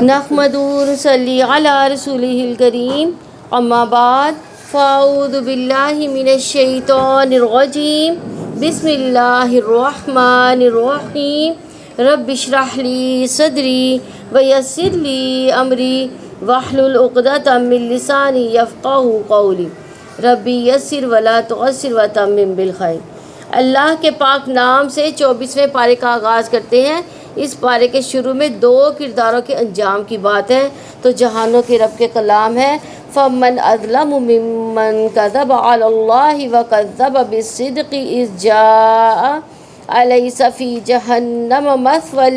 نحمدہ و نصلی علی رسولہ الکریم اما بعد فاعوذ باللہ من الشیطان الرجیم بسم اللہ الرحمن الرحیم رب اشرح لی صدری ویسر لی امری واحلل عقدۃ من لسانی یفقہوا قولی ربی یسر ولا تعسر وتمم بالخیر۔ اللہ کے پاک نام سے 24ویں پارے کا آغاز کرتے ہیں۔ اس پارے کے شروع میں 2 کرداروں کے انجام کی بات ہے تو جہانوں کے رب کے کلام ہے فَمَنْ أَظْلَمُ مِمَّنْ كَذَبَ عَلَى اللَّهِ وَكَذَّبَ بِالصِّدْقِ إِذْ جَاءَ أَلَيْسَ فِي جَهَنَّمَ مَثْوًى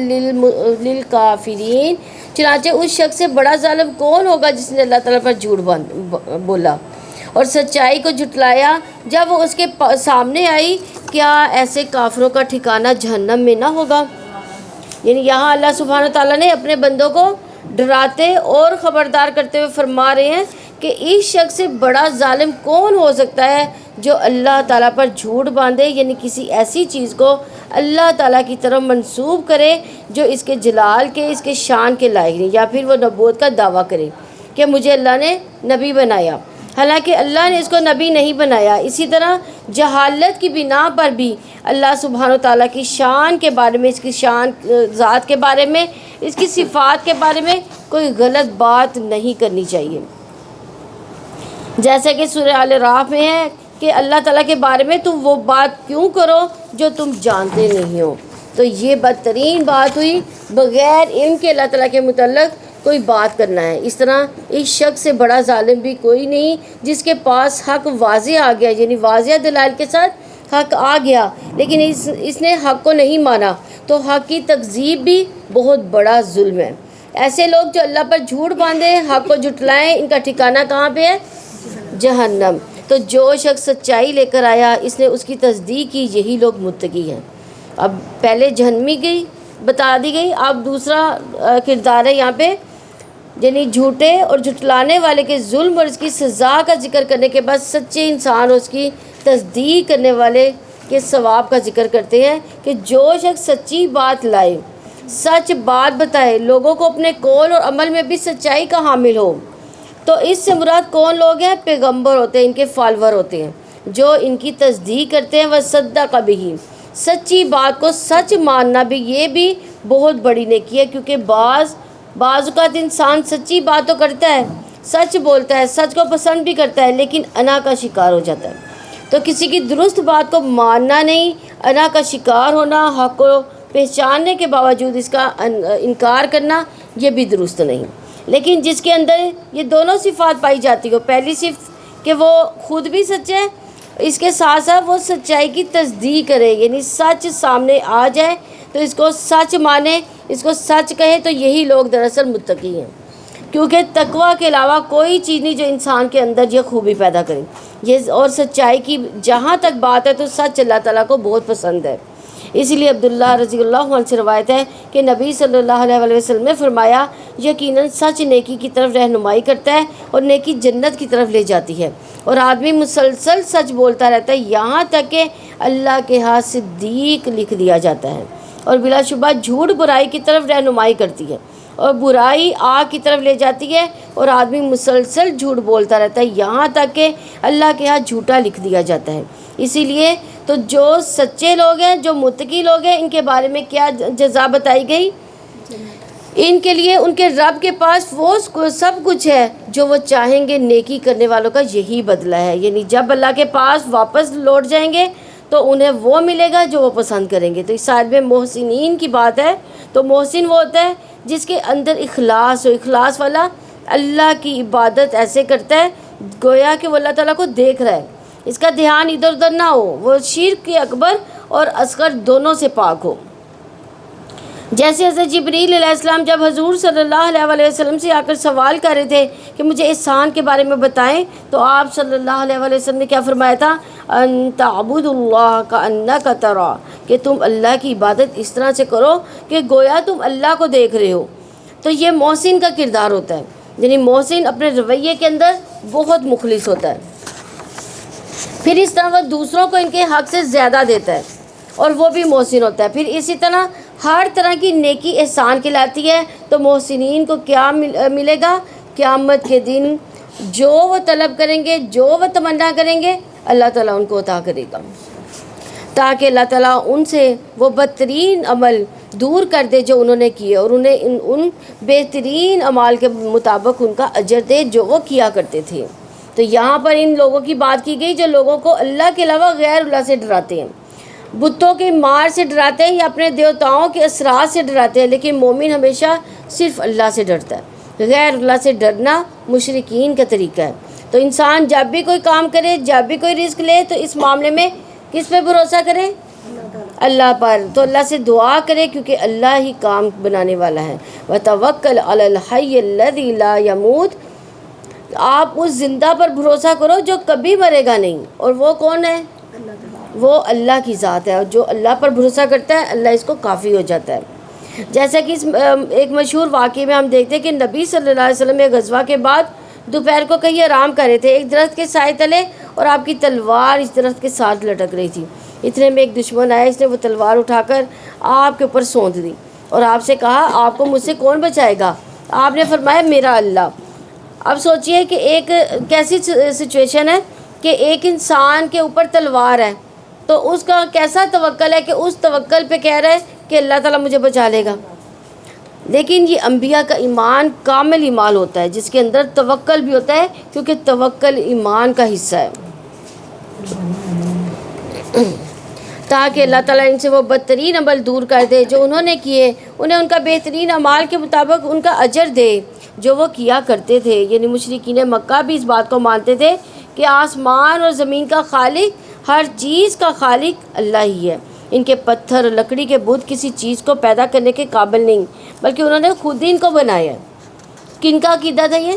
لِلْكَافِرِينَ۔ چنانچہ اس شخص سے بڑا ظالم کون ہوگا جس نے اللہ تعالیٰ پر جھوٹ بولا اور سچائی کو جھٹلایا جب وہ اس کے سامنے آئی، کیا ایسے کافروں کا ٹھکانہ جہنم میں نہ ہوگا؟ یعنی یہاں اللہ سبحانہ تعالیٰ نے اپنے بندوں کو ڈراتے اور خبردار کرتے ہوئے فرما رہے ہیں کہ اس شخص سے بڑا ظالم کون ہو سکتا ہے جو اللہ تعالیٰ پر جھوٹ باندھے، یعنی کسی ایسی چیز کو اللہ تعالیٰ کی طرف منسوب کرے جو اس کے جلال کے، اس کے شان کے لائق نہیں، یا پھر وہ نبوت کا دعویٰ کرے کہ مجھے اللہ نے نبی بنایا، حالانکہ اللہ نے اس کو نبی نہیں بنایا۔ اسی طرح جہالت کی بنا پر بھی اللہ سبحانہ تعالیٰ کی شان کے بارے میں، اس کی شان ذات کے بارے میں، اس کی صفات کے بارے میں کوئی غلط بات نہیں کرنی چاہیے۔ جیسے کہ سورہ آل اعراف میں ہے کہ اللہ تعالیٰ کے بارے میں تم وہ بات کیوں کرو جو تم جانتے نہیں ہو۔ تو یہ بدترین بات ہوئی، بغیر علم کے اللہ تعالیٰ کے متعلق کوئی بات کرنا ہے۔ اس طرح اس شخص سے بڑا ظالم بھی کوئی نہیں جس کے پاس حق واضح آ گیا، یعنی واضح دلائل کے ساتھ حق آ گیا، لیکن اس نے حق کو نہیں مانا، تو حق کی تکذیب بھی بہت بڑا ظلم ہے۔ ایسے لوگ جو اللہ پر جھوٹ باندھیں، حق کو جھٹلائیں، ان کا ٹھکانہ کہاں پہ ہے؟ جہنم۔ تو جو شخص سچائی لے کر آیا، اس نے اس کی تصدیق کی، یہی لوگ متقی ہیں۔ اب پہلے جہنمی کی بتا دی گئی، اب دوسرا کردار ہے یہاں پہ، یعنی جھوٹے اور جھٹلانے والے کے ظلم اور اس کی سزا کا ذکر کرنے کے بعد سچے انسان اور اس کی تصدیق کرنے والے کے ثواب کا ذکر کرتے ہیں کہ جو شخص سچی بات لائے، سچ بات بتائے، لوگوں کو اپنے قول اور عمل میں بھی سچائی کا حامل ہو، تو اس سے مراد کون لوگ ہیں؟ پیغمبر ہوتے ہیں، ان کے فالور ہوتے ہیں جو ان کی تصدیق کرتے ہیں۔ وصدق بہ، سچی بات کو سچ ماننا بھی، یہ بھی بہت بڑی نیکی ہے، کیونکہ بعض اوقات انسان سچی بات تو کرتا ہے، سچ بولتا ہے، سچ کو پسند بھی کرتا ہے، لیکن انا کا شکار ہو جاتا ہے۔ تو کسی کی درست بات کو ماننا نہیں، انا کا شکار ہونا، حق کو پہچاننے کے باوجود اس کا انکار کرنا، یہ بھی درست نہیں۔ لیکن جس کے اندر یہ دونوں صفات پائی جاتی ہو، پہلی صفت کہ وہ خود بھی سچے، اس کے ساتھ ساتھ وہ سچائی کی تصدیق کرے، یعنی سچ سامنے آ جائے تو اس کو سچ مانے، اس کو سچ کہے، تو یہی لوگ دراصل متقی ہیں، کیونکہ تقویٰ کے علاوہ کوئی چیز نہیں جو انسان کے اندر یہ خوبی پیدا کرے۔ یہ اور سچائی کی جہاں تک بات ہے تو سچ اللہ تعالیٰ کو بہت پسند ہے۔ اسی لیے عبداللہ رضی اللہ عنہ سے روایت ہے کہ نبی صلی اللہ علیہ وسلم نے فرمایا، یقیناً سچ نیکی کی طرف رہنمائی کرتا ہے اور نیکی جنت کی طرف لے جاتی ہے، اور آدمی مسلسل سچ بولتا رہتا ہے یہاں تک کہ اللہ کے ہاتھ صدیق لکھ دیا جاتا ہے، اور بلا شبہ جھوٹ برائی کی طرف رہنمائی کرتی ہے اور برائی آگ کی طرف لے جاتی ہے، اور آدمی مسلسل جھوٹ بولتا رہتا ہے یہاں تک کہ اللہ کے ہاتھ جھوٹا لکھ دیا جاتا ہے۔ اسی لیے تو جو سچے لوگ ہیں، جو متقی لوگ ہیں، ان کے بارے میں کیا جزا بتائی گئی؟ ان کے لیے ان کے رب کے پاس وہ سب کچھ ہے جو وہ چاہیں گے، نیکی کرنے والوں کا یہی بدلہ ہے۔ یعنی جب اللہ کے پاس واپس لوٹ جائیں گے تو انہیں وہ ملے گا جو وہ پسند کریں گے۔ تو اس آیت میں محسنین کی بات ہے، تو محسن وہ ہوتا ہے جس کے اندر اخلاص ہو، اخلاص والا اللہ کی عبادت ایسے کرتا ہے گویا کہ وہ اللہ تعالیٰ کو دیکھ رہا ہے، اس کا دھیان ادھر ادھر نہ ہو، وہ شرک کے اکبر اور اصغر دونوں سے پاک ہو۔ جیسے حضرت جبریل علیہ السلام جب حضور صلی اللہ علیہ وسلم سے آ کر سوال کر رہے تھے کہ مجھے احسان کے بارے میں بتائیں، تو آپ صلی اللہ علیہ وسلم نے کیا فرمایا تھا؟ ان تعبد اللہ کأنک ترا، کہ تم اللہ کی عبادت اس طرح سے کرو کہ گویا تم اللہ کو دیکھ رہے ہو۔ تو یہ محسن کا کردار ہوتا ہے، یعنی محسن اپنے رویے کے اندر بہت مخلص ہوتا ہے، پھر اس طرح وہ دوسروں کو ان کے حق سے زیادہ دیتا ہے، اور وہ بھی محسن ہوتا ہے۔ پھر اسی طرح ہر طرح کی نیکی احسان کہلاتی ہے. تو محسنین کو کیا ملے گا قیامت کے دن؟ جو وہ طلب کریں گے، جو وہ تمنا کریں گے، اللہ تعالیٰ ان کو عطا کرے گا، تاکہ اللہ تعالیٰ ان سے وہ بدترین عمل دور کر دے جو انہوں نے کیے، اور انہیں ان بہترین اعمال کے مطابق ان کا اجر دے جو وہ کیا کرتے تھے. تو یہاں پر ان لوگوں کی بات کی گئی جو لوگوں کو اللہ کے علاوہ غیر اللہ سے ڈراتے ہیں، بتوں کے مار سے ڈراتے ہیں یا اپنے دیوتاؤں کے اثرات سے ڈراتے ہیں. لیکن مومن ہمیشہ صرف اللہ سے ڈرتا ہے. غیر اللہ سے ڈرنا مشرکین کا طریقہ ہے. تو انسان جب بھی کوئی کام کرے، جب بھی کوئی رزق لے، تو اس معاملے میں کس پہ بھروسہ کرے؟ اللہ پر. تو اللہ سے دعا کرے کیونکہ اللہ ہی کام بنانے والا ہے. وَتَوَكَّلْ عَلَى الْحَيِّ الَّذِي لَا يَمُوتُ. آپ اس زندہ پر بھروسہ کرو جو کبھی مرے گا نہیں. اور وہ کون ہے؟ وہ اللہ کی ذات ہے. اور جو اللہ پر بھروسہ کرتا ہے اللہ اس کو کافی ہو جاتا ہے. جیسا کہ اس ایک مشہور واقعے میں ہم دیکھتے ہیں کہ نبی صلی اللہ علیہ وسلم ایک غزوہ کے بعد دوپہر کو کہیں آرام کر رہے تھے ایک درخت کے سائے تلے، اور آپ کی تلوار اس درخت کے ساتھ لٹک رہی تھی. اتنے میں ایک دشمن آیا، اس نے وہ تلوار اٹھا کر آپ کے اوپر سونت دی اور آپ سے کہا آپ کو مجھ سے کون بچائے گا؟ آپ نے فرمایا میرا اللہ. اب سوچئے کہ ایک کیسی سچویشن ہے کہ ایک انسان کے اوپر تلوار ہے، تو اس کا کیسا توکل ہے کہ اس توکل پہ کہہ رہا ہے کہ اللہ تعالیٰ مجھے بچا لے گا. لیکن یہ انبیاء کا ایمان کامل ایمان ہوتا ہے جس کے اندر توکل بھی ہوتا ہے، کیونکہ توکل ایمان کا حصہ ہے، تاکہ اللہ تعالیٰ ان سے وہ بدترین عمل دور کر دے جو انہوں نے کیے، انہیں ان کا بہترین اعمال کے مطابق ان کا اجر دے جو وہ کیا کرتے تھے. یعنی مشرکین مکہ بھی اس بات کو مانتے تھے کہ آسمان اور زمین کا خالق، ہر چیز کا خالق اللہ ہی ہے. ان کے پتھر اور لکڑی کے بت کسی چیز کو پیدا کرنے کے قابل نہیں، بلکہ انہوں نے خود ہی ان کو بنایا ہے. کن کا عقیدہ تھا یہ؟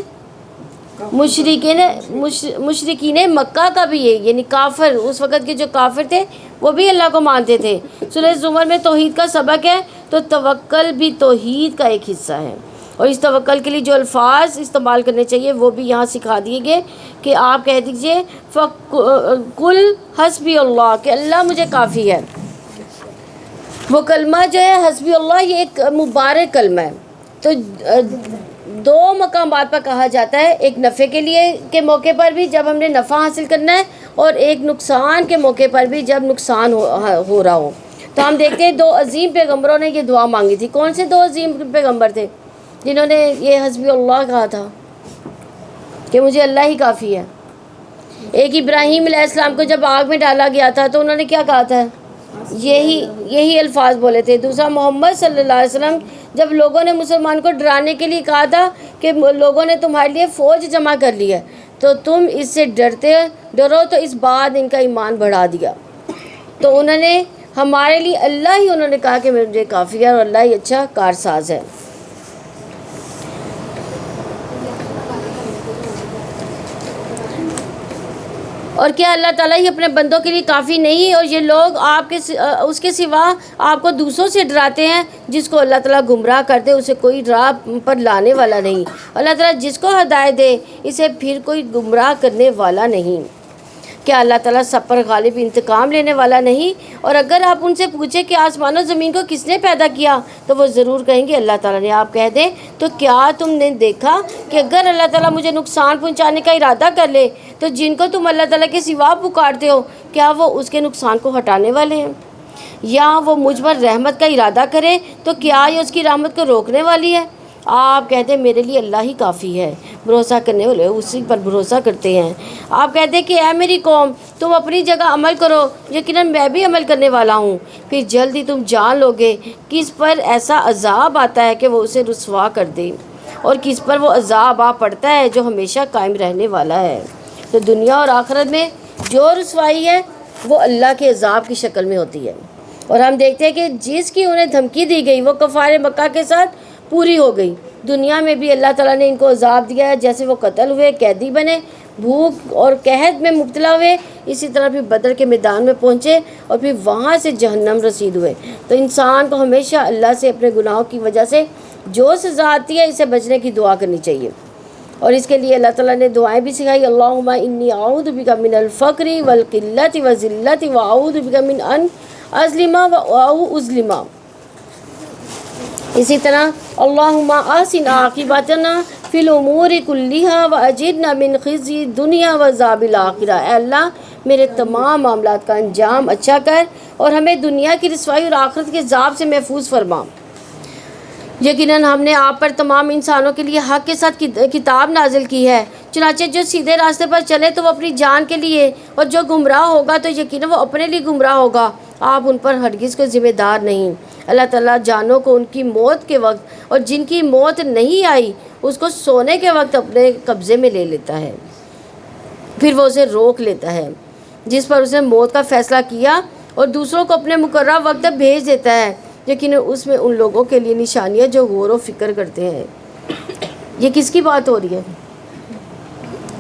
مشرکین مکہ کا بھی ہے. یعنی کافر، اس وقت کے جو کافر تھے وہ بھی اللہ کو مانتے تھے. سورہ زمر میں توحید کا سبق ہے، تو توکل بھی توحید کا ایک حصہ ہے. اور اس توکل کے لیے جو الفاظ استعمال کرنے چاہیے وہ بھی یہاں سکھا دیے گئے کہ آپ کہہ دیجئے فَقُلْ حسبی اللہ، کہ اللہ مجھے کافی ہے. وہ کلمہ جو ہے حسبی اللہ، یہ ایک مبارک کلمہ ہے. تو دو مقامات پر کہا جاتا ہے، ایک نفع کے لیے کے موقع پر بھی جب ہم نے نفع حاصل کرنا ہے، اور ایک نقصان کے موقع پر بھی جب نقصان ہو رہا ہو. تو ہم دیکھتے ہیں دو عظیم پیغمبروں نے یہ دعا مانگی تھی. کون سے دو عظیم پیغمبر تھے جنہوں نے یہ حسبی اللہ کہا تھا کہ مجھے اللہ ہی کافی ہے؟ ایک ابراہیم علیہ السلام کو جب آگ میں ڈالا گیا تھا تو انہوں نے کیا کہا تھا؟ یہی الفاظ بولے تھے. دوسرا محمد صلی اللہ علیہ وسلم جب لوگوں نے مسلمان کو ڈرانے کے لیے کہا تھا کہ لوگوں نے تمہارے لیے فوج جمع کر لی ہے تو تم اس سے ڈرو، تو اس بات ان کا ایمان بڑھا دیا. تو انہوں نے ہمارے لیے اللہ ہی انہوں نے کہا کہ مجھے کافی ہے اور اللہ ہی اچھا کارساز ہے. اور کیا اللہ تعالیٰ ہی اپنے بندوں کے لیے کافی نہیں؟ اور یہ لوگ اس کے سوا آپ کو دوسروں سے ڈراتے ہیں. جس کو اللہ تعالیٰ گمراہ کر دے اسے کوئی راہ پر لانے والا نہیں. اللہ تعالیٰ جس کو ہدایت دے اسے پھر کوئی گمراہ کرنے والا نہیں. کیا اللہ تعالیٰ سب پر غالب انتقام لینے والا نہیں؟ اور اگر آپ ان سے پوچھیں کہ آسمان و زمین کو کس نے پیدا کیا تو وہ ضرور کہیں گے اللہ تعالیٰ نے. آپ کہہ دیں تو کیا تم نے دیکھا کہ اگر اللہ تعالیٰ مجھے نقصان پہنچانے کا ارادہ کر لے تو جن کو تم اللہ تعالیٰ کے سوا پکارتے ہو کیا وہ اس کے نقصان کو ہٹانے والے ہیں؟ یا وہ مجھ پر رحمت کا ارادہ کرے تو کیا یہ اس کی رحمت کو روکنے والی ہے؟ آپ کہتے ہیں میرے لیے اللہ ہی کافی ہے. بھروسہ کرنے والے اسی پر بھروسہ کرتے ہیں. آپ کہتے ہیں کہ اے میری قوم تم اپنی جگہ عمل کرو، یقیناً میں بھی عمل کرنے والا ہوں. پھر جلد ہی تم جان لو گے کس پر ایسا عذاب آتا ہے کہ وہ اسے رسوا کر دے، اور کس پر وہ عذاب آ پڑتا ہے جو ہمیشہ قائم رہنے والا ہے. تو دنیا اور آخرت میں جو رسوائی ہے وہ اللہ کے عذاب کی شکل میں ہوتی ہے. اور ہم دیکھتے ہیں کہ جس کی انہیں دھمکی دی گئی وہ کفار مکہ کے ساتھ پوری ہو گئی. دنیا میں بھی اللہ تعالیٰ نے ان کو عذاب دیا ہے، جیسے وہ قتل ہوئے، قیدی بنے، بھوک اور قحط میں مبتلا ہوئے، اسی طرح پھر بدر کے میدان میں پہنچے اور پھر وہاں سے جہنم رسید ہوئے. تو انسان کو ہمیشہ اللہ سے اپنے گناہوں کی وجہ سے جو سزا آتی ہے اسے بچنے کی دعا کرنی چاہیے. اور اس کے لیے اللہ تعالیٰ نے دعائیں بھی سکھائی. اللہم انی اعوذ بک من الفقر والقلۃ والذلۃ واعوذ بک من ان اظلم او اظلم. اسی طرح اللہم احسن عاقبتنا فی الامور کلیہا واجرنا من خزی الدنیا وعذاب الآخرہ، اے اللہ میرے تمام معاملات کا انجام اچھا کر اور ہمیں دنیا کی رسوائی اور آخرت کے عذاب سے محفوظ فرما۔ یقیناً ہم نے آپ پر تمام انسانوں کے لیے حق کے ساتھ کتاب نازل کی ہے، چنانچہ جو سیدھے راستے پر چلے تو وہ اپنی جان کے لیے، اور جو گمراہ ہوگا تو یقیناً وہ اپنے لیے گمراہ ہوگا، آپ ان پر ہرگز کو ذمہ دار نہیں۔ اللہ تعالیٰ جانوں کو ان کی موت کے وقت اور جن کی موت نہیں آئی اس کو سونے کے وقت اپنے قبضے میں لے لیتا ہے، پھر وہ اسے روک لیتا ہے جس پر اس نے موت کا فیصلہ کیا، اور دوسروں کو اپنے مقررہ وقت تک بھیج دیتا ہے، لیکن اس میں ان لوگوں کے لیے نشانیاں جو غور و فکر کرتے ہیں۔ یہ کس کی بات ہو رہی ہے؟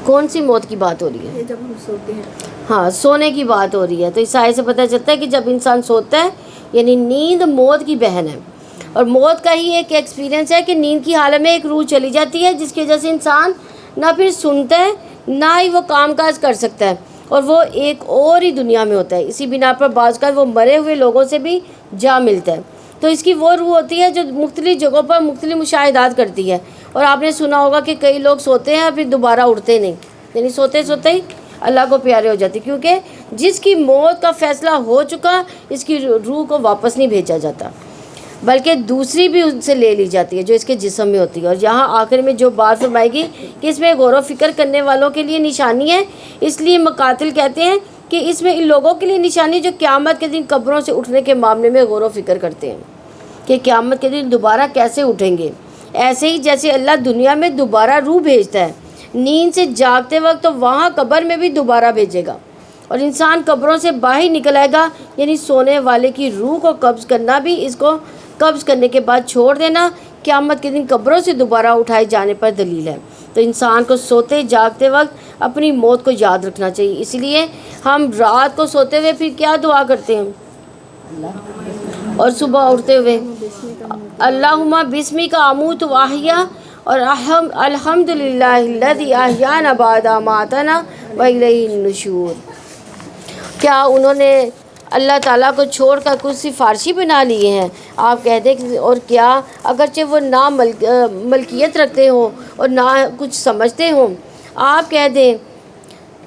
کون سی موت کی بات ہو رہی ہے؟ جب ہم سوتے ہیں، ہاں، سونے کی بات ہو رہی ہے۔ تو اس آیت سے پتہ چلتا ہے کہ جب انسان سوتا ہے یعنی نیند موت کی بہن ہے، اور موت کا ہی ایک ایکسپیرینس ہے کہ نیند کی حالت میں ایک روح چلی جاتی ہے جس کی وجہ سے انسان نہ پھر سنتا ہے نہ ہی وہ کام کاج کر سکتا ہے، اور وہ ایک اور ہی دنیا میں ہوتا ہے۔ اسی بنا پر بعض اوقات وہ مرے ہوئے لوگوں سے بھی جا ملتا ہے۔ تو اس کی وہ روح ہوتی ہے جو مختلف جگہوں پر مختلف مشاہدات کرتی ہے، اور آپ نے سنا ہوگا کہ کئی لوگ سوتے ہیں پھر دوبارہ اٹھتے نہیں، یعنی سوتے سوتے ہی اللہ کو پیارے ہو جاتے، کیونکہ جس کی موت کا فیصلہ ہو چکا اس کی روح کو واپس نہیں بھیجا جاتا، بلکہ دوسری بھی ان سے لے لی جاتی ہے جو اس کے جسم میں ہوتی ہے۔ اور یہاں آخر میں جو بات فرمائے گی کہ اس میں غور و فکر کرنے والوں کے لیے نشانی ہے، اس لیے مقاتل کہتے ہیں کہ اس میں ان لوگوں کے لیے نشانی جو قیامت کے دن قبروں سے اٹھنے کے معاملے میں غور و فکر کرتے ہیں کہ قیامت کے دن دوبارہ کیسے اٹھیں گے، ایسے ہی جیسے اللہ دنیا میں دوبارہ روح بھیجتا ہے نیند سے جاگتے وقت، تو وہاں قبر میں بھی دوبارہ بھیجے گا، اور انسان قبروں سے باہر نکل آئے گا، یعنی سونے والے کی روح کو قبض کرنا بھی اس کو قبض کرنے کے بعد چھوڑ دینا قیامت کے دن قبروں سے دوبارہ اٹھائے جانے پر دلیل ہے۔ تو انسان کو سوتے جاگتے وقت اپنی موت کو یاد رکھنا چاہیے، اس لیے ہم رات کو سوتے ہوئے پھر کیا دعا کرتے ہیں اور صبح اٹھتے ہوئے اللہم بسمک اموت واحیا، اور الحمد للہ الذی احیانا بعد ما اماتنا والیہ النشور۔ کیا انہوں نے اللہ تعالیٰ کو چھوڑ کر کچھ سفارشی بنا لیے ہیں؟ آپ کہہ دیں اور کیا اگرچہ وہ نہ ملکیت رکھتے ہوں اور نہ کچھ سمجھتے ہوں، آپ کہہ دیں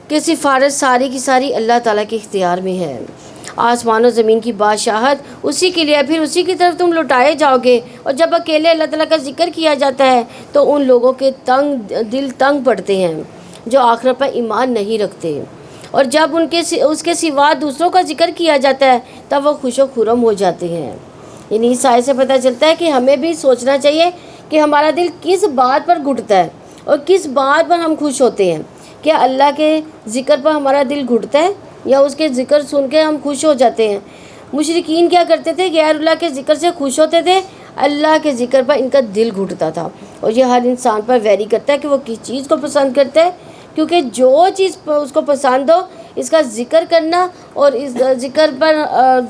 کہ سفارش ساری کی ساری اللہ تعالیٰ کے اختیار میں ہے، آسمان و زمین کی بادشاہت اسی کے لیے، پھر اسی کی طرف تم لوٹائے جاؤ گے۔ اور جب اکیلے اللہ تعالیٰ کا ذکر کیا جاتا ہے تو ان لوگوں کے دل تنگ پڑتے ہیں جو آخرت پر ایمان نہیں رکھتے، اور جب اس کے سوا دوسروں کا ذکر کیا جاتا ہے تب وہ خوش و خرم ہو جاتے ہیں۔ یعنی اس آیت سے پتہ چلتا ہے کہ ہمیں بھی سوچنا چاہیے کہ ہمارا دل کس بات پر گھٹتا ہے اور کس بات پر ہم خوش ہوتے ہیں۔ کیا اللہ کے ذکر پر ہمارا دل گھٹتا ہے یا اس کے ذکر سن کے ہم خوش ہو جاتے ہیں؟ مشرکین کیا کرتے تھے؟ غیر اللہ کے ذکر سے خوش ہوتے تھے، اللہ کے ذکر پر ان کا دل گھٹتا تھا۔ اور یہ ہر انسان پر ویری کرتا ہے کہ وہ کس چیز کو پسند کرتا ہے، کیونکہ جو چیز اس کو پسند ہو اس کا ذکر کرنا، اور اس ذکر پر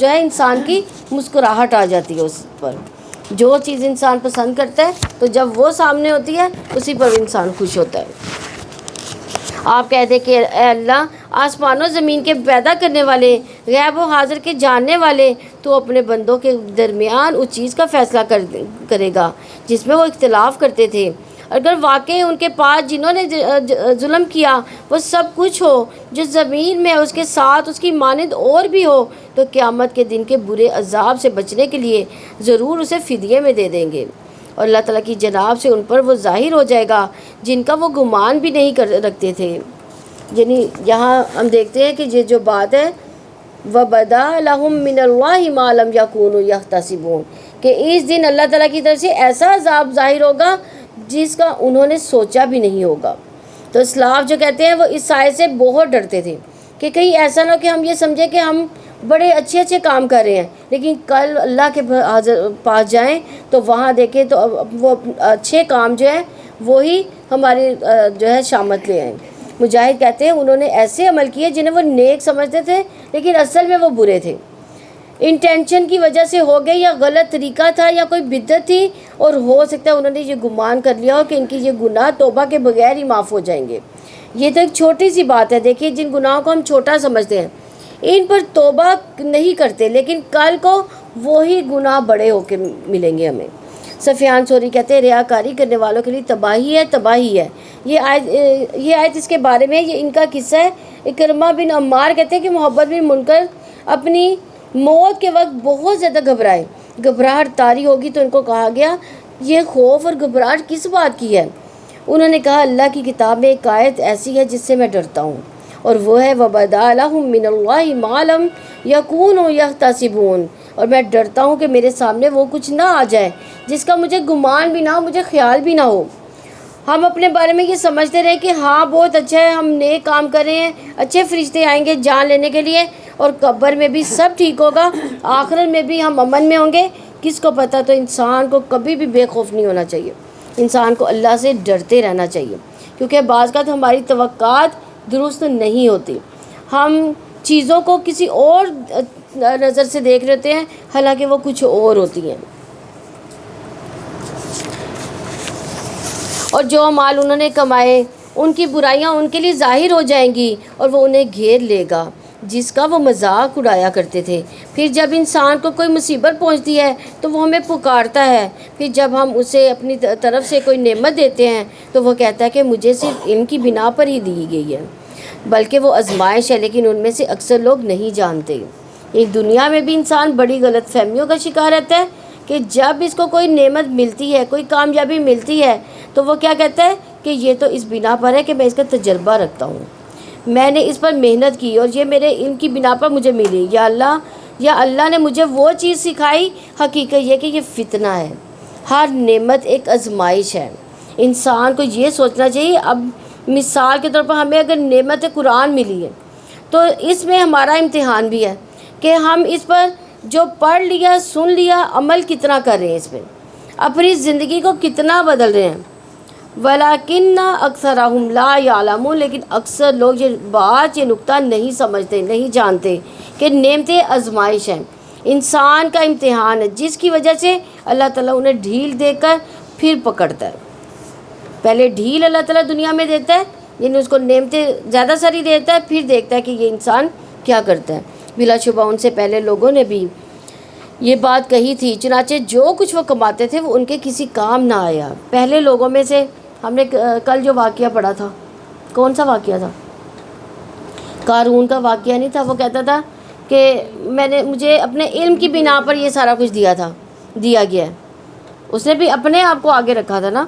جو ہے انسان کی مسکراہٹ آ جاتی ہے اس پر۔ جو چیز انسان پسند کرتا ہے تو جب وہ سامنے ہوتی ہے اسی پر انسان خوش ہوتا ہے۔ آپ کہہ دیں کہ اے اللہ آسمان و زمین کے پیدا کرنے والے، غیب و حاضر کے جاننے والے، تو اپنے بندوں کے درمیان اس چیز کا فیصلہ کرے گا جس میں وہ اختلاف کرتے تھے۔ اگر واقعی ان کے پاس جنہوں نے ظلم کیا وہ سب کچھ ہو جو زمین میں اس کے ساتھ اس کی مانند اور بھی ہو، تو قیامت کے دن کے برے عذاب سے بچنے کے لیے ضرور اسے فدیے میں دے دیں گے، اور اللہ تعالیٰ کی جناب سے ان پر وہ ظاہر ہو جائے گا جن کا وہ گمان بھی نہیں رکھتے تھے۔ یعنی یہاں ہم دیکھتے ہیں کہ یہ جو بات ہے وَبَدَا لَهُم مِّنَ اللَّهِ مَا لَمْ يَكُونُوا يَحْتَسِبُونَ، کہ اس دن اللہ تعالیٰ کی طرف سے ایسا عذاب ظاہر ہوگا جس کا انہوں نے سوچا بھی نہیں ہوگا۔ تو اسلاف جو کہتے ہیں وہ اس آیت سے بہت ڈرتے تھے کہ کہیں ایسا نہ ہو کہ ہم یہ سمجھیں کہ ہم بڑے اچھے اچھے کام کر رہے ہیں، لیکن کل اللہ کے پاس جائیں تو وہاں دیکھیں تو وہ اچھے کام جو ہے وہی ہمارے جو ہے شامت لے آئیں۔ مجاہد کہتے ہیں انہوں نے ایسے عمل کیے جنہیں وہ نیک سمجھتے تھے لیکن اصل میں وہ برے تھے، انٹینشن کی وجہ سے ہو گئے یا غلط طریقہ تھا یا کوئی بدعت تھی، اور ہو سکتا ہے انہوں نے یہ گمان کر لیا ہو کہ ان کی یہ گناہ توبہ کے بغیر ہی معاف ہو جائیں گے۔ یہ تو ایک چھوٹی سی بات ہے، دیکھیے جن گناہوں کو ہم چھوٹا سمجھتے ہیں ان پر توبہ نہیں کرتے، لیکن کل کو وہی گناہ بڑے ہو کے ملیں گے ہمیں۔ سفیان ثوری کہتے ہیں ریاکاری کرنے والوں کے لیے تباہی ہے، تباہی ہے۔ یہ آیت اس کے بارے میں، یہ ان کا قصہ ہے۔ اکرمہ بن عمار کہتے ہیں کہ محبت بن منکر اپنی موت کے وقت بہت زیادہ گھبرائے، گھبراہٹ طاری ہوگی تو ان کو کہا گیا یہ خوف اور گھبراہٹ کس بات کی ہے؟ انہوں نے کہا اللہ کی کتاب میں ایک آیت ایسی ہے جس سے میں ڈرتا ہوں، اور وہ ہے وَبَدَا لَهُم مِّنَ اللَّهِ مَا لَمْ يَكُونُوا يَحْتَسِبُونَ، اور میں ڈرتا ہوں کہ میرے سامنے وہ کچھ نہ آ جائے جس کا مجھے گمان بھی نہ ہو، مجھے خیال بھی نہ ہو۔ ہم اپنے بارے میں یہ سمجھتے رہے کہ ہاں بہت اچھا ہے، ہم نیک کام کر رہے ہیں، اچھے فرشتے آئیں گے جان لینے کے لیے، اور قبر میں بھی سب ٹھیک ہوگا، آخرت میں بھی ہم امن میں ہوں گے۔ کس کو پتہ؟ تو انسان کو کبھی بھی بے خوف نہیں ہونا چاہیے، انسان کو اللہ سے ڈرتے رہنا چاہیے، کیونکہ بعض کا ہماری توقعات درست نہیں ہوتی، ہم چیزوں کو کسی اور نظر سے دیکھ رہتے ہیں حالانکہ وہ کچھ اور ہوتی ہیں۔ اور جو مال انہوں نے کمائے ان کی برائیاں ان کے لیے ظاہر ہو جائیں گی اور وہ انہیں گھیر لے گا جس کا وہ مذاق اڑایا کرتے تھے۔ پھر جب انسان کو کوئی مصیبت پہنچتی ہے تو وہ ہمیں پکارتا ہے، پھر جب ہم اسے اپنی طرف سے کوئی نعمت دیتے ہیں تو وہ کہتا ہے کہ مجھے صرف ان کی بنا پر ہی دی گئی ہے، بلکہ وہ آزمائش ہے، لیکن ان میں سے اکثر لوگ نہیں جانتے۔ ایک دنیا میں بھی انسان بڑی غلط فہمیوں کا شکار رہتا ہے کہ جب اس کو کوئی نعمت ملتی ہے، کوئی کامیابی ملتی ہے تو وہ کیا کہتا ہے کہ یہ تو اس بنا پر ہے کہ میں اس کا تجربہ رکھتا ہوں، میں نے اس پر محنت کی اور یہ میرے ان کی بنا پر مجھے ملی، یا اللہ نے مجھے وہ چیز سکھائی۔ حقیقت یہ کہ یہ فتنہ ہے، ہر نعمت ایک آزمائش ہے۔ انسان کو یہ سوچنا چاہیے، اب مثال کے طور پر ہمیں اگر نعمت قرآن ملی ہے تو اس میں ہمارا امتحان بھی ہے کہ ہم اس پر جو پڑھ لیا، سن لیا، عمل کتنا کر رہے ہیں، اس میں اپنی زندگی کو کتنا بدل رہے ہیں۔ وَلَكِنَّ أَكْثَرَهُمْ لَا يَعْلَمُونَ، لیکن اکثر لوگ یہ نقطہ نہیں سمجھتے، نہیں جانتے کہ نعمتیں آزمائش ہیں، انسان کا امتحان ہے، جس کی وجہ سے اللہ تعالیٰ انہیں ڈھیل دے کر پھر پکڑتا ہے۔ پہلے ڈھیل اللہ تعالیٰ دنیا میں دیتا ہے، یعنی اس کو نعمتیں زیادہ ساری دیتا ہے، پھر دیکھتا ہے کہ یہ انسان کیا کرتا ہے۔ بلا شبہ ان سے پہلے لوگوں نے بھی یہ بات کہی تھی، چنانچہ جو کچھ وہ کماتے تھے وہ ان کے کسی کام نہ آیا۔ پہلے لوگوں میں سے ہم نے کل جو واقعہ پڑھا تھا، کون سا واقعہ تھا؟ قارون کا واقعہ نہیں تھا؟ وہ کہتا تھا کہ مجھے اپنے علم کی بنا پر یہ سارا کچھ دیا گیا ہے، اس نے بھی اپنے آپ کو آگے رکھا تھا نا۔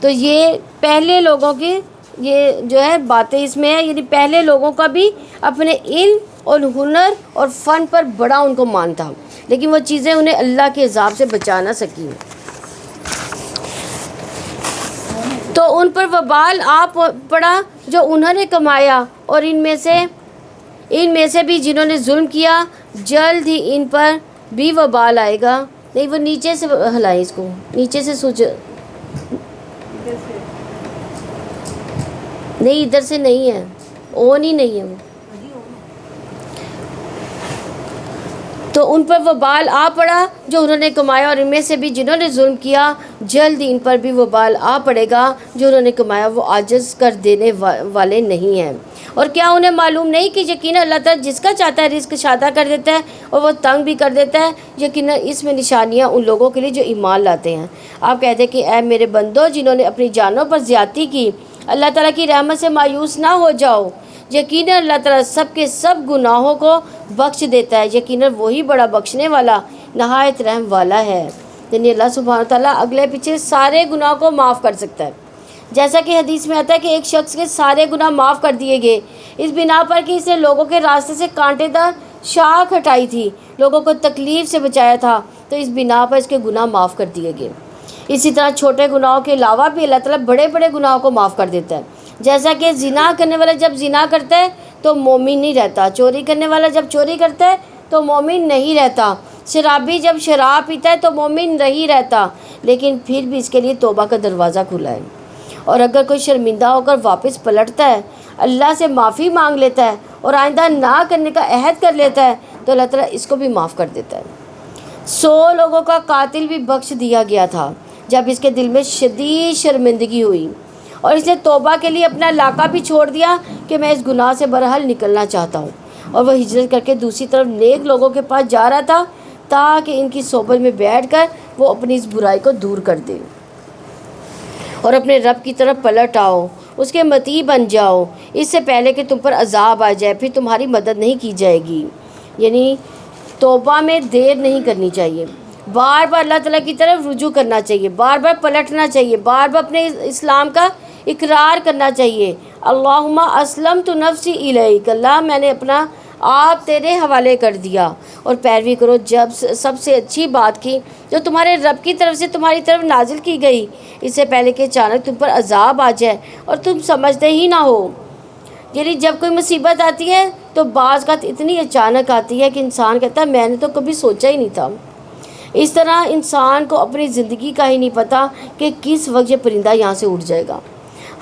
تو یہ پہلے لوگوں کی یہ جو ہے باتیں اس میں ہے، یعنی پہلے لوگوں کا بھی اپنے علم اور ہنر اور فن پر بڑا ان کو مان تھا، لیکن وہ چیزیں انہیں اللہ کے عذاب سے بچا نہ سکی، تو ان پر وبال آ پڑا جو انہوں نے کمایا، اور ان میں سے بھی جنہوں نے ظلم کیا جلد ہی ان پر بھی وبال آئے گا۔ نہیں، وہ نیچے سے ہلائیں، اس کو نیچے سے سوچ، نہیں ادھر سے نہیں ہے، اون ہی نہیں ہے وہ، تو ان پر وبال آ پڑا جو انہوں نے کمایا، اور ان میں سے بھی جنہوں نے ظلم کیا جلد ان پر بھی وبال آ پڑے گا جو انہوں نے کمایا، وہ عاجز کر دینے والے نہیں ہیں۔ اور کیا انہیں معلوم نہیں کہ یقیناً اللہ تعالیٰ جس کا چاہتا ہے رزق شادہ کر دیتا ہے اور وہ تنگ بھی کر دیتا ہے؟ یقیناً اس میں نشانیاں ان لوگوں کے لیے جو ایمان لاتے ہیں۔ آپ کہتے ہیں کہ اے میرے بندو جنہوں نے اپنی جانوں پر زیادتی کی، اللہ تعالیٰ کی رحمت سے مایوس نہ ہو جاؤ، یقیناً اللہ تعالیٰ سب کے سب گناہوں کو بخش دیتا ہے، یقیناً وہی بڑا بخشنے والا نہایت رحم والا ہے۔ یعنی اللہ سبحانہ تعالیٰ اگلے پیچھے سارے گناہ کو معاف کر سکتا ہے، جیسا کہ حدیث میں آتا ہے کہ ایک شخص کے سارے گناہ معاف کر دیے گئے اس بنا پر کہ اس نے لوگوں کے راستے سے کانٹے دار شاخ ہٹائی تھی، لوگوں کو تکلیف سے بچایا تھا، تو اس بنا پر اس کے گناہ معاف کر دیے گئے۔ اسی طرح چھوٹے گناہوں کے علاوہ بھی اللہ تعالیٰ بڑے بڑے گناہوں کو معاف کر دیتا ہے، جیسا کہ زنا کرنے والا جب زنا کرتا ہے تو مومن نہیں رہتا، چوری کرنے والا جب چوری کرتا ہے تو مومن نہیں رہتا، شرابی جب شراب پیتا ہے تو مومن نہیں رہتا، لیکن پھر بھی اس کے لیے توبہ کا دروازہ کھلا ہے، اور اگر کوئی شرمندہ ہو کر واپس پلٹتا ہے، اللہ سے معافی مانگ لیتا ہے اور آئندہ نہ کرنے کا عہد کر لیتا ہے تو اللہ تعالیٰ اس کو بھی معاف کر دیتا ہے۔ 100 لوگوں کا قاتل بھی بخش دیا گیا تھا جب اس کے دل میں شدید شرمندگی ہوئی اور اس نے توبہ کے لیے اپنا علاقہ بھی چھوڑ دیا کہ میں اس گناہ سے بہرحال نکلنا چاہتا ہوں، اور وہ ہجرت کر کے دوسری طرف نیک لوگوں کے پاس جا رہا تھا، تاکہ ان کی صحبت میں بیٹھ کر وہ اپنی اس برائی کو دور کر دے اور اپنے رب کی طرف پلٹ آؤ، اس کے مطیع بن جاؤ، اس سے پہلے کہ تم پر عذاب آ جائے، پھر تمہاری مدد نہیں کی جائے گی۔ یعنی توبہ میں دیر نہیں کرنی چاہیے، بار بار اللہ تعالیٰ کی طرف رجوع کرنا چاہیے، بار بار پلٹنا چاہیے، بار بار اپنے اسلام کا اقرار کرنا چاہیے۔ اللہم اسلمت نفسی الیک، اللہ میں نے اپنا آپ تیرے حوالے کر دیا، اور پیروی کرو جب سب سے اچھی بات کی جو تمہارے رب کی طرف سے تمہاری طرف نازل کی گئی، اس سے پہلے کہ اچانک تم پر عذاب آ جائے اور تم سمجھتے ہی نہ ہو۔ یعنی جب کوئی مصیبت آتی ہے تو بعض اوقات اتنی اچانک آتی ہے کہ انسان کہتا ہے میں نے تو کبھی سوچا ہی نہیں تھا۔ اس طرح انسان کو اپنی زندگی کا ہی نہیں پتہ کہ کس وقت یہ پرندہ یہاں سے اڑ جائے گا،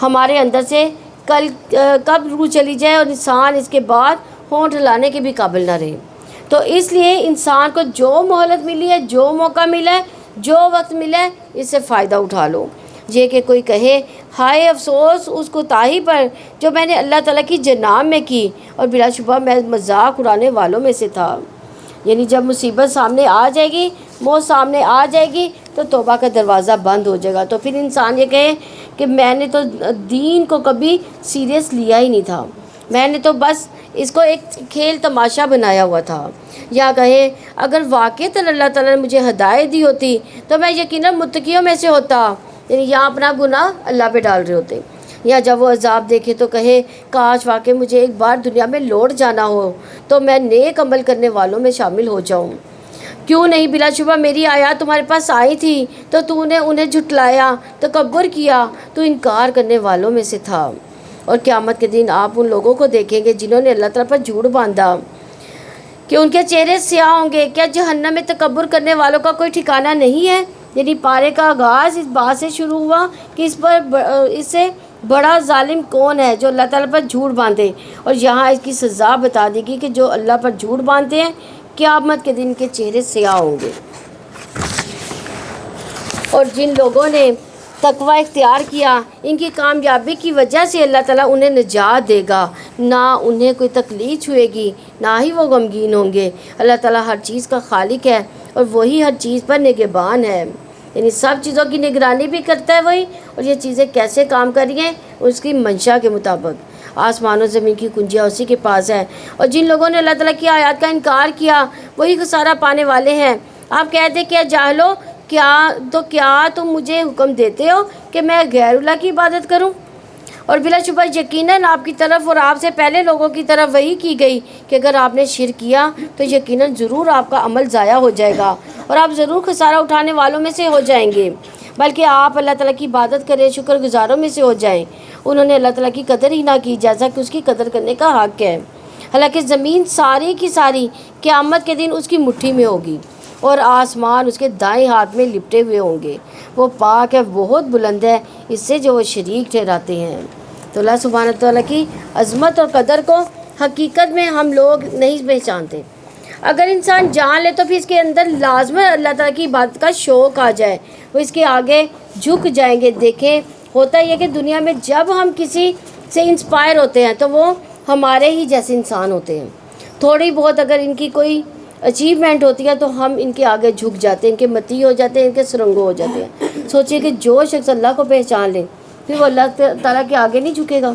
ہمارے اندر سے کب روح چلی جائے اور انسان اس کے بعد ہونٹ ہلانے کے بھی قابل نہ رہے۔ تو اس لیے انسان کو جو مہلت ملی ہے، جو موقع ملا ہے، جو وقت ملا ہے، اس سے فائدہ اٹھا لو۔ یہ کہ کوئی کہے ہائے افسوس اس کوتاہی پر جو میں نے اللہ تعالیٰ کی جناب میں کی، اور بلا شبہ میں مذاق اڑانے والوں میں سے تھا۔ یعنی جب مصیبت سامنے آ جائے گی، موت سامنے آ جائے گی، تو توبہ کا دروازہ بند ہو جائے گا۔ تو پھر انسان یہ کہے کہ میں نے تو دین کو کبھی سیریس لیا ہی نہیں تھا، میں نے تو بس اس کو ایک کھیل تماشا بنایا ہوا تھا۔ یا کہے اگر واقعتاً اللہ تعالیٰ نے مجھے ہدایت دی ہوتی تو میں یقیناً متقیوں میں سے ہوتا، یعنی یہاں اپنا گناہ اللہ پہ ڈال رہے ہوتے۔ یا جب وہ عذاب دیکھے تو کہے کاش واقعی مجھے ایک بار دنیا میں لوٹ جانا ہو تو میں نیک عمل کرنے والوں میں شامل ہو جاؤں۔ کیوں نہیں، بلا شبہ میری آیات تمہارے پاس آئی تھی تو نے انہیں جھٹلایا، تکبر کیا، تو انکار کرنے والوں میں سے تھا۔ اور قیامت کے دن آپ ان لوگوں کو دیکھیں گے جنہوں نے اللہ تعالیٰ پر جھوٹ باندھا کہ ان کے چہرے سیاہ ہوں گے۔ کیا جہنم میں تکبر کرنے والوں کا کوئی ٹھکانہ نہیں ہے؟ یعنی پارے کا آغاز اس بات سے شروع ہوا کہ اس سے بڑا ظالم کون ہے جو اللہ تعالیٰ پر جھوٹ باندھے، اور یہاں اس کی سزا بتا دی گئی کہ جو اللہ پر جھوٹ باندھتے ہیں قیامت کے دن کے چہرے سیاہ ہوں گے۔ اور جن لوگوں نے تقوی اختیار کیا، ان کی کامیابی کی وجہ سے اللہ تعالیٰ انہیں نجات دے گا، نہ انہیں کوئی تکلیف چھوئے گی، نہ ہی وہ غمگین ہوں گے۔ اللہ تعالیٰ ہر چیز کا خالق ہے اور وہی ہر چیز پر نگہبان ہے، یعنی سب چیزوں کی نگرانی بھی کرتا ہے وہی، اور یہ چیزیں کیسے کام کر رہی ہیں اس کی منشا کے مطابق۔ آسمان و زمین کی کنجیاں اسی کے پاس ہیں، اور جن لوگوں نے اللہ تعالیٰ کی آیات کا انکار کیا وہی خسارہ پانے والے ہیں۔ آپ کہتے کیا جاہلو، کیا تم مجھے حکم دیتے ہو کہ میں غیر اللہ کی عبادت کروں؟ اور بلا شبہ یقیناً آپ کی طرف اور آپ سے پہلے لوگوں کی طرف وہی کی گئی کہ اگر آپ نے شرک کیا تو یقیناً ضرور آپ کا عمل ضائع ہو جائے گا اور آپ ضرور خسارہ اٹھانے والوں میں سے ہو جائیں گے، بلکہ آپ اللہ تعالیٰ کی عبادت کریں، شکر گزاروں میں سے ہو جائیں۔ انہوں نے اللہ تعالیٰ کی قدر ہی نہ کی جیسا کہ اس کی قدر کرنے کا حق ہے، حالانکہ زمین ساری کی ساری قیامت کے دن اس کی مٹھی میں ہوگی اور آسمان اس کے دائیں ہاتھ میں لپٹے ہوئے ہوں گے۔ وہ پاک ہے، بہت بلند ہے اس سے جو وہ شریک ٹھہراتے ہیں۔ تو اللہ سبحانہ تعالیٰ کی عظمت اور قدر کو حقیقت میں ہم لوگ نہیں پہچانتے۔ اگر انسان جان لے تو پھر اس کے اندر لازماً اللہ تعالیٰ کی عبادت کا شوق آ جائے، وہ اس کے آگے جھک جائیں گے۔ دیکھیں ہوتا یہ کہ دنیا میں جب ہم کسی سے انسپائر ہوتے ہیں تو وہ ہمارے ہی جیسے انسان ہوتے ہیں، تھوڑی بہت اگر ان کی کوئی اچیومنٹ ہوتی ہے تو ہم ان کے آگے جھک جاتے ہیں، ان کے متی ہو جاتے ہیں، ان کے سرنگو ہو جاتے ہیں۔ سوچئے کہ جو شخص اللہ کو پہچان لے پھر وہ اللہ تعالیٰ کے آگے نہیں جھکے گا،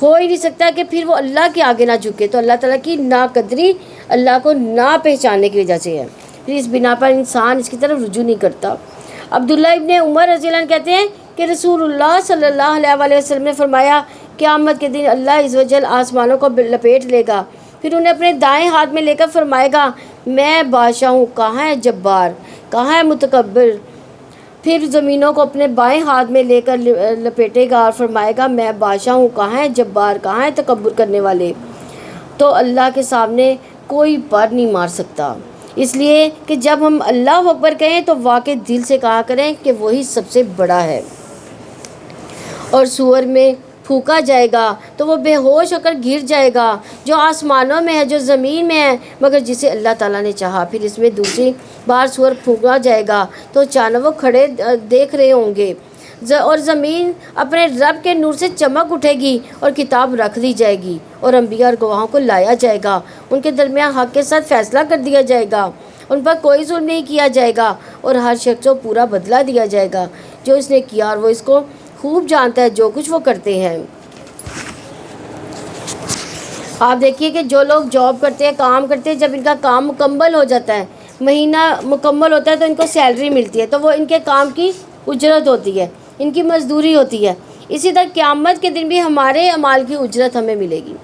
ہو ہی نہیں سکتا کہ پھر وہ اللہ کے آگے نہ جھکے۔ تو اللہ تعالیٰ کی ناقدری اللہ کو نہ پہچاننے کی وجہ سے ہے، پھر اس بنا پر انسان اس کی طرف رجوع نہیں کرتا۔ عبداللہ ابن عمر رضی اللہ عنہ کہتے ہیں کہ رسول اللہ صلی اللہ علیہ وسلم نے فرمایا قیامت کے دن اللہ عز و جل آسمانوں کو لپیٹ لے گا، پھر انہیں اپنے دائیں ہاتھ میں لے کر فرمائے گا میں بادشاہ ہوں، کہاں ہے جبار، کہاں ہے متکبر۔ پھر زمینوں کو اپنے بائیں ہاتھ میں لے کر لپیٹے گا اور فرمائے گا میں بادشاہ ہوں، کہاں ہے جبار، کہاں ہے تکبر کرنے والے۔ تو اللہ کے سامنے کوئی پر نہیں مار سکتا، اس لیے کہ جب ہم اللہ اکبر کہیں تو واقعی دل سے کہا کریں کہ وہی سب سے بڑا ہے۔ اور سور میں پھونکا جائے گا تو وہ بے ہوش ہو کر گر جائے گا، جو آسمانوں میں ہے، جو زمین میں ہے، مگر جسے اللہ تعالیٰ نے چاہا۔ پھر اس میں دوسری بار سور پھونکا جائے گا تو اچانک وہ کھڑے دیکھ رہے ہوں گے، اور زمین اپنے رب کے نور سے چمک اٹھے گی اور کتاب رکھ دی جائے گی اور انبیاء اور گواہوں کو لایا جائے گا، ان کے درمیان حق کے ساتھ فیصلہ کر دیا جائے گا، ان پر کوئی ظلم نہیں کیا جائے گا، اور ہر شخص کو پورا بدلہ دیا جائے گا جو اس نے کیا، اور وہ اس کو خوب جانتا ہے جو کچھ وہ کرتے ہیں۔ آپ دیکھیے کہ جو لوگ جاب کرتے ہیں، کام کرتے ہیں، جب ان کا کام مکمل ہو جاتا ہے، مہینہ مکمل ہوتا ہے تو ان کو سیلری ملتی ہے، تو وہ ان کے کام کی اجرت ہوتی ہے، ان کی مزدوری ہوتی ہے۔ اسی طرح قیامت کے دن بھی ہمارے اعمال کی اجرت ہمیں ملے گی،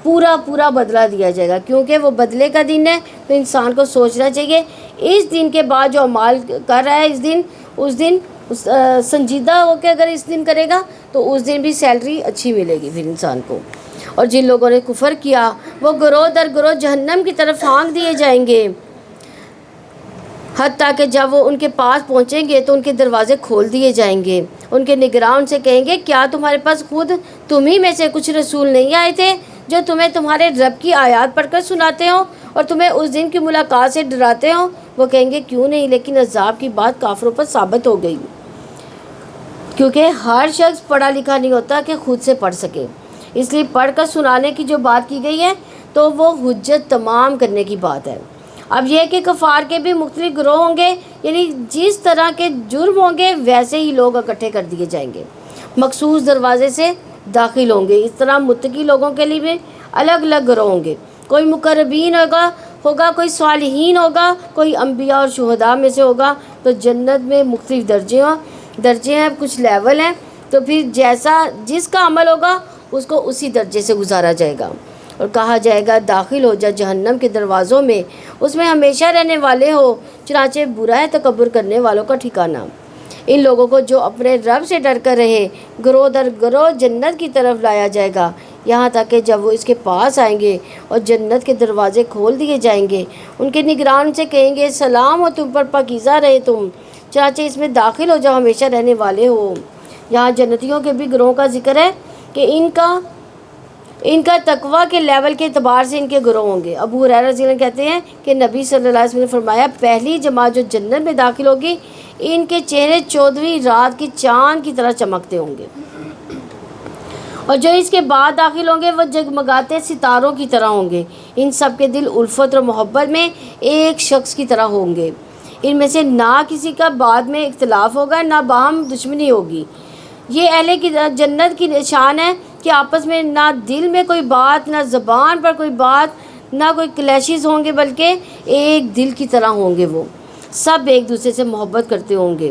پورا بدلہ دیا جائے گا، کیونکہ وہ بدلے کا دن ہے۔ تو انسان کو سوچنا چاہیے اس دن کے بعد جو اعمال کر رہا ہے، اس دن سنجیدہ ہو کے اگر اس دن کرے گا تو اس دن بھی سیلری اچھی ملے گی پھر انسان کو۔ اور جن لوگوں نے کفر کیا وہ گروہ در گروہ جہنم کی طرف پھانک دیے جائیں گے، حتیٰ کہ جب وہ ان کے پاس پہنچیں گے تو ان کے دروازے کھول دیے جائیں گے۔ ان کے نگراں سے کہیں گے، کیا تمہارے پاس خود تمہیں میں سے کچھ رسول نہیں آئے تھے جو تمہیں تمہارے رب کی آیات پڑھ کر سناتے ہوں اور تمہیں اس دن کی ملاقات سے ڈراتے ہوں؟ وہ کہیں گے، کیوں نہیں، لیکن عذاب کی بات کافروں پر ثابت ہو گئی، کیونکہ ہر شخص پڑھا لکھا نہیں ہوتا کہ خود سے پڑھ سکے، اس لیے پڑھ کر سنانے کی جو بات کی گئی ہے تو وہ حجت تمام کرنے کی بات ہے۔ اب یہ کہ کفار کے بھی مختلف گروہ ہوں گے، یعنی جس طرح کے جرم ہوں گے ویسے ہی لوگ اکٹھے کر دیے جائیں گے، مخصوص دروازے سے داخل ہوں گے۔ اس طرح متقی لوگوں کے لیے بھی الگ الگ گروہ ہوں گے، کوئی مقربین ہوگا، کوئی صالحین ہوگا، کوئی انبیاء اور شہداء میں سے ہوگا۔ تو جنت میں مختلف درجے ہیں، کچھ لیول ہیں، تو پھر جس کا عمل ہوگا اس کو اسی درجے سے گزارا جائے گا، اور کہا جائے گا، داخل ہو جا جہنم کے دروازوں میں، اس میں ہمیشہ رہنے والے ہو، چنانچہ برا ہے تکبر کرنے والوں کا ٹھکانہ۔ ان لوگوں کو جو اپنے رب سے ڈر کر رہے گروہ در گروہ جنت کی طرف لایا جائے گا، یہاں تک کہ جب وہ اس کے پاس آئیں گے اور جنت کے دروازے کھول دیے جائیں گے، ان کے نگران سے کہیں گے، سلام ہو تم پر، پاکیزہ رہے تم، چنانچہ اس میں داخل ہو جاؤ، ہمیشہ رہنے والے ہو۔ یہاں جنتیوں کے بھی گروہوں کا ذکر ہے کہ ان کا تقویٰ کے لیول کے اعتبار سے ان کے گروہ ہوں گے۔ ابو ہریرہ رضی اللہ عنہ کہتے ہیں کہ نبی صلی اللہ علیہ وسلم نے فرمایا، پہلی جماعت جو جنت میں داخل ہوگی، ان کے چہرے 14ویں رات کی چاند کی طرح چمکتے ہوں گے، اور جو اس کے بعد داخل ہوں گے وہ جگمگاتے ستاروں کی طرح ہوں گے۔ ان سب کے دل الفت اور محبت میں ایک شخص کی طرح ہوں گے، ان میں سے نہ کسی کا بعد میں اختلاف ہوگا، نہ باہم دشمنی ہوگی۔ یہ اہل کی جنت کی نشان ہے کہ آپس میں نہ دل میں کوئی بات، نہ زبان پر کوئی بات، نہ کوئی کلیشز ہوں گے، بلکہ ایک دل کی طرح ہوں گے، وہ سب ایک دوسرے سے محبت کرتے ہوں گے۔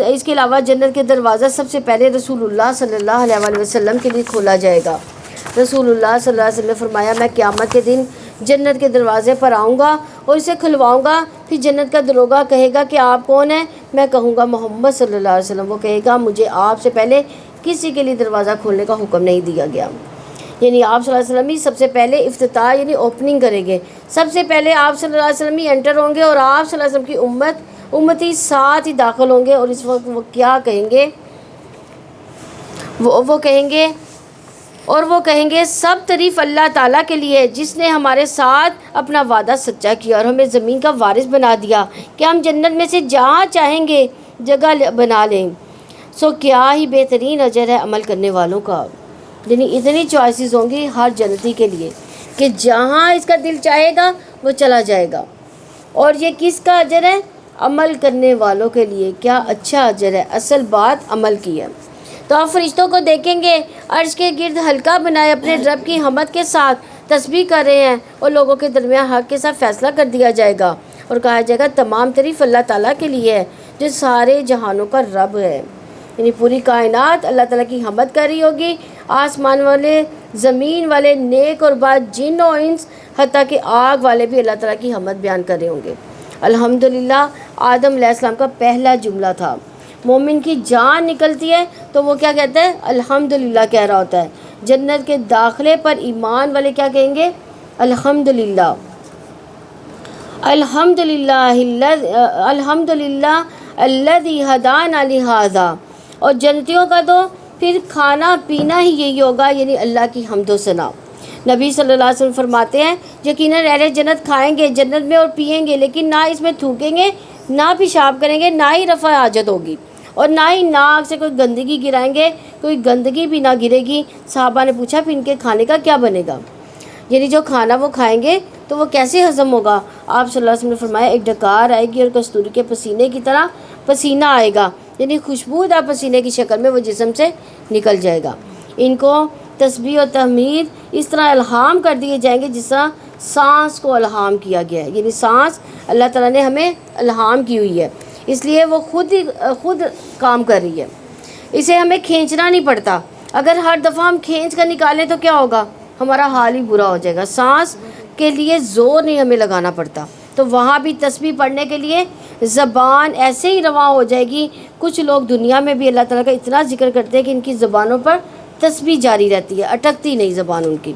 اس کے علاوہ جنت کے دروازہ سب سے پہلے رسول اللہ صلی اللہ علیہ وآلہ وسلم کے لیے کھولا جائے گا۔ رسول اللہ صلی اللہ علیہ وسلم نے فرمایا، میں قیامت کے دن جنت کے دروازے پر آؤں گا اور اسے کھلواؤں گا، پھر جنت کا دروگا کہے گا کہ آپ کون ہیں؟ میں کہوں گا محمد صلی اللہ علیہ وسلم۔ وہ کہے گا، مجھے آپ سے پہلے کسی کے لیے دروازہ کھولنے کا حکم نہیں دیا گیا۔ یعنی آپ صلی اللہ علیہ وسلم ہی سب سے پہلے افتتاح یعنی اوپننگ کریں گے، سب سے پہلے آپ صلی اللہ علیہ وسلم ہی انٹر ہوں گے، اور آپ صلی اللہ علیہ وسلم کی امتی ساتھ ہی داخل ہوں گے۔ اور اس وقت وہ کیا کہیں گے؟ وہ کہیں گے سب تعریف اللہ تعالیٰ کے لیے، جس نے ہمارے ساتھ اپنا وعدہ سچا کیا اور ہمیں زمین کا وارث بنا دیا کہ ہم جنت میں سے جہاں چاہیں گے جگہ بنا لیں۔ سو کیا ہی بہترین اجر ہے عمل کرنے والوں کا۔ یعنی اتنی چوائسیز ہوں گی ہر جنتی کے لیے کہ جہاں اس کا دل چاہے گا وہ چلا جائے گا۔ اور یہ کس کا اجر ہے؟ عمل کرنے والوں کے لیے۔ کیا اچھا اجر ہے، اصل بات عمل کی ہے۔ تو آپ فرشتوں کو دیکھیں گے عرش کے گرد حلقہ بنائے اپنے رب کی حمد کے ساتھ تسبیح کر رہے ہیں، اور لوگوں کے درمیان حق کے ساتھ فیصلہ کر دیا جائے گا، اور کہا جائے گا، تمام تعریف اللہ تعالیٰ کے لیے ہے جو سارے جہانوں کا رب ہے۔ یعنی پوری کائنات اللہ تعالیٰ کی حمد کر رہی ہوگی، آسمان والے، زمین والے، نیک اور بد، جن و انس، حتیٰ کہ آگ والے بھی اللہ تعالیٰ کی حمد بیان کر رہے ہوں گے۔ الحمدللہ آدم علیہ السلام کا پہلا جملہ تھا۔ مومن کی جان نکلتی ہے تو وہ کیا کہتا ہے؟ الحمدللہ کہہ رہا ہوتا ہے۔ جنت کے داخلے پر ایمان والے کیا کہیں گے؟ الحمدللہ، الحمدللہ الذی ہدانا لہذا۔ اور جنتیوں کا تو پھر کھانا پینا ہی یہی ہوگا، یعنی اللہ کی حمد و ثنا۔ نبی صلی اللہ علیہ وسلم فرماتے ہیں، یقیناً اہل جنت کھائیں گے جنت میں اور پئیں گے، لیکن نہ اس میں تھوکیں گے، نہ پیشاب کریں گے، نہ ہی رفع حاجت ہوگی، اور نہ ہی ناک سے کوئی گندگی گرائیں گے، کوئی گندگی بھی نہ گرے گی۔ صحابہ نے پوچھا، پھر ان کے کھانے کا کیا بنے گا؟ یعنی جو کھانا وہ کھائیں گے تو وہ کیسے ہضم ہوگا؟ آپ صلی اللہ علیہ وسلم نے فرمایا ایک ڈکار آئے گی اور کستوری کے پسینے کی طرح پسینہ آئے گا، یعنی خوشبودار پسینے کی شکل میں وہ جسم سے نکل جائے گا۔ ان کو تسبیح و تحمید اس طرح الہام کر دیے جائیں گے جس طرح سانس کو الہام کیا گیا ہے، یعنی سانس اللہ تعالیٰ نے ہمیں الہام کی ہوئی ہے، اس لیے وہ خود کام کر رہی ہے، اسے ہمیں کھینچنا نہیں پڑتا۔ اگر ہر دفعہ ہم کھینچ کر نکالیں تو کیا ہوگا؟ ہمارا حال ہی برا ہو جائے گا۔ سانس کے لیے زور نہیں ہمیں لگانا پڑتا، تو وہاں بھی تسبیح پڑھنے کے لیے زبان ایسے ہی رواں ہو جائے گی۔ کچھ لوگ دنیا میں بھی اللہ تعالیٰ کا اتنا ذکر کرتے ہیں کہ ان کی زبانوں پر تسبیح جاری رہتی ہے، اٹکتی نہیں زبان ان کی۔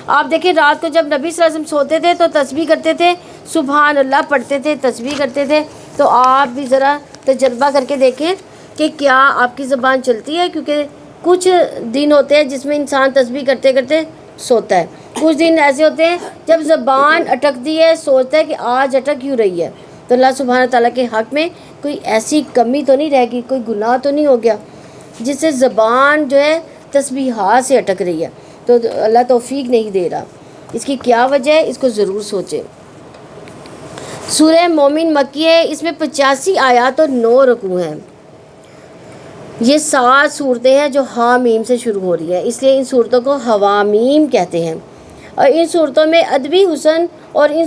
آپ دیکھیں رات کو جب نبی صلی اللہ علیہ وسلم سوتے تھے تو تسبیح کرتے تھے، سبحان اللہ پڑھتے تھے، تسبیح کرتے تھے۔ تو آپ بھی ذرا تجربہ کر کے دیکھیں کہ کیا آپ کی زبان چلتی ہے، کیونکہ کچھ دن ہوتے ہیں جس میں انسان تسبیح کرتے کرتے سوتا ہے، کچھ دن ایسے ہوتے ہیں جب زبان اٹکتی ہے، سوچتا ہے کہ آج اٹک کیوں رہی ہے۔ تو اللہ سبحانہ تعالیٰ کے حق میں کوئی ایسی کمی تو نہیں رہے گی، کوئی گناہ تو نہیں ہو گیا جس سے زبان جو ہے تسبیحات سے اٹک رہی ہے، تو اللہ توفیق نہیں دے رہا۔ اس کی کیا وجہ ہے، اس کو ضرور سوچیں۔ سورہ مومن مکی ہے، اس میں 85 آیات اور 9 رکوع ہیں۔ یہ 7 صورتیں ہیں جو حامیم سے شروع ہو رہی ہیں، اس لیے ان صورتوں کو حوامیم کہتے ہیں۔ اور ان صورتوں میں ادبی حسن اور ان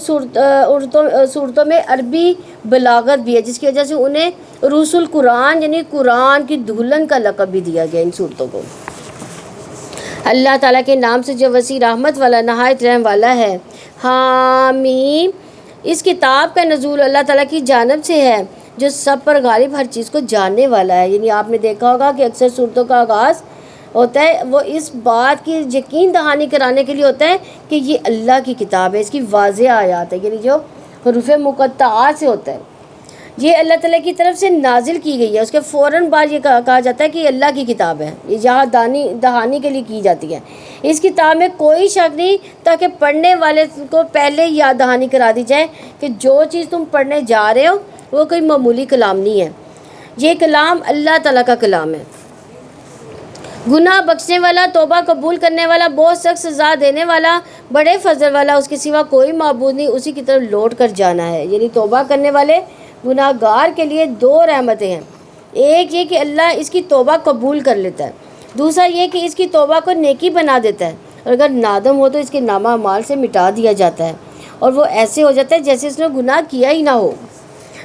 صورتوں میں عربی بلاغت بھی ہے، جس کی وجہ سے انہیں روس القرآن یعنی قرآن کی دلہن کا لقب بھی دیا گیا ان صورتوں کو۔ اللہ تعالیٰ کے نام سے جو وسیع رحمت والا نہایت رحم والا ہے۔ حامیم، اس کتاب کا نزول اللہ تعالیٰ کی جانب سے ہے جو سب پر غالب ہر چیز کو جاننے والا ہے۔ یعنی آپ نے دیکھا ہوگا کہ اکثر صورتوں کا آغاز ہوتا ہے وہ اس بات کی یقین دہانی کرانے کے لیے ہوتا ہے کہ یہ اللہ کی کتاب ہے، اس کی واضح آیات ہے، یعنی جو حروف مقطعات سے ہوتا ہے، یہ اللہ تعالیٰ کی طرف سے نازل کی گئی ہے۔ اس کے فوراً بعد یہ کہا جاتا ہے کہ یہ اللہ کی کتاب ہے، یہ یہاں دہانی کے لیے کی جاتی ہے۔ اس کتاب میں کوئی شک نہیں تاکہ پڑھنے والے کو پہلے یاد دہانی کرا دی جائے کہ جو چیز تم پڑھنے جا رہے ہو وہ کوئی معمولی کلام نہیں ہے، یہ کلام اللہ تعالیٰ کا کلام ہے، گناہ بخشنے والا، توبہ قبول کرنے والا، بہت سخت سزا دینے والا، بڑے فضل والا، اس کے سوا کوئی معبود نہیں، اسی کی طرف لوٹ کر جانا ہے۔ یعنی توبہ کرنے والے گناہ گار کے لیے 2 رحمتیں ہیں، ایک یہ کہ اللہ اس کی توبہ قبول کر لیتا ہے، دوسرا یہ کہ اس کی توبہ کو نیکی بنا دیتا ہے، اور اگر نادم ہو تو اس کے نامہ اعمال سے مٹا دیا جاتا ہے اور وہ ایسے ہو جاتا ہے جیسے اس نے گناہ کیا ہی نہ ہو۔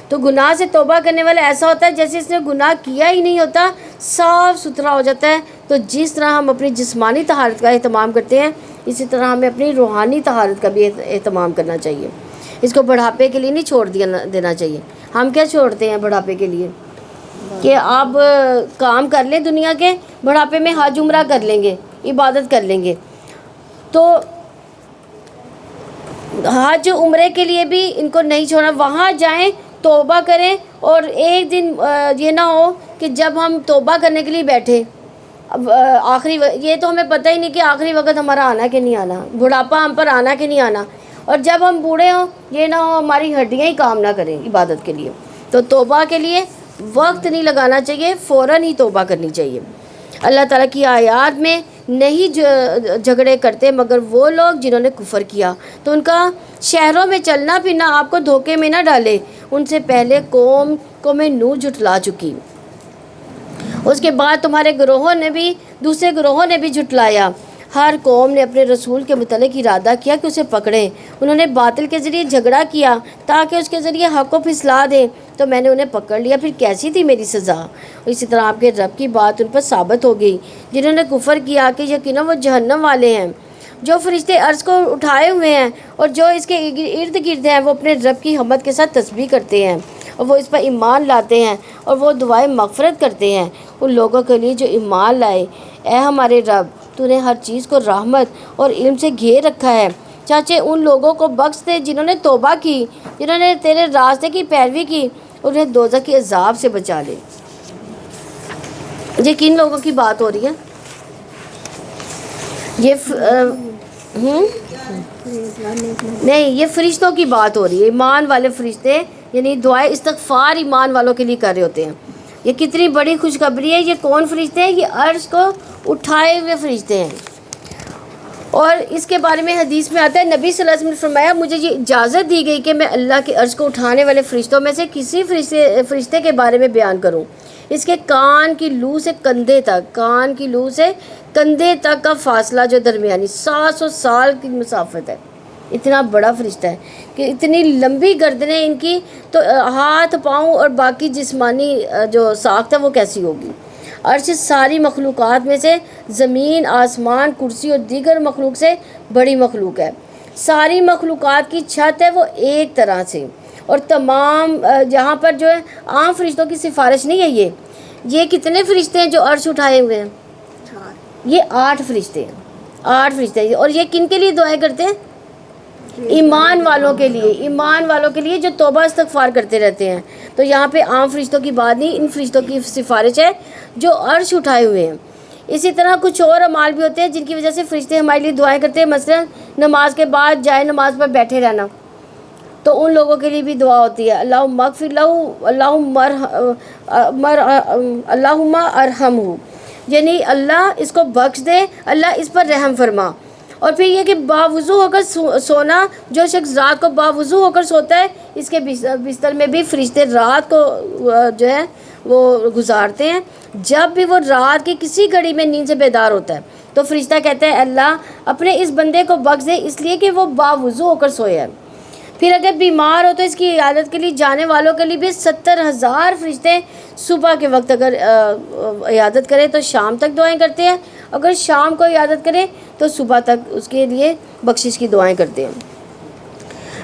تو گناہ سے توبہ کرنے والا ایسا ہوتا ہے جیسے اس نے گناہ کیا ہی نہیں ہوتا، صاف ستھرا ہو جاتا ہے۔ تو جس طرح ہم اپنی جسمانی طہارت کا اہتمام کرتے ہیں، اسی طرح ہمیں اپنی روحانی طہارت کا بھی اہتمام کرنا چاہیے۔ اس کو بڑھاپے کے لیے نہیں چھوڑ دینا چاہیے۔ ہم کیا چھوڑتے ہیں بڑھاپے کے لیے کہ آپ کام کر لیں دنیا کے، بڑھاپے میں حج عمرہ کر لیں گے، عبادت کر لیں گے۔ تو حج عمرے کے لیے بھی ان کو نہیں چھوڑنا، وہاں جائیں توبہ کریں، اور ایک دن یہ نہ ہو کہ جب ہم توبہ کرنے کے لیے بیٹھے اب یہ تو ہمیں پتہ ہی نہیں کہ آخری وقت ہمارا آنا کہ نہیں آنا، بڑھاپا ہم پر آنا کہ نہیں آنا، اور جب ہم بوڑھے ہوں یہ نہ ہو ہماری ہڈیاں ہی کام نہ کریں عبادت کے لیے۔ تو توبہ کے لیے وقت نہیں لگانا چاہیے، فوراً ہی توبہ کرنی چاہیے۔ اللہ تعالیٰ کی آیات میں نہیں جھگڑے کرتے مگر وہ لوگ جنہوں نے کفر کیا، تو ان کا شہروں میں چلنا پھرنا آپ کو دھوکے میں نہ ڈالے۔ ان سے پہلے قوم نوح جھٹلا چکی، اس کے بعد تمہارے گروہوں نے بھی، دوسرے گروہوں نے بھی جھٹلایا۔ ہر قوم نے اپنے رسول کے متعلق ارادہ کیا کہ اسے پکڑیں، انہوں نے باطل کے ذریعے جھگڑا کیا تاکہ اس کے ذریعے حق کو پھسلا دیں، تو میں نے انہیں پکڑ لیا، پھر کیسی تھی میری سزا۔ اسی طرح آپ کے رب کی بات ان پر ثابت ہو گئی جنہوں نے کفر کیا کہ یقیناً وہ جہنم والے ہیں۔ جو فرشتے عرش کو اٹھائے ہوئے ہیں اور جو اس کے ارد گرد ہیں وہ اپنے رب کی حمد کے ساتھ تسبیح کرتے ہیں اور وہ اس پر ایمان لاتے ہیں اور وہ دعائیں مغفرت کرتے ہیں ان لوگوں کے لیے جو ایمان لائے۔ اے ہمارے رب، تو نے ہر چیز کو رحمت اور علم سے گھیر رکھا ہے، چاچے ان لوگوں کو بخش دے جنہوں نے توبہ کی، جنہوں نے تیرے راستے کی پیروی کی، انہیں دوزخ کے عذاب سے بچا لے۔ یہ کن لوگوں کی بات ہو رہی ہے؟ نہیں، یہ فرشتوں کی بات ہو رہی ہے، ایمان والے فرشتے، یعنی دعائے استغفار ایمان والوں کے لیے کر رہے ہوتے ہیں۔ یہ کتنی بڑی خوشخبری ہے۔ یہ کون فرشتے ہیں؟ یہ عرش کو اٹھائے ہوئے فرشتے ہیں۔ اور اس کے بارے میں حدیث میں آتا ہے نبی صلی اللہ علیہ وسلم نے فرمایا مجھے یہ اجازت دی گئی کہ میں اللہ کے عرش کو اٹھانے والے فرشتوں میں سے کسی فرشتے کے بارے میں بیان کروں. اس کے کان کی لو سے کندھے تک کا فاصلہ جو درمیانی 700 سال کی مسافت ہے. اتنا بڑا فرشتہ ہے کہ اتنی لمبی گردنیں ان کی، تو ہاتھ پاؤں اور باقی جسمانی جو ساخت ہے وہ کیسی ہوگی. عرش ساری مخلوقات میں سے زمین، آسمان، کرسی اور دیگر مخلوق سے بڑی مخلوق ہے. ساری مخلوقات کی چھت ہے وہ ایک طرح سے، اور تمام جہاں پر جو ہے عام فرشتوں کی سفارش نہیں ہے. یہ کتنے فرشتے ہیں جو عرش اٹھائے ہوئے ہیں؟ یہ 8 فرشتے ہیں. اور یہ کن کے لیے دعائیں کرتے ہیں؟ ایمان والوں کے لیے جو توبہ استغفار کرتے رہتے ہیں. تو یہاں پہ عام فرشتوں کی بات نہیں، ان فرشتوں کی سفارش ہے جو عرش اٹھائے ہوئے ہیں. اسی طرح کچھ اور اعمال بھی ہوتے ہیں جن کی وجہ سے فرشتے ہمارے لیے دعائیں کرتے ہیں. مثلا نماز کے بعد جائے نماز پر بیٹھے رہنا، تو ان لوگوں کے لیے بھی دعا ہوتی ہے اللہم اغفر لہ، اللہم ارحمہ، یعنی اللہ اس کو بخش دے، اللہ اس پر رحم فرما. اور پھر یہ کہ باوضو ہو کر سونا، جو شخص رات کو باوضو ہو کر سوتا ہے اس کے بستر میں بھی فرشتے رات کو جو ہے وہ گزارتے ہیں. جب بھی وہ رات کی کسی گھڑی میں نیند سے بیدار ہوتا ہے تو فرشتہ کہتا ہے اللہ اپنے اس بندے کو بخش دے اس لیے کہ وہ باوضو ہو کر سویا ہے. پھر اگر بیمار ہو تو اس کی عیادت کے لیے جانے والوں کے لیے بھی 70,000 فرشتے صبح کے وقت اگر عیادت کرے تو شام تک دعائیں کرتے ہیں، اگر شام کو عیادت کرے تو صبح تک اس کے لیے بخشش کی دعائیں کرتے ہیں.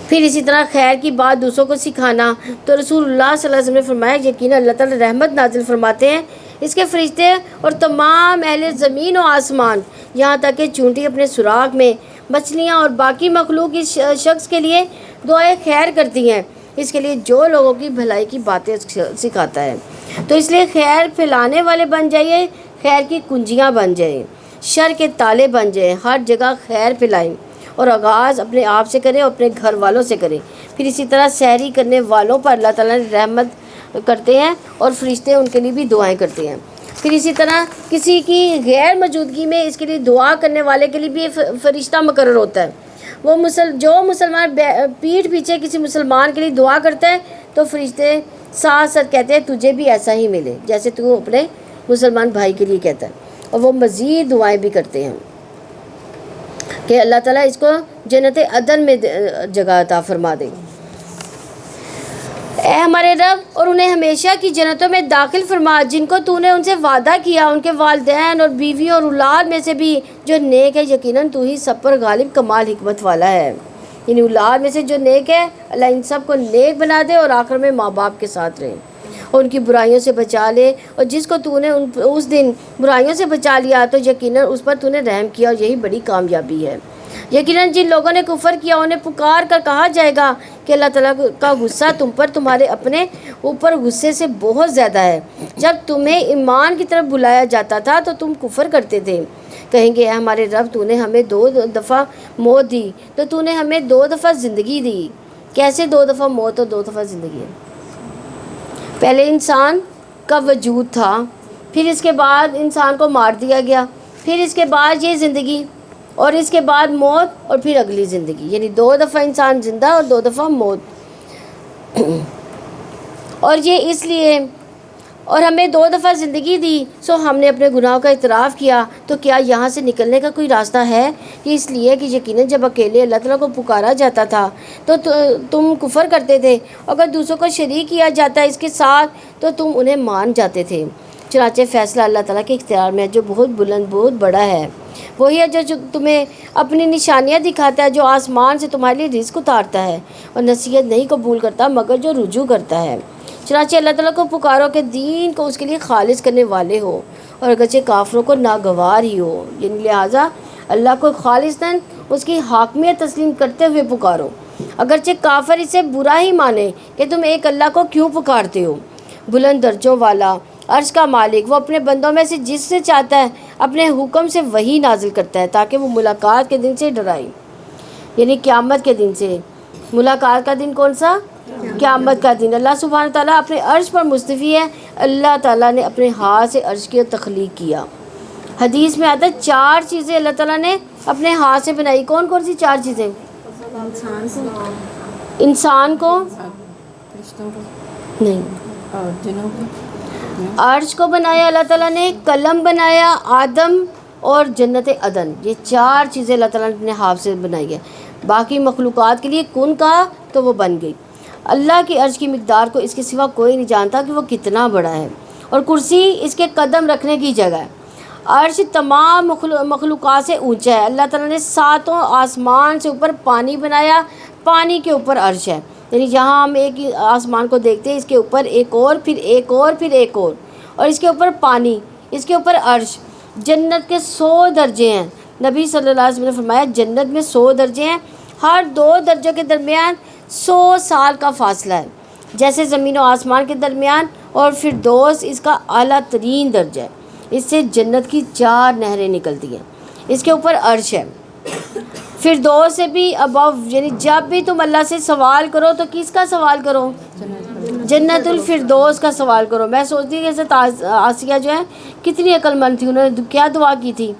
پھر اسی طرح خیر کی بات دوسروں کو سکھانا، تو رسول اللہ صلی اللہ علیہ وسلم نے فرمایا یقینا اللہ تعالیٰ رحمت نازل فرماتے ہیں اس کے فرشتے اور تمام اہل زمین و آسمان، یہاں تک کہ چونٹی اپنے سوراخ میں، مچھلیاں اور باقی مخلوق اس شخص کے لیے دعائیں خیر کرتی ہیں، اس کے لیے جو لوگوں کی بھلائی کی باتیں سکھاتا ہے. تو اس لیے خیر پھیلانے والے بن جائیے، خیر کی کنجیاں بن جائیں، شر کے تالے بن جائیں، ہر جگہ خیر پھیلائیں، اور آغاز اپنے آپ سے کریں اور اپنے گھر والوں سے کریں. پھر اسی طرح سحری کرنے والوں پر اللہ تعالیٰ نے رحمت کرتے ہیں اور فرشتے ان کے لیے بھی دعائیں کرتے ہیں. پھر اسی طرح کسی کی غیر موجودگی میں اس کے لیے دعا کرنے والے کے لیے بھی فرشتہ مقرر ہوتا ہے. وہ جو مسلمان پیٹھ پیچھے کسی مسلمان کے لیے دعا کرتا ہے تو فرشتے ساتھ ساتھ کہتے ہیں تجھے بھی ایسا ہی ملے جیسے تو اپنے مسلمان بھائی کے لیے کہتا ہے. اور وہ مزید دعائیں بھی کرتے ہیں کہ اللہ تعالیٰ اس کو جنت عدن میں جگہ عطا فرما دے. اے ہمارے رب، اور انہیں ہمیشہ کی جنتوں میں داخل فرما جن کو تو نے ان سے وعدہ کیا، ان کے والدین اور بیویوں اور اولاد میں سے بھی جو نیک ہے. یقیناً تو ہی سب پر غالب کمال حکمت والا ہے. یعنی اولاد میں سے جو نیک ہے اللہ ان سب کو نیک بنا دے اور آخر میں ماں باپ کے ساتھ رہے اور ان کی برائیوں سے بچا لے. اور جس کو تو نے اس دن برائیوں سے بچا لیا تو یقیناً اس پر تو نے رحم کیا، اور یہی بڑی کامیابی ہے. یقیناً جن لوگوں نے کفر کیا انہیں پکار کر کہا جائے گا کہ اللہ تعالیٰ کا غصہ تم پر تمہارے اپنے اوپر غصے سے بہت زیادہ ہے. جب تمہیں ایمان کی طرف بلایا جاتا تھا تو تم کفر کرتے تھے. کہیں گے اے ہمارے رب تو نے ہمیں 2 دفعہ موت دی تو تو نے ہمیں 2 دفعہ زندگی دی. کیسے 2 دفعہ موت اور 2 دفعہ زندگی ہے؟ پہلے انسان کا وجود تھا، پھر اس کے بعد انسان کو مار دیا گیا، پھر اس کے بعد یہ زندگی، اور اس کے بعد موت، اور پھر اگلی زندگی. یعنی 2 دفعہ انسان زندہ اور 2 دفعہ موت. اور یہ اس لیے، اور ہمیں 2 دفعہ زندگی دی سو ہم نے اپنے گناہوں کا اعتراف کیا. تو کیا یہاں سے نکلنے کا کوئی راستہ ہے؟ کہ اس لیے کہ یقیناً جب اکیلے اللہ تعالیٰ کو پکارا جاتا تھا تو تم کفر کرتے تھے، اگر دوسروں کو شریک کیا جاتا ہے اس کے ساتھ تو تم انہیں مان جاتے تھے. چنانچہ فیصلہ اللہ تعالیٰ کے اختیار میں ہے جو بہت بلند بہت بڑا ہے. وہی ہے جو تمہیں اپنی نشانیاں دکھاتا ہے، جو آسمان سے تمہارے لیے رزق اتارتا ہے اور نصیحت نہیں قبول کرتا مگر جو رجوع کرتا ہے. چنانچہ اللہ تعالیٰ کو پکارو کہ دین کو اس کے لیے خالص کرنے والے ہو اور اگرچہ کافروں کو ناگوار ہی ہو. یعنی لہٰذا اللہ کو خالصاً اس کی حاکمیت تسلیم کرتے ہوئے پکارو، اگرچہ کافر اسے برا ہی مانے کہ تم ایک اللہ کو کیوں پکارتے ہو. بلند درجوں والا، عرش کا مالک، وہ اپنے بندوں میں سے جس سے چاہتا ہے اپنے حکم سے وہی نازل کرتا ہے تاکہ وہ ملاقات کے دن سے ڈرائے. یعنی قیامت کے دن سے. ملاقات کا دن کون سا؟ قیامت کا دن. اللہ سبحانہ تعالیٰ اپنے عرش پر مستوی ہے. اللہ تعالیٰ نے اپنے ہاتھ سے عرش کی تخلیق کیا حدیث میں آتا ہے 4 چیزیں اللہ تعالیٰ نے اپنے ہاتھ سے بنائی. کون کون سی 4 چیزیں؟ انسان کو فرشتوں کو نہیں، اور جنوں کو. عرش کو بنایا اللہ تعالیٰ نے، قلم بنایا، آدم اور جنت عدن. یہ 4 چیزیں اللہ تعالیٰ نے اپنے ہاتھ سے بنائی ہے. باقی مخلوقات کے لیے کن کہا تو وہ بن گئی. اللہ کی عرش کی مقدار کو اس کے سوا کوئی نہیں جانتا کہ وہ کتنا بڑا ہے، اور کرسی اس کے قدم رکھنے کی جگہ ہے. عرش تمام مخلوقات سے اونچا ہے. اللہ تعالیٰ نے 7 آسمان سے اوپر پانی بنایا، پانی کے اوپر عرش ہے. یعنی جہاں ہم ایک آسمان کو دیکھتے ہیں، اس کے اوپر ایک اور، پھر ایک اور، پھر ایک اور اس کے اوپر پانی، اس کے اوپر عرش. جنت کے 100 درجے ہیں. نبی صلی اللہ علیہ وسلم نے فرمایا جنت میں 100 درجے ہیں، ہر 2 درجوں کے درمیان 100 سال کا فاصلہ ہے، جیسے زمین و آسمان کے درمیان. اور فردوس اس کا اعلیٰ ترین درجہ ہے. اس سے جنت کی 4 نہریں نکلتی ہیں. اس کے اوپر عرش ہے. فردوس سے بھی ابو، یعنی جب بھی تم اللہ سے سوال کرو تو کس کا سوال کرو؟ جنت الفردوس کا سوال کرو. میں سوچتی ہوں کہ حضرت آسیہ جو ہے کتنی عقل مند تھی، انہوں نے کیا دعا کی تھی؟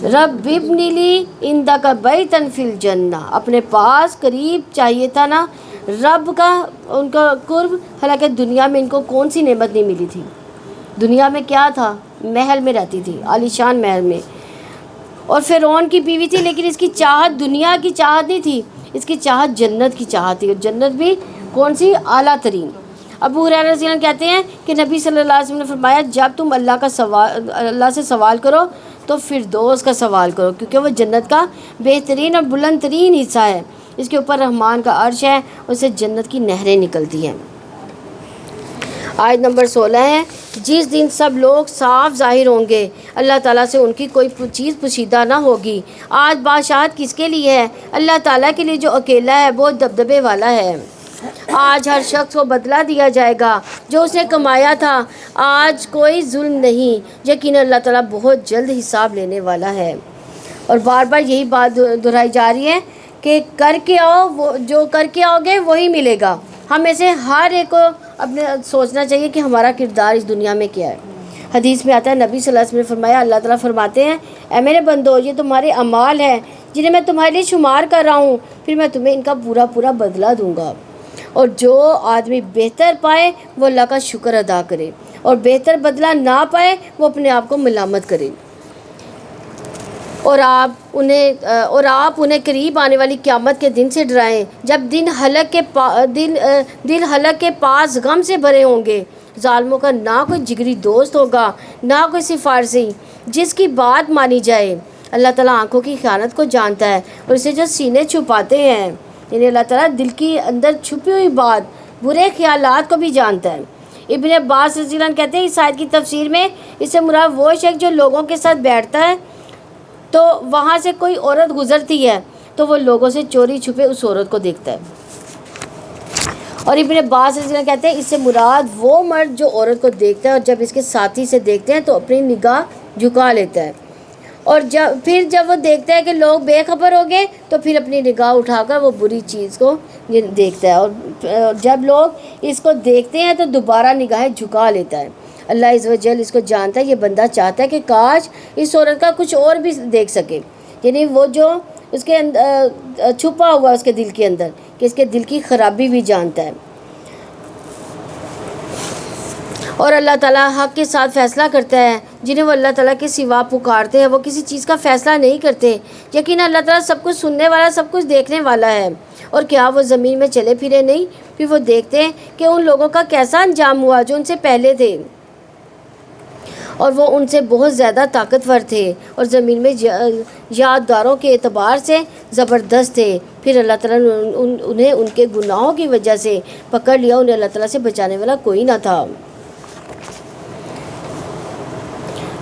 رب ابن لی عندک بیتا فی الجنہ. اپنے پاس قریب چاہیے تھا نا رب کا، ان کا قرب. حالانکہ دنیا میں ان کو کون سی نعمت نہیں ملی تھی؟ دنیا میں کیا تھا؟ محل میں رہتی تھی، عالیشان محل میں، اور فرعون کی بیوی تھی. لیکن اس کی چاہت دنیا کی چاہت نہیں تھی، اس کی چاہت جنت کی چاہت تھی. اور جنت بھی کون سی؟ اعلیٰ ترین. ابو ہریرہ رضی اللہ عنہ کہتے ہیں کہ نبی صلی اللہ علیہ وسلم نے فرمایا جب تم اللہ سے سوال کرو تو فردوس کا سوال کرو، کیونکہ وہ جنت کا بہترین اور بلند ترین حصہ ہے. اس کے اوپر رحمان کا عرش ہے، اس سے جنت کی نہریں نکلتی ہیں. آیت نمبر 16 ہے، جس دن سب لوگ صاف ظاہر ہوں گے، اللہ تعالیٰ سے ان کی کوئی چیز پوشیدہ نہ ہوگی. آج بادشاہت کس کے لیے ہے؟ اللہ تعالیٰ کے لیے جو اکیلا ہے، بہت دبدبے والا ہے. آج ہر شخص کو بدلہ دیا جائے گا جو اس نے کمایا تھا. آج کوئی ظلم نہیں، یقیناً اللہ تعالیٰ بہت جلد حساب لینے والا ہے. اور بار بار یہی بات دہرائی جا رہی ہے کہ کر کے آؤ، وہ جو کر کے آؤ گے وہی ملے گا. ہم میں سے ہر ایک کو اپنے سوچنا چاہیے کہ ہمارا کردار اس دنیا میں کیا ہے. حدیث میں آتا ہے، نبی صلی اللہ علیہ وسلم نے فرمایا اللہ تعالیٰ فرماتے ہیں اے میرے بندو، یہ تمہارے اعمال ہیں جنہیں میں تمہارے لیے شمار کر رہا ہوں، پھر میں تمہیں ان کا پورا پورا بدلہ دوں گا. اور جو آدمی بہتر پائے وہ اللہ کا شکر ادا کرے، اور بہتر بدلہ نہ پائے وہ اپنے آپ کو ملامت کرے. اور آپ انہیں قریب آنے والی قیامت کے دن سے ڈرائیں، جب دل حلق کے پاس غم سے بھرے ہوں گے. ظالموں کا نہ کوئی جگری دوست ہوگا، نہ کوئی سفارشی جس کی بات مانی جائے. اللہ تعالیٰ آنکھوں کی خیانت کو جانتا ہے، اور اسے جو سینے چھپاتے ہیں، یعنی اللہ تعالیٰ دل کی اندر چھپی ہوئی بات، برے خیالات کو بھی جانتا ہے. ابن عباس رضی اللہ عنہ کہتے ہیں اس آیت کی تفسیر میں اس سے مراد وہ شخص جو لوگوں کے ساتھ بیٹھتا ہے تو وہاں سے کوئی عورت گزرتی ہے تو وہ لوگوں سے چوری چھپے اس عورت کو دیکھتا ہے. اور ابن عباس رضی اللہ عنہ کہتے ہیں اس سے مراد وہ مرد جو عورت کو دیکھتا ہے اور جب اس کے ساتھی سے دیکھتے ہیں تو اپنی نگاہ جھکا لیتا ہے، اور جب وہ دیکھتا ہے کہ لوگ بے خبر ہو گئے تو پھر اپنی نگاہ اٹھا کر وہ بری چیز کو دیکھتا ہے، اور جب لوگ اس کو دیکھتے ہیں تو دوبارہ نگاہیں جھکا لیتا ہے. اللہ عز و جل اس کو جانتا ہے. یہ بندہ چاہتا ہے کہ کاش اس عورت کا کچھ اور بھی دیکھ سکے، یعنی وہ جو اس کے چھپا ہوا اس کے دل کے اندر، کہ اس کے دل کی خرابی بھی جانتا ہے. اور اللہ تعالیٰ حق کے ساتھ فیصلہ کرتا ہے. جنہیں وہ اللہ تعالیٰ کے سوا پکارتے ہیں وہ کسی چیز کا فیصلہ نہیں کرتے. یقیناً اللہ تعالیٰ سب کچھ سننے والا، سب کچھ دیکھنے والا ہے. اور کیا وہ زمین میں چلے پھرے نہیں؟ پھر وہ دیکھتے ہیں کہ ان لوگوں کا کیسا انجام ہوا جو ان سے پہلے تھے، اور وہ ان سے بہت زیادہ طاقتور تھے اور زمین میں یادگاروں کے اعتبار سے زبردست تھے. پھر اللہ تعالیٰ نے انہیں ان کے گناہوں کی وجہ سے پکڑ لیا. انہیں اللہ تعالیٰ سے بچانے والا کوئی نہ تھا.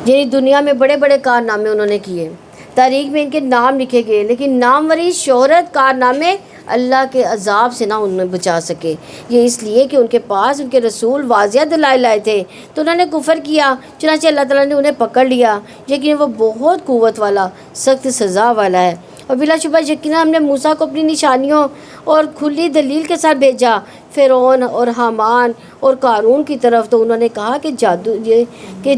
یعنی دنیا میں بڑے بڑے کارنامے انہوں نے کیے، تاریخ میں ان کے نام لکھے گئے، لیکن ناموری شہرت کارنامے اللہ کے عذاب سے نہ انہیں بچا سکے. یہ اس لیے کہ ان کے پاس ان کے رسول واضح دلائل لائے تھے تو انہوں نے کفر کیا، چنانچہ اللہ تعالیٰ نے انہیں پکڑ لیا. لیکن وہ بہت قوت والا، سخت سزا والا ہے. اور بلا شبہ یقیناً ہم نے موسیٰ کو اپنی نشانیوں اور کھلی دلیل کے ساتھ بھیجا فرعون اور حامان اور قارون کی طرف. تو انہوں نے کہا کہ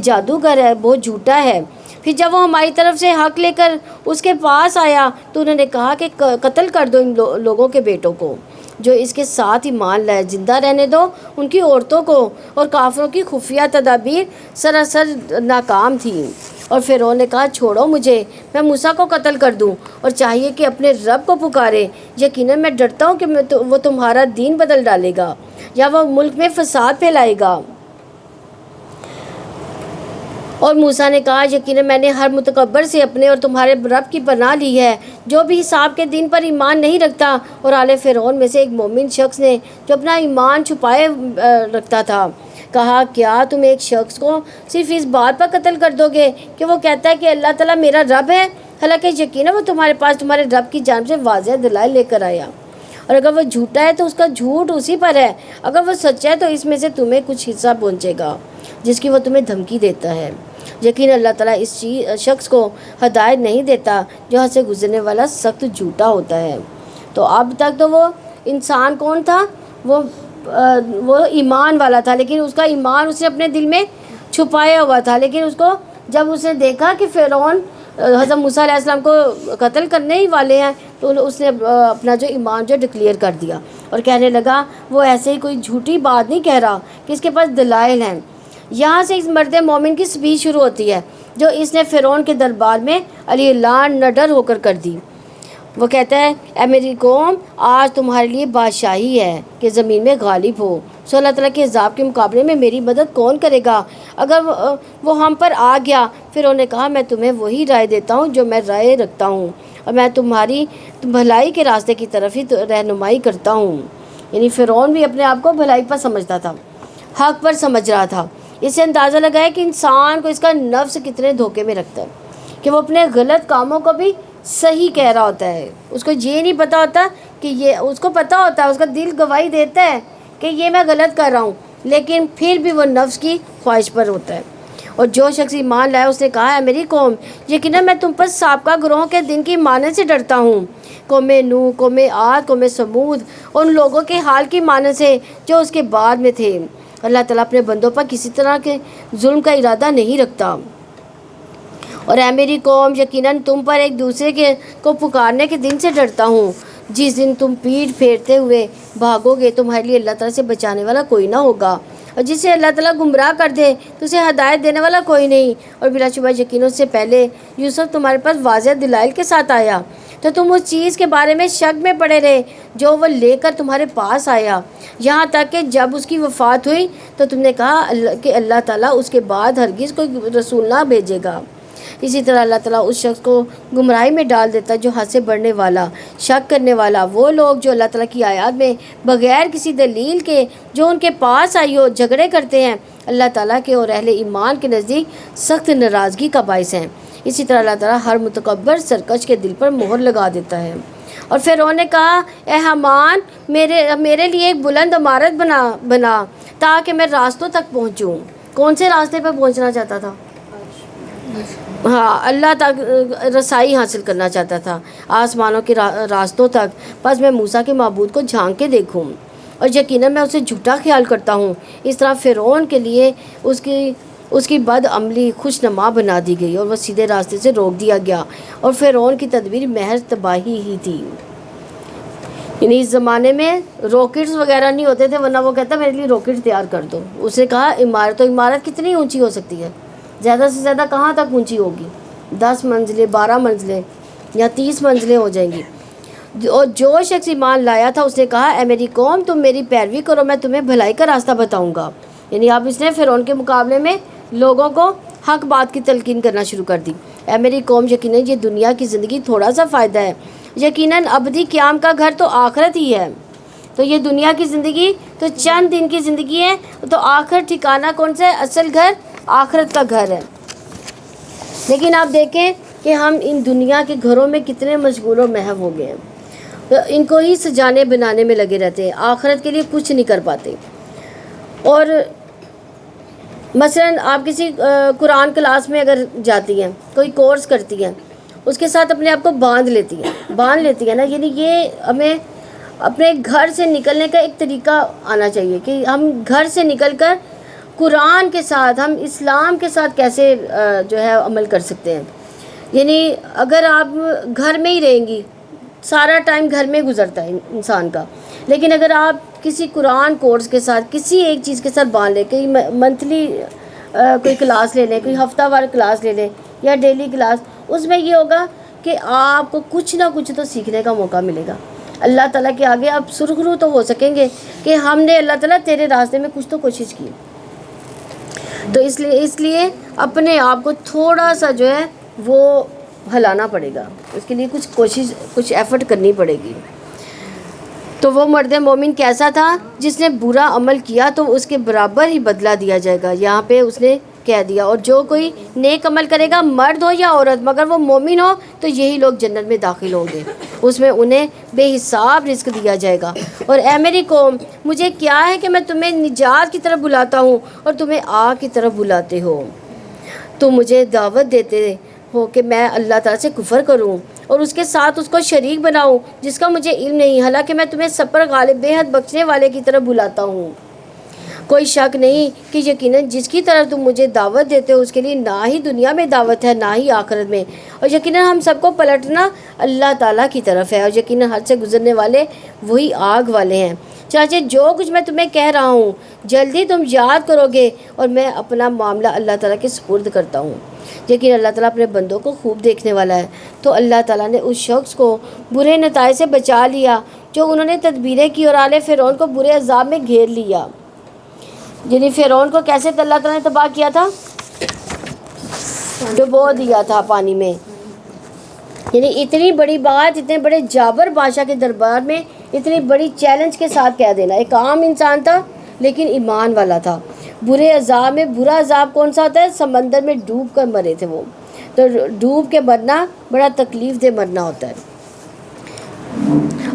جادوگر ہے، بہت جھوٹا ہے. پھر جب وہ ہماری طرف سے حق لے کر اس کے پاس آیا تو انہوں نے کہا کہ قتل کر دو ان لوگوں کے بیٹوں کو جو اس کے ساتھ ایمان لائے، زندہ رہنے دو ان کی عورتوں کو۔ اور کافروں کی خفیہ تدابیر سراسر ناکام تھیں۔ اور فرعون نے کہا چھوڑو مجھے، میں موسیٰ کو قتل کر دوں، اور چاہیے کہ اپنے رب کو پکارے، یقیناً میں ڈرتا ہوں کہ وہ تمہارا دین بدل ڈالے گا یا وہ ملک میں فساد پھیلائے گا۔ اور موسیٰ نے کہا یقیناً میں نے ہر متکبر سے اپنے اور تمہارے رب کی پناہ لی ہے جو بھی حساب کے دن پر ایمان نہیں رکھتا۔ اور آل فرعون میں سے ایک مومن شخص نے جو اپنا ایمان چھپائے رکھتا تھا کہا کیا تم ایک شخص کو صرف اس بات پر قتل کر دو گے کہ وہ کہتا ہے کہ اللہ تعالیٰ میرا رب ہے، حالانکہ یقیناً وہ تمہارے پاس تمہارے رب کی جانب سے واضح دلائل لے کر آیا، اور اگر وہ جھوٹا ہے تو اس کا جھوٹ اسی پر ہے، اگر وہ سچا ہے تو اس میں سے تمہیں کچھ حصہ پہنچے گا جس کی وہ تمہیں دھمکی دیتا ہے۔ یقین اللہ تعالیٰ اس شخص کو ہدایت نہیں دیتا جو حد سے گزرنے والا سخت جھوٹا ہوتا ہے۔ تو اب تک تو وہ انسان کون تھا؟ وہ ایمان والا تھا، لیکن اس کا ایمان اس نے اپنے دل میں چھپایا ہوا تھا۔ لیکن اس کو جب اس نے دیکھا کہ فرعون حضرت موسیٰ علیہ السلام کو قتل کرنے ہی والے ہیں تو اس نے اپنا جو ایمان جو ڈکلیئر کر دیا اور کہنے لگا وہ ایسے ہی کوئی جھوٹی بات نہیں کہہ رہا کہ اس کے پاس دلائل ہیں۔ یہاں سے اس مرد مومن کی اسپیچ شروع ہوتی ہے جو اس نے فرعون کے دربار میں علی اعلان نڈر ہو کر دی۔ وہ کہتا ہے اے میری قوم، آج تمہارے لیے بادشاہی ہے کہ زمین میں غالب ہو، سو اللہ تعالیٰ کے عذاب کے مقابلے میں میری مدد کون کرے گا اگر وہ ہم پر آ گیا؟ پھر انہوں نے کہا میں تمہیں وہی رائے دیتا ہوں جو میں رائے رکھتا ہوں، اور میں تمہاری بھلائی کے راستے کی طرف ہی رہنمائی کرتا ہوں۔ یعنی فرعون بھی اپنے آپ کو بھلائی پر سمجھتا تھا، حق پر سمجھ رہا تھا۔ اس سے اندازہ لگایا کہ انسان کو اس کا نفس کتنے دھوکے میں رکھتا ہے کہ وہ اپنے غلط کاموں کو بھی صحیح کہہ رہا ہوتا ہے۔ اس کو یہ نہیں پتہ ہوتا کہ یہ، اس کو پتہ ہوتا ہے، اس کا دل گواہی دیتا ہے کہ یہ میں غلط کر رہا ہوں، لیکن پھر بھی وہ نفس کی خواہش پر ہوتا ہے۔ اور جو شخص ایمان لایا اس نے کہا ہے میری قوم، یقیناً میں تم پر سابقہ گروہوں کے دن کی مانند سے ڈرتا ہوں، قوم نوح، قوم عاد، قوم سمود، ان لوگوں کے حال کی مانند سے جو اس کے بعد میں تھے۔ اللہ تعالیٰ اپنے بندوں پر کسی طرح کے ظلم کا ارادہ نہیں رکھتا۔ اور اے میری قوم، یقیناً تم پر ایک دوسرے کو پکارنے کے دن سے ڈرتا ہوں، جس دن تم پیٹھ پھیرتے ہوئے بھاگو گے، تمہارے لیے اللہ تعالیٰ سے بچانے والا کوئی نہ ہوگا، اور جسے اللہ تعالیٰ گمراہ کر دے تو اسے ہدایت دینے والا کوئی نہیں۔ اور بلا شبہ یقیناً سے پہلے یوسف تمہارے پاس واضح دلائل کے ساتھ آیا تو تم اس چیز کے بارے میں شک میں پڑے رہے جو وہ لے کر تمہارے پاس آیا، یہاں تک کہ جب اس کی وفات ہوئی تو تم نے کہا کہ اللہ تعالیٰ اس کے بعد ہرگز کوئی رسول نہ بھیجے گا۔ اسی طرح اللہ تعالیٰ اس شخص کو گمراہی میں ڈال دیتا جو حد سے بڑھنے والا، شک کرنے والا، وہ لوگ جو اللہ تعالیٰ کی آیات میں بغیر کسی دلیل کے جو ان کے پاس آئی ہو جھگڑے کرتے ہیں، اللہ تعالیٰ کے اور اہل ایمان کے نزدیک سخت ناراضگی کا باعث ہیں۔ اسی طرح اللہ تعالیٰ ہر متکبر سرکش کے دل پر مہر لگا دیتا ہے۔ اور فرعون نے کہا اے حامان، میرے لیے ایک بلند عمارت بنا تاکہ میں راستوں تک پہنچوں۔ کون سے راستے پہ پہنچنا چاہتا تھا؟ ہاں، اللہ تک رسائی حاصل کرنا چاہتا تھا، آسمانوں کے راستوں تک۔ بس میں موسیٰ کے معبود کو جھانک کے دیکھوں، اور یقیناً میں اسے جھوٹا خیال کرتا ہوں۔ اس طرح فرعون کے لیے اس کی بد عملی خوشنما بنا دی گئی اور وہ سیدھے راستے سے روک دیا گیا، اور فرعون کی تدبیر محض تباہی ہی تھی۔ یعنی اس زمانے میں راکٹس وغیرہ نہیں ہوتے تھے، ورنہ وہ کہتا میرے لیے راکٹ تیار کر دو۔ اس نے کہا عمارت کتنی اونچی ہو سکتی ہے؟ زیادہ سے زیادہ کہاں تک اونچی ہوگی؟ 10 منزلیں، 12 منزلیں یا 30 منزلیں ہو جائیں گی۔ اور جو شخص ایمان لایا تھا اس نے کہا اے میری قوم، تم میری پیروی کرو، میں تمہیں بھلائی کا راستہ بتاؤں گا۔ یعنی اب اس نے فرعون کے مقابلے میں لوگوں کو حق بات کی تلقین کرنا شروع کر دی۔ اے میری قوم، یقیناً یہ دنیا کی زندگی تھوڑا سا فائدہ ہے، یقیناً ابدی قیام کا گھر تو آخرت ہی ہے۔ تو یہ دنیا کی زندگی تو چند دن کی زندگی ہے، تو آخر ٹھکانہ کون سا ہے؟ اصل گھر آخرت کا گھر ہے۔ لیکن آپ دیکھیں کہ ہم ان دنیا کے گھروں میں کتنے مشغول و محو ہو گئے ہیں، ان کو ہی سجانے بنانے میں لگے رہتے ہیں، آخرت کے لیے کچھ نہیں کر پاتے۔ اور مثلاً آپ کسی قرآن کلاس میں اگر جاتی ہیں، کوئی کورس کرتی ہیں، اس کے ساتھ اپنے آپ کو باندھ لیتی ہیں نا، یعنی یہ ہمیں اپنے گھر سے نکلنے کا ایک طریقہ آنا چاہیے کہ ہم گھر سے نکل کر قرآن کے ساتھ، ہم اسلام کے ساتھ کیسے جو ہے عمل کر سکتے ہیں. یعنی اگر آپ گھر میں ہی رہیں گی، سارا ٹائم گھر میں گزرتا ہے انسان کا، لیکن اگر آپ کسی قرآن کورس کے ساتھ، کسی ایک چیز کے ساتھ باندھ لیں، کہیں منتھلی کوئی کلاس لے لیں، کوئی ہفتہ وار کلاس لے لیں یا ڈیلی کلاس، اس میں یہ ہوگا کہ آپ کو کچھ نہ کچھ تو سیکھنے کا موقع ملے گا. اللہ تعالیٰ کے آگے آپ سرخرو تو ہو سکیں گے کہ ہم نے اللہ تعالیٰ تیرے راستے میں کچھ تو کوشش کی. تو اس لیے اپنے آپ کو تھوڑا سا جو ہے وہ ہلانا پڑے گا، اس کے لیے کچھ کوشش، کچھ ایفرٹ کرنی پڑے گی. تو وہ مرد مومن کیسا تھا؟ جس نے برا عمل کیا تو اس کے برابر ہی بدلہ دیا جائے گا. یہاں پہ اس نے کہہ دیا، اور جو کوئی نیک عمل کرے گا، مرد ہو یا عورت، مگر وہ مومن ہو، تو یہی لوگ جنت میں داخل ہوں گے، اس میں انہیں بے حساب رزق دیا جائے گا. اور اے میری قوم، مجھے کیا ہے کہ میں تمہیں نجات کی طرف بلاتا ہوں اور تمہیں آگ کی طرف بلاتے ہو. تم مجھے دعوت دیتے ہو کہ میں اللہ تعالیٰ سے کفر کروں اور اس کے ساتھ اس کو شریک بناؤں جس کا مجھے علم نہیں، حالانکہ میں تمہیں سب پر غالب، بے حد بخشنے والے کی طرف بلاتا ہوں. کوئی شک نہیں کہ یقیناً جس کی طرف تم مجھے دعوت دیتے ہو اس کے لیے نہ ہی دنیا میں دعوت ہے، نہ ہی آخرت میں، اور یقیناً ہم سب کو پلٹنا اللہ تعالیٰ کی طرف ہے، اور یقیناً حد سے گزرنے والے وہی آگ والے ہیں. چنانچہ جو کچھ میں تمہیں کہہ رہا ہوں جلدی تم یاد کرو گے، اور میں اپنا معاملہ اللہ تعالیٰ کے سپرد کرتا ہوں. لیکن اللہ تعالیٰ اپنے بندوں کو خوب دیکھنے والا ہے. تو اللہ تعالیٰ نے اس شخص کو برے نتائج سے بچا لیا جو انہوں نے تدبیریں کی، اور آل فرعون کو برے عذاب میں گھیر لیا. یعنی فرعون کو کیسے اللہ تعالیٰ نے تباہ کیا تھا؟ ڈبو دیا تھا پانی میں. یعنی اتنی بڑی بات، اتنے بڑے جابر بادشاہ کے دربار میں اتنی بڑی چیلنج کے ساتھ کہہ دینا. ایک عام انسان تھا لیکن ایمان والا تھا. برے عذاب میں برا عذاب کون سا ہوتا ہے؟ سمندر میں ڈوب کر مرے تھے وہ. تو ڈوب کے مرنا بڑا تکلیف دہ مرنا ہوتا ہے.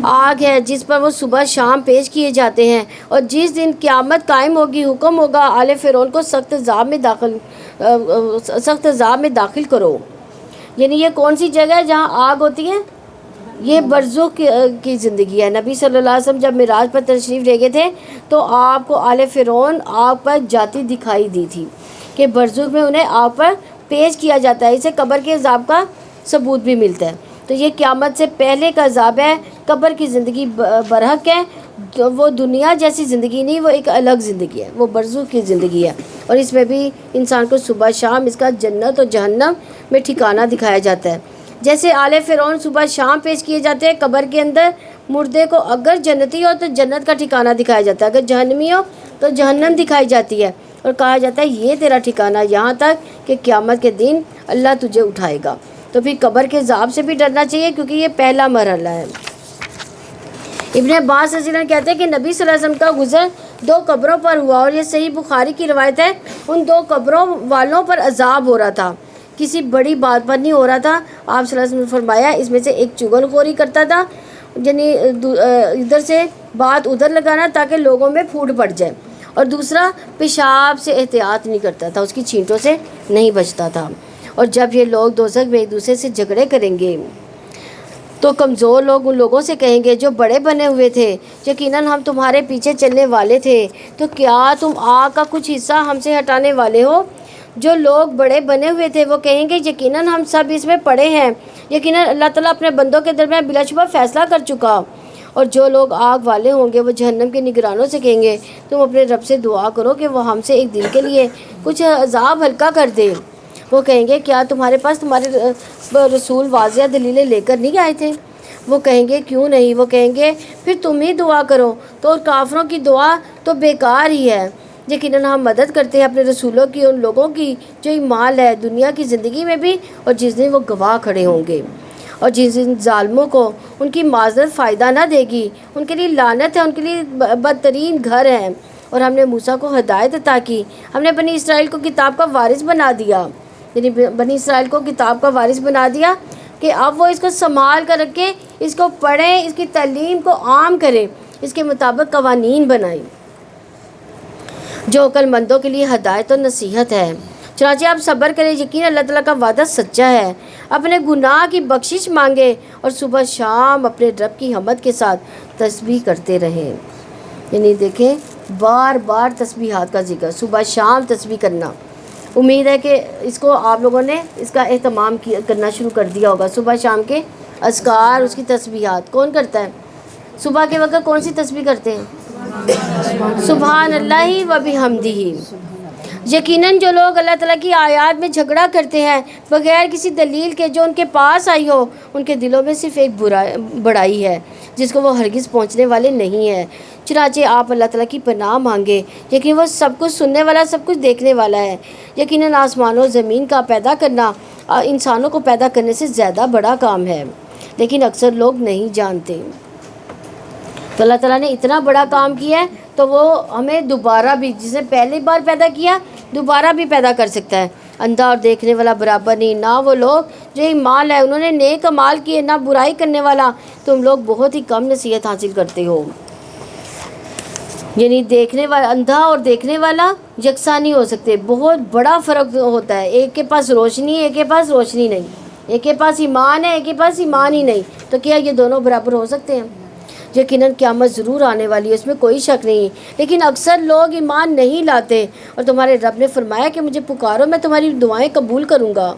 آگ ہے جس پر وہ صبح شام پیش کیے جاتے ہیں، اور جس دن قیامت قائم ہوگی حکم ہوگا آل فرعون کو سخت عذاب میں داخل کرو. یعنی یہ کون سی جگہ ہے جہاں آگ ہوتی ہے؟ یہ برزخ کی زندگی ہے. نبی صلی اللہ علیہ وسلم جب معراج پر تشریف لے گئے تھے تو آپ کو آل فرعون آگ پر جاتی دکھائی دی تھی کہ برزخ میں انہیں آگ پر پیش کیا جاتا ہے. اسے قبر کے عذاب کا ثبوت بھی ملتا ہے. تو یہ قیامت سے پہلے کا عذاب ہے. قبر کی زندگی برحق ہے، وہ دنیا جیسی زندگی نہیں، وہ ایک الگ زندگی ہے، وہ برزخ کی زندگی ہے. اور اس میں بھی انسان کو صبح شام اس کا جنت اور جہنم میں ٹھکانہ دکھایا جاتا ہے. جیسے آل فرعون صبح شام پیش کیے جاتے ہیں قبر کے اندر، مردے کو اگر جنتی ہو تو جنت کا ٹھکانہ دکھایا جاتا ہے، اگر جہنمی ہو تو جہنم دکھائی جاتی ہے، اور کہا جاتا ہے یہ تیرا ٹھکانہ یہاں تک کہ قیامت کے دن اللہ تجھے اٹھائے گا. تو پھر قبر کے عذاب سے بھی ڈرنا چاہیے کیونکہ یہ پہلا مرحلہ ہے. ابن عباس رضی اللہ عنہ کہتے ہیں کہ نبی صلی اللہ علیہ وسلم کا گزر 2 قبروں پر ہوا، اور یہ صحیح بخاری کی روایت ہے. ان 2 قبروں والوں پر عذاب ہو رہا تھا، کسی بڑی بات پر نہیں ہو رہا تھا. آپ صلی اللہ علیہ وسلم نے فرمایا اس میں سے ایک چغل خوری کرتا تھا، یعنی ادھر سے بات ادھر لگانا تاکہ لوگوں میں پھوٹ پڑ جائے، اور دوسرا پیشاب سے احتیاط نہیں کرتا تھا، اس کی چھینٹوں سے نہیں بچتا تھا. اور جب یہ لوگ دوزخ میں ایک دوسرے سے جھگڑے کریں گے تو کمزور لوگ ان لوگوں سے کہیں گے جو بڑے بنے ہوئے تھے، یقیناً ہم تمہارے پیچھے چلنے والے تھے، تو کیا تم آگ کا کچھ حصہ ہم سے ہٹانے والے ہو؟ جو لوگ بڑے بنے ہوئے تھے وہ کہیں گے یقیناً ہم سب اس میں پڑے ہیں، یقیناً اللہ تعالیٰ اپنے بندوں کے درمیان بلا شبہ فیصلہ کر چکا. اور جو لوگ آگ والے ہوں گے وہ جہنم کے نگرانوں سے کہیں گے تم اپنے رب سے دعا کرو کہ وہ ہم سے ایک دن کے لیے کچھ عذاب ہلکا کر دے. وہ کہیں گے کیا تمہارے پاس تمہارے رسول واضح دلیلیں لے کر نہیں آئے تھے؟ وہ کہیں گے کیوں نہیں. وہ کہیں گے پھر تم ہی دعا کرو. تو کافروں کی دعا تو بیکار ہی ہے. یقیناً ہم مدد کرتے ہیں اپنے رسولوں کی ان لوگوں کی جو ایمان ہے دنیا کی زندگی میں بھی اور جس دن وہ گواہ کھڑے ہوں گے. اور جس دن ظالموں کو ان کی معذرت فائدہ نہ دے گی ان کے لیے لعنت ہے، ان کے لیے بدترین گھر ہے. اور ہم نے موسیٰ کو ہدایت عطا کی، ہم نے بنی اسرائیل کو کتاب کا وارث بنا دیا، یعنی بنی اسرائیل کو کتاب کا وارث بنا دیا کہ اب وہ اس کو سنبھال کر رکھیں، اس کو پڑھیں، اس کی تعلیم کو عام کریں، اس کے مطابق قوانین بنائیں جو عقل مندوں کے لیے ہدایت اور نصیحت ہے. چنانچہ آپ صبر کریں، یقین اللہ تعالیٰ کا وعدہ سچا ہے. اپنے گناہ کی بخشش مانگے اور صبح شام اپنے رب کی حمد کے ساتھ تسبیح کرتے رہیں. یعنی دیکھیں بار بار تسبیحات کا ذکر، صبح شام تسبیح کرنا. امید ہے کہ اس کو آپ لوگوں نے اس کا اہتمام کرنا شروع کر دیا ہوگا. صبح شام کے اذکار، اس کی تسبیحات کون کرتا ہے؟ صبح کے وقت کون سی تسبیح کرتے ہیں؟ سبحان اللہ و بحمدہ. یقیناً جو لوگ اللہ تعالیٰ کی آیات میں جھگڑا کرتے ہیں بغیر کسی دلیل کے جو ان کے پاس آئی ہو، ان کے دلوں میں صرف ایک بڑائی ہے جس کو وہ ہرگز پہنچنے والے نہیں ہیں. چنانچہ آپ اللہ تعالیٰ کی پناہ مانگے، لیکن وہ سب کچھ سننے والا، سب کچھ دیکھنے والا ہے. یقیناً آسمان و زمین کا پیدا کرنا انسانوں کو پیدا کرنے سے زیادہ بڑا کام ہے، لیکن اکثر لوگ نہیں جانتے. تو اللہ تعالیٰ نے اتنا بڑا کام کیا ہے تو وہ ہمیں دوبارہ بھی، جس نے پہلی بار پیدا کیا دوبارہ بھی پیدا کر سکتا ہے. اندھا اور دیکھنے والا برابر نہیں. نہ وہ لوگ جو ایمان لائے انہوں نے نیک اعمال کیے، نہ برائی کرنے والا. تم لوگ بہت ہی کم نصیحت حاصل کرتے ہو. یعنی دیکھنے والا، اندھا اور دیکھنے والا یکساں نہیں ہو سکتے، بہت بڑا فرق ہوتا ہے. ایک کے پاس روشنی ہے، ایک کے پاس روشنی نہیں. ایک کے پاس ایمان ہے، ایک کے پاس ایمان ہی نہیں. تو کیا یہ دونوں برابر ہو سکتے ہیں؟ یقیناً قیامت ضرور آنے والی ہے، اس میں کوئی شک نہیں، لیکن اکثر لوگ ایمان نہیں لاتے. اور تمہارے رب نے فرمایا کہ مجھے پکارو، میں تمہاری دعائیں قبول کروں گا.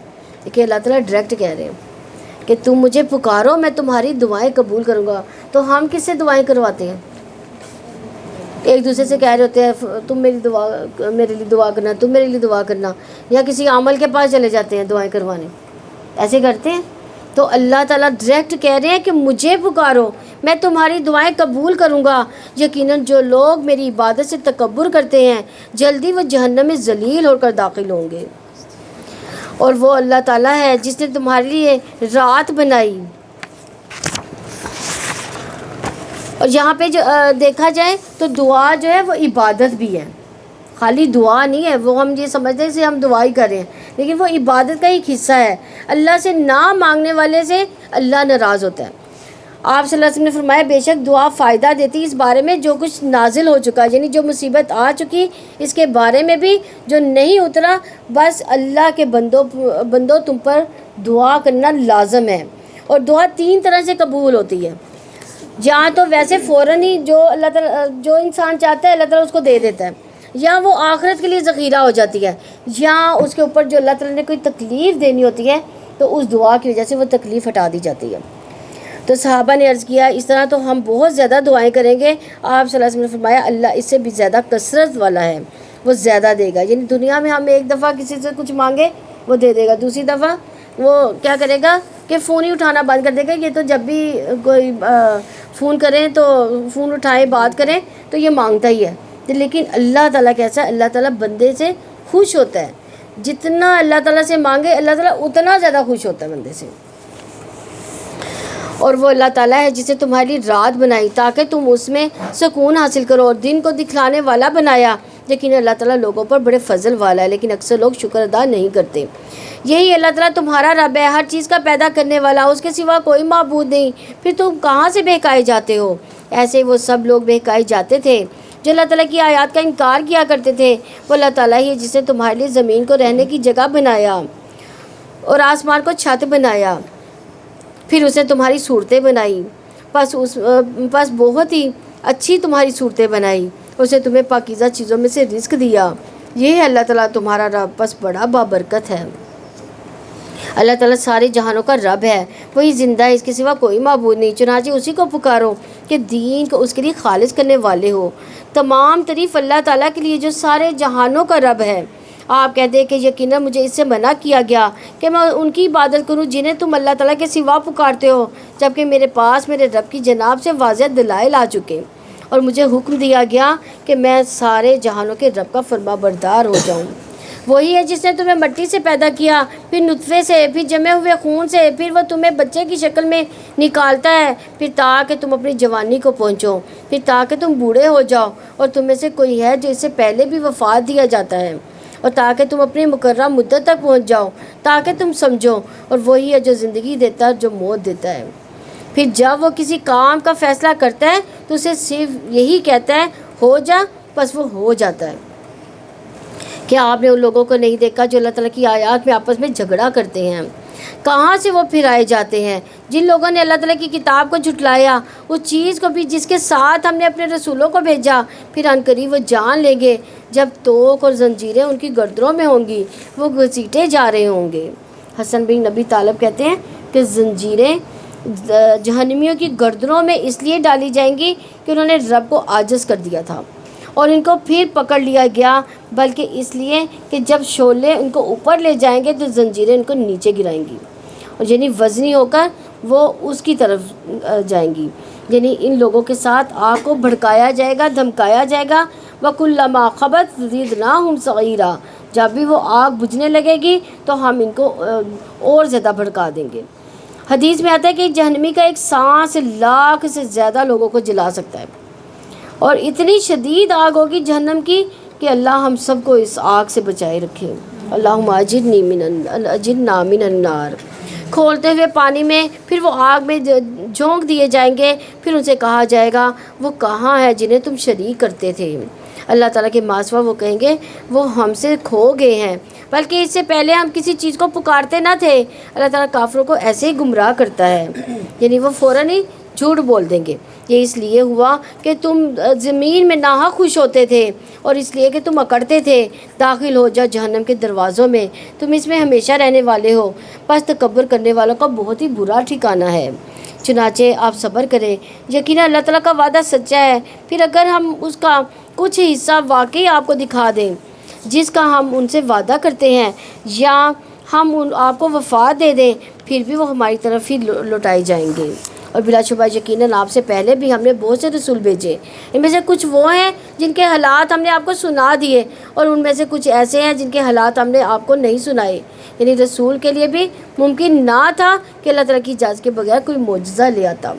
کہ اللہ تعالیٰ ڈائریکٹ کہہ رہے ہیں کہ تم مجھے پکارو، میں تمہاری دعائیں قبول کروں گا. تو ہم کس سے دعائیں کرواتے ہیں؟ ایک دوسرے سے کہہ رہے ہوتے ہیں تم میری دعا، میرے لیے دعا کرنا، تم میرے لیے دعا کرنا، یا کسی عامل کے پاس چلے جاتے ہیں دعائیں کروانے. ایسے کرتے ہیں؟ تو اللہ تعالیٰ ڈائریکٹ کہہ رہے ہیں کہ مجھے پکارو، میں تمہاری دعائیں قبول کروں گا. یقیناً جو لوگ میری عبادت سے تکبر کرتے ہیں جلدی وہ جہنم میں ذلیل ہو کر داخل ہوں گے. اور وہ اللہ تعالیٰ ہے جس نے تمہارے لیے رات بنائی. اور یہاں پہ جو دیکھا جائے تو دعا جو ہے وہ عبادت بھی ہے، خالی دعا نہیں ہے. وہ ہم یہ سمجھتے ہیں کہ ہم دعا ہی کر رہے ہیں، لیکن وہ عبادت کا ایک حصہ ہے. اللہ سے نہ مانگنے والے سے اللہ ناراض ہوتا ہے. آپ صلی اللہ علیہ وسلم نے فرمایا بے شک دعا فائدہ دیتی اس بارے میں جو کچھ نازل ہو چکا، یعنی جو مصیبت آ چکی اس کے بارے میں بھی، جو نہیں اترا. بس اللہ کے بندوں تم پر دعا کرنا لازم ہے. اور دعا 3 طرح سے قبول ہوتی ہے. یا تو ویسے فوراً ہی جو اللہ تعالیٰ، جو انسان چاہتا ہے اللہ تعالیٰ اس کو دے دیتا ہے، یا وہ آخرت کے لیے ذخیرہ ہو جاتی ہے، یا اس کے اوپر جو اللہ تعالیٰ نے کوئی تکلیف دینی ہوتی ہے تو اس دعا کی وجہ سے وہ تکلیف ہٹا دی جاتی ہے. تو صحابہ نے عرض کیا اس طرح تو ہم بہت زیادہ دعائیں کریں گے. آپ صلی اللہ علیہ وسلم نے فرمایا اللہ اس سے بھی زیادہ کثرت والا ہے، وہ زیادہ دے گا. یعنی دنیا میں ہم ایک دفعہ کسی سے کچھ مانگے وہ دے دے گا، دوسری دفعہ وہ کیا کرے گا کہ فون ہی اٹھانا بند کر دے گا. یہ تو جب بھی کوئی فون کریں تو فون اٹھائیں بات کریں تو یہ مانگتا ہی ہے. لیکن اللہ تعالیٰ کیسا ہے؟ اللہ تعالیٰ بندے سے خوش ہوتا ہے. جتنا اللہ تعالیٰ سے مانگے اللہ تعالیٰ اتنا زیادہ خوش ہوتا ہے بندے سے. اور وہ اللہ تعالیٰ ہے جسے تمہاری رات بنائی تاکہ تم اس میں سکون حاصل کرو، اور دن کو دکھلانے والا بنایا. لیکن اللہ تعالیٰ لوگوں پر بڑے فضل والا ہے، لیکن اکثر لوگ شکر ادا نہیں کرتے. یہی اللہ تعالیٰ تمہارا رب ہے، ہر چیز کا پیدا کرنے والا، اس کے سوا کوئی معبود نہیں. پھر تم کہاں سے بہکائے جاتے ہو؟ ایسے وہ سب لوگ بہکائے جاتے تھے جو اللہ تعالیٰ کی آیات کا انکار کیا کرتے تھے. وہ اللہ تعالیٰ ہی ہے جس نے تمہارے لیے زمین کو رہنے کی جگہ بنایا اور آسمان کو چھت بنایا، پھر اس نے تمہاری صورتیں بنائی، پس بہت ہی اچھی تمہاری صورتیں بنائی. اس نے تمہیں پاکیزہ چیزوں میں سے رزق دیا. یہ ہے اللہ تعالیٰ تمہارا رب، بس بڑا بابرکت ہے. اللہ تعالیٰ سارے جہانوں کا رب ہے، وہی زندہ ہے، اس کے سوا کوئی معبود نہیں. چنانچہ اسی کو پکارو کہ دین کو اس کے لیے خالص کرنے والے ہو. تمام تعریف اللہ تعالیٰ کے لیے جو سارے جہانوں کا رب ہے. آپ کہتے ہیں کہ یقیناً مجھے اس سے منع کیا گیا کہ میں ان کی عبادت کروں جنہیں تم اللہ تعالیٰ کے سوا پکارتے ہو، جبکہ میرے پاس میرے رب کی جناب سے واضح دلائل آ چکے. اور مجھے حکم دیا گیا کہ میں سارے جہانوں کے رب کا فرما بردار ہو جاؤں. وہی ہے جس نے تمہیں مٹی سے پیدا کیا، پھر نطفے سے، پھر جمے ہوئے خون سے، پھر وہ تمہیں بچے کی شکل میں نکالتا ہے، پھر تاکہ تم اپنی جوانی کو پہنچو، پھر تاکہ تم بوڑھے ہو جاؤ، اور تم میں سے کوئی ہے جو اس سے پہلے بھی وفات دیا جاتا ہے، اور تاکہ تم اپنی مقررہ مدت تک پہنچ جاؤ، تاکہ تم سمجھو. اور وہی ہے جو زندگی دیتا ہے، جو موت دیتا ہے. پھر جب وہ کسی کام کا فیصلہ کرتا ہے تو اسے صرف یہی کہتا ہے ہو جا، بس وہ ہو جاتا ہے. کیا آپ نے ان لوگوں کو نہیں دیکھا جو اللہ تعالیٰ کی آیات میں آپس میں جھگڑا کرتے ہیں؟ کہاں سے وہ پھرائے جاتے ہیں؟ جن لوگوں نے اللہ تعالیٰ کی کتاب کو جھٹلایا، اس چیز کو بھی جس کے ساتھ ہم نے اپنے رسولوں کو بھیجا، پھر عنقریب وہ جان لیں گے جب توق اور زنجیریں ان کی گردنوں میں ہوں گی، وہ گھسیٹے جا رہے ہوں گے۔ حسن بن نبی طالب کہتے ہیں کہ زنجیریں جہنمیوں کی گردنوں میں اس لیے ڈالی جائیں گی کہ انہوں نے رب کو عاجز کر دیا تھا اور ان کو پھر پکڑ لیا گیا، بلکہ اس لیے کہ جب شعلے ان کو اوپر لے جائیں گے تو زنجیریں ان کو نیچے گرائیں گی، اور یعنی وزنی ہو کر وہ اس کی طرف جائیں گی۔ یعنی ان لوگوں کے ساتھ آگ کو بھڑکایا جائے گا، دھمکایا جائے گا۔ وَكُلَّمَا خَبَتْ زِدْنَاهُمْ سَعِيرًا، جب بھی وہ آگ بجھنے لگے گی تو ہم ان کو اور زیادہ بھڑکا دیں گے۔ حدیث میں آتا ہے کہ جہنمی کا ایک سانس 1,00,000 سے زیادہ لوگوں کو جلا سکتا ہے، اور اتنی شدید آگ ہوگی جہنم کی کہ اللہ ہم سب کو اس آگ سے بچائے رکھے۔ اللہم اجرنا من النار۔ کھولتے ہوئے پانی میں پھر وہ آگ میں جھونک دیے جائیں گے، پھر ان سے کہا جائے گا وہ کہاں ہے جنہیں تم شریک کرتے تھے؟ اللہ تعالیٰ کے ماسوا وہ کہیں گے وہ ہم سے کھو گئے ہیں، بلکہ اس سے پہلے ہم کسی چیز کو پکارتے نہ تھے۔ اللہ تعالیٰ کافروں کو ایسے ہی گمراہ کرتا ہے، یعنی وہ فوراً ہی جھوٹ بول دیں گے۔ یہ اس لیے ہوا کہ تم زمین میں ناحق خوش ہوتے تھے، اور اس لیے کہ تم اکڑتے تھے۔ داخل ہو جاؤ جہنم کے دروازوں میں، تم اس میں ہمیشہ رہنے والے ہو، پس تکبر کرنے والوں کا بہت ہی برا ٹھکانہ ہے۔ چنانچہ آپ صبر کریں، یقیناً اللہ تعالیٰ کا وعدہ سچا ہے۔ پھر اگر ہم اس کا کچھ حصہ واقعی آپ کو دکھا دیں جس کا ہم ان سے وعدہ کرتے ہیں، یا ہم آپ کو وفات دے دیں، پھر بھی وہ ہماری طرف ہی لوٹائے جائیں گے۔ اور بلا شبہ یقیناً آپ سے پہلے بھی ہم نے بہت سے رسول بھیجے، ان میں سے کچھ وہ ہیں جن کے حالات ہم نے آپ کو سنا دیے، اور ان میں سے کچھ ایسے ہیں جن کے حالات ہم نے آپ کو نہیں سنائے۔ یعنی رسول کے لیے بھی ممکن نہ تھا کہ اللہ تعالیٰ کی اجازت کے بغیر کوئی معجزہ لے آتا۔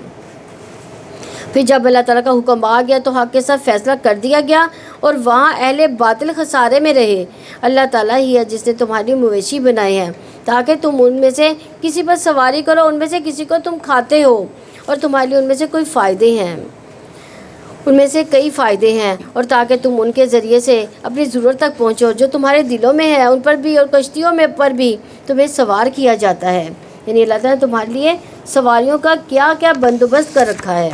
پھر جب اللہ تعالیٰ کا حکم آ گیا تو حق کے ساتھ فیصلہ کر دیا گیا، اور وہاں اہل باطل خسارے میں رہے۔ اللہ تعالیٰ ہی ہے جس نے تمہاری مویشی بنائے ہیں تاکہ تم ان میں سے کسی پر سواری کرو، ان میں سے کسی کو تم کھاتے ہو، اور تمہارے لیے ان میں سے کوئی فائدے ہیں، ان میں سے کئی فائدے ہیں، اور تاکہ تم ان کے ذریعے سے اپنی ضرورت تک پہنچو۔ جو تمہارے دلوں میں ہے ان پر بھی اور کشتیوں میں پر بھی تمہیں سوار کیا جاتا ہے۔ یعنی اللہ تعالیٰ نے تمہارے لیے سواریوں کا کیا کیا بندوبست کر رکھا ہے۔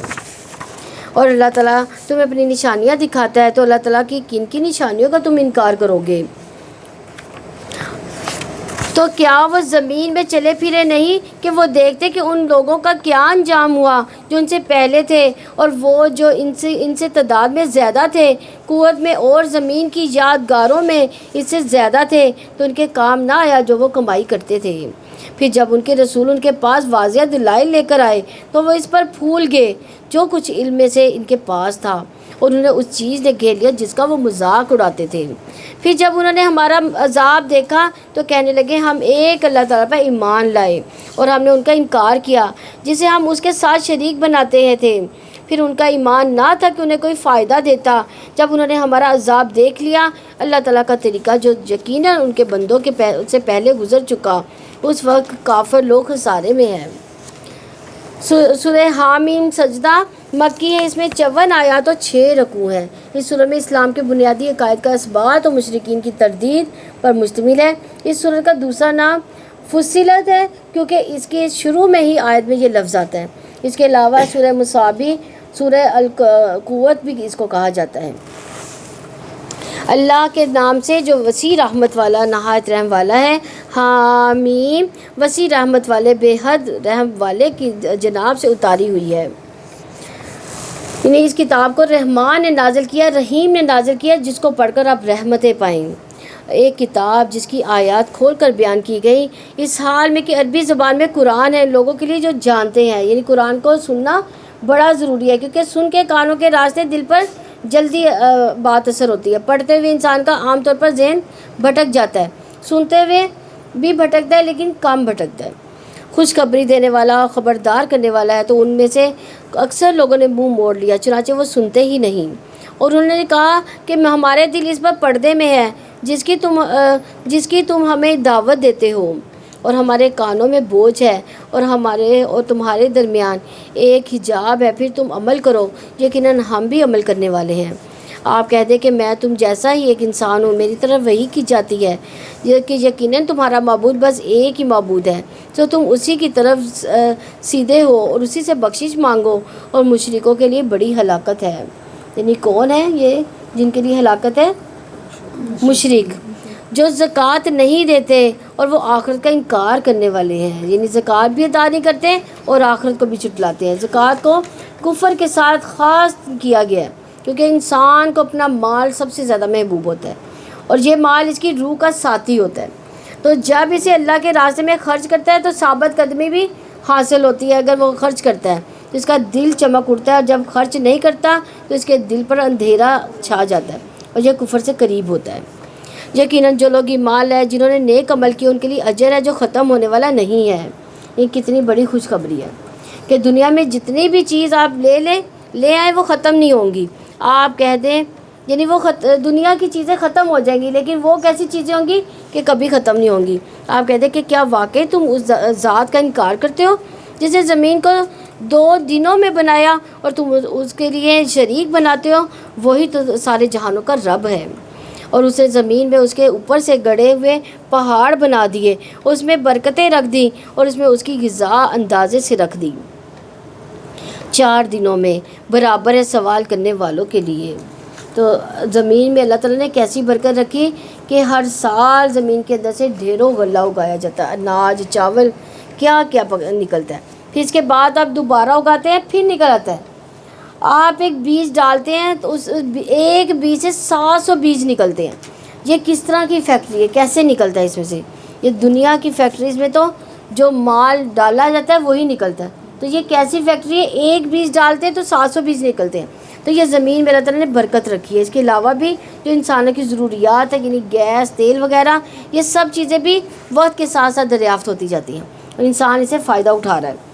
اور اللہ تعالیٰ تمہیں اپنی نشانیاں دکھاتا ہے، تو اللہ تعالیٰ کی کن کی نشانیوں کا تم انکار کرو گے؟ تو کیا وہ زمین میں چلے پھرے نہیں کہ وہ دیکھتے کہ ان لوگوں کا کیا انجام ہوا جو ان سے پہلے تھے، اور وہ جو ان سے تعداد میں زیادہ تھے، قوت میں اور زمین کی یادگاروں میں اس سے زیادہ تھے، تو ان کے کام نہ آیا جو وہ کمائی کرتے تھے۔ پھر جب ان کے رسول ان کے پاس واضح دلائل لے کر آئے تو وہ اس پر پھول گئے جو کچھ علم میں سے ان کے پاس تھا، اور انہوں نے اس چیز نے گھیر لیا جس کا وہ مذاق اڑاتے تھے۔ پھر جب انہوں نے ہمارا عذاب دیکھا تو کہنے لگے ہم ایک اللہ تعالیٰ پر ایمان لائے، اور ہم نے ان کا انکار کیا جسے ہم اس کے ساتھ شریک بناتے ہیں تھے۔ پھر ان کا ایمان نہ تھا کہ انہیں کوئی فائدہ دیتا۔ جب انہوں نے ہمارا عذاب دیکھ لیا، اللہ تعالیٰ کا طریقہ جو یقیناً ان کے بندوں کے سے پہلے گزر چکا، اس وقت کافر لوگ خسارے میں ہیں۔ سورہ حامیم سجدہ مکی ہے، اس میں 54 آیات اور 6 رکوع ہیں۔ اس سورہ میں اسلام کے بنیادی عقائد کا اثبات اور مشرکین کی تردید پر مشتمل ہے۔ اس سورہ کا دوسرا نام فصلت ہے کیونکہ اس کے شروع میں ہی آیت میں یہ لفظ آتا ہے۔ اس کے علاوہ سورہ مصابی، سورہ القوت بھی اس کو کہا جاتا ہے۔ اللہ کے نام سے جو وسیع رحمت والا نہایت رحم والا ہے۔ حامیم وسیع رحمت والے بے حد رحم والے کی جناب سے اتاری ہوئی ہے۔ یعنی اس کتاب کو رحمان نے نازل کیا، رحیم نے نازل کیا، جس کو پڑھ کر آپ رحمتیں پائیں۔ ایک کتاب جس کی آیات کھول کر بیان کی گئی، اس حال میں کہ عربی زبان میں قرآن ہے، لوگوں کے لیے جو جانتے ہیں۔ یعنی قرآن کو سننا بڑا ضروری ہے، کیونکہ سن کے کانوں کے راستے دل پر جلدی بات اثر ہوتی ہے۔ پڑھتے ہوئے انسان کا عام طور پر ذہن بھٹک جاتا ہے، سنتے ہوئے بھی بھٹکتا ہے لیکن کم بھٹکتا ہے۔ خوشخبری دینے والا، خبردار کرنے والا ہے، تو ان میں سے اکثر لوگوں نے منہ موڑ لیا، چنانچہ وہ سنتے ہی نہیں، اور انہوں نے کہا کہ ہمارے دل اس پر پردے میں ہے جس کی تم ہمیں دعوت دیتے ہو، اور ہمارے کانوں میں بوجھ ہے، اور ہمارے اور تمہارے درمیان ایک حجاب ہے، پھر تم عمل کرو، یقیناً ہم بھی عمل کرنے والے ہیں۔ آپ کہہ دیں کہ میں تم جیسا ہی ایک انسان ہوں، میری طرف وحی کی جاتی ہے کہ یقیناً تمہارا معبود بس ایک ہی معبود ہے تو تم اسی کی طرف سیدھے ہو اور اسی سے بخشش مانگو، اور مشرکوں کے لیے بڑی ہلاکت ہے۔ یعنی کون ہے یہ جن کے لیے ہلاکت ہے؟ مشرک، جو زکوٰۃ نہیں دیتے اور وہ آخرت کا انکار کرنے والے ہیں، یعنی زکوٰۃ بھی ادا نہیں کرتے اور آخرت کو بھی جھٹلاتے ہیں۔ زکوٰۃ کو کفر کے ساتھ خاص کیا گیا ہے، کیونکہ انسان کو اپنا مال سب سے زیادہ محبوب ہوتا ہے، اور یہ مال اس کی روح کا ساتھی ہوتا ہے۔ تو جب اسے اللہ کے راستے میں خرچ کرتا ہے تو ثابت قدمی بھی حاصل ہوتی ہے۔ اگر وہ خرچ کرتا ہے تو اس کا دل چمک اٹھتا ہے، اور جب خرچ نہیں کرتا تو اس کے دل پر اندھیرا چھا جاتا ہے اور یہ کفر سے قریب ہوتا ہے۔ یقیناً جو لوگ ایمان لائے، جنہوں نے نیک عمل کیے، ان کے لیے اجر ہے جو ختم ہونے والا نہیں ہے۔ یہ کتنی بڑی خوشخبری ہے کہ دنیا میں جتنی بھی چیز آپ لے آئیں وہ ختم نہیں ہوں گی۔ آپ کہہ دیں یعنی وہ دنیا کی چیزیں ختم ہو جائیں گی، لیکن وہ کیسی چیزیں ہوں گی کہ کبھی ختم نہیں ہوں گی۔ آپ کہہ دیں کہ کیا واقعی تم اس ذات کا انکار کرتے ہو جس نے زمین کو 2 دنوں میں بنایا اور تم اس کے لیے شریک بناتے ہو؟ وہی تو سارے جہانوں کا رب ہے، اور اسے زمین میں اس کے اوپر سے گڑے ہوئے پہاڑ بنا دیے، اس میں برکتیں رکھ دیں اور اس میں اس کی غذا اندازے سے رکھ دی 4 دنوں میں، برابر ہے سوال کرنے والوں کے لیے۔ تو زمین میں اللہ تعالیٰ نے کیسی برکت رکھی کہ ہر سال زمین کے اندر سے ڈھیروں غلہ اگایا جاتا ہے، اناج، چاول، کیا کیا نکلتا ہے۔ پھر اس کے بعد آپ دوبارہ اگاتے ہیں، پھر نکل آتا ہے۔ آپ ایک بیج ڈالتے ہیں تو اس ایک بیج سے 700 بیج نکلتے ہیں۔ یہ کس طرح کی فیکٹری ہے؟ کیسے نکلتا ہے اس میں سے؟ یہ دنیا کی فیکٹریز میں تو جو مال ڈالا جاتا ہے وہی نکلتا ہے، تو یہ کیسی فیکٹری ہے؟ ایک بیج ڈالتے ہیں تو 700 بیج نکلتے ہیں۔ تو یہ زمین میں اللہ تعالیٰ نے برکت رکھی ہے۔ اس کے علاوہ بھی جو انسانوں کی ضروریات ہے، یعنی گیس، تیل وغیرہ، یہ سب چیزیں بھی وقت کے ساتھ ساتھ دریافت ہوتی جاتی ہیں، اور انسان اسے فائدہ اٹھا رہا ہے۔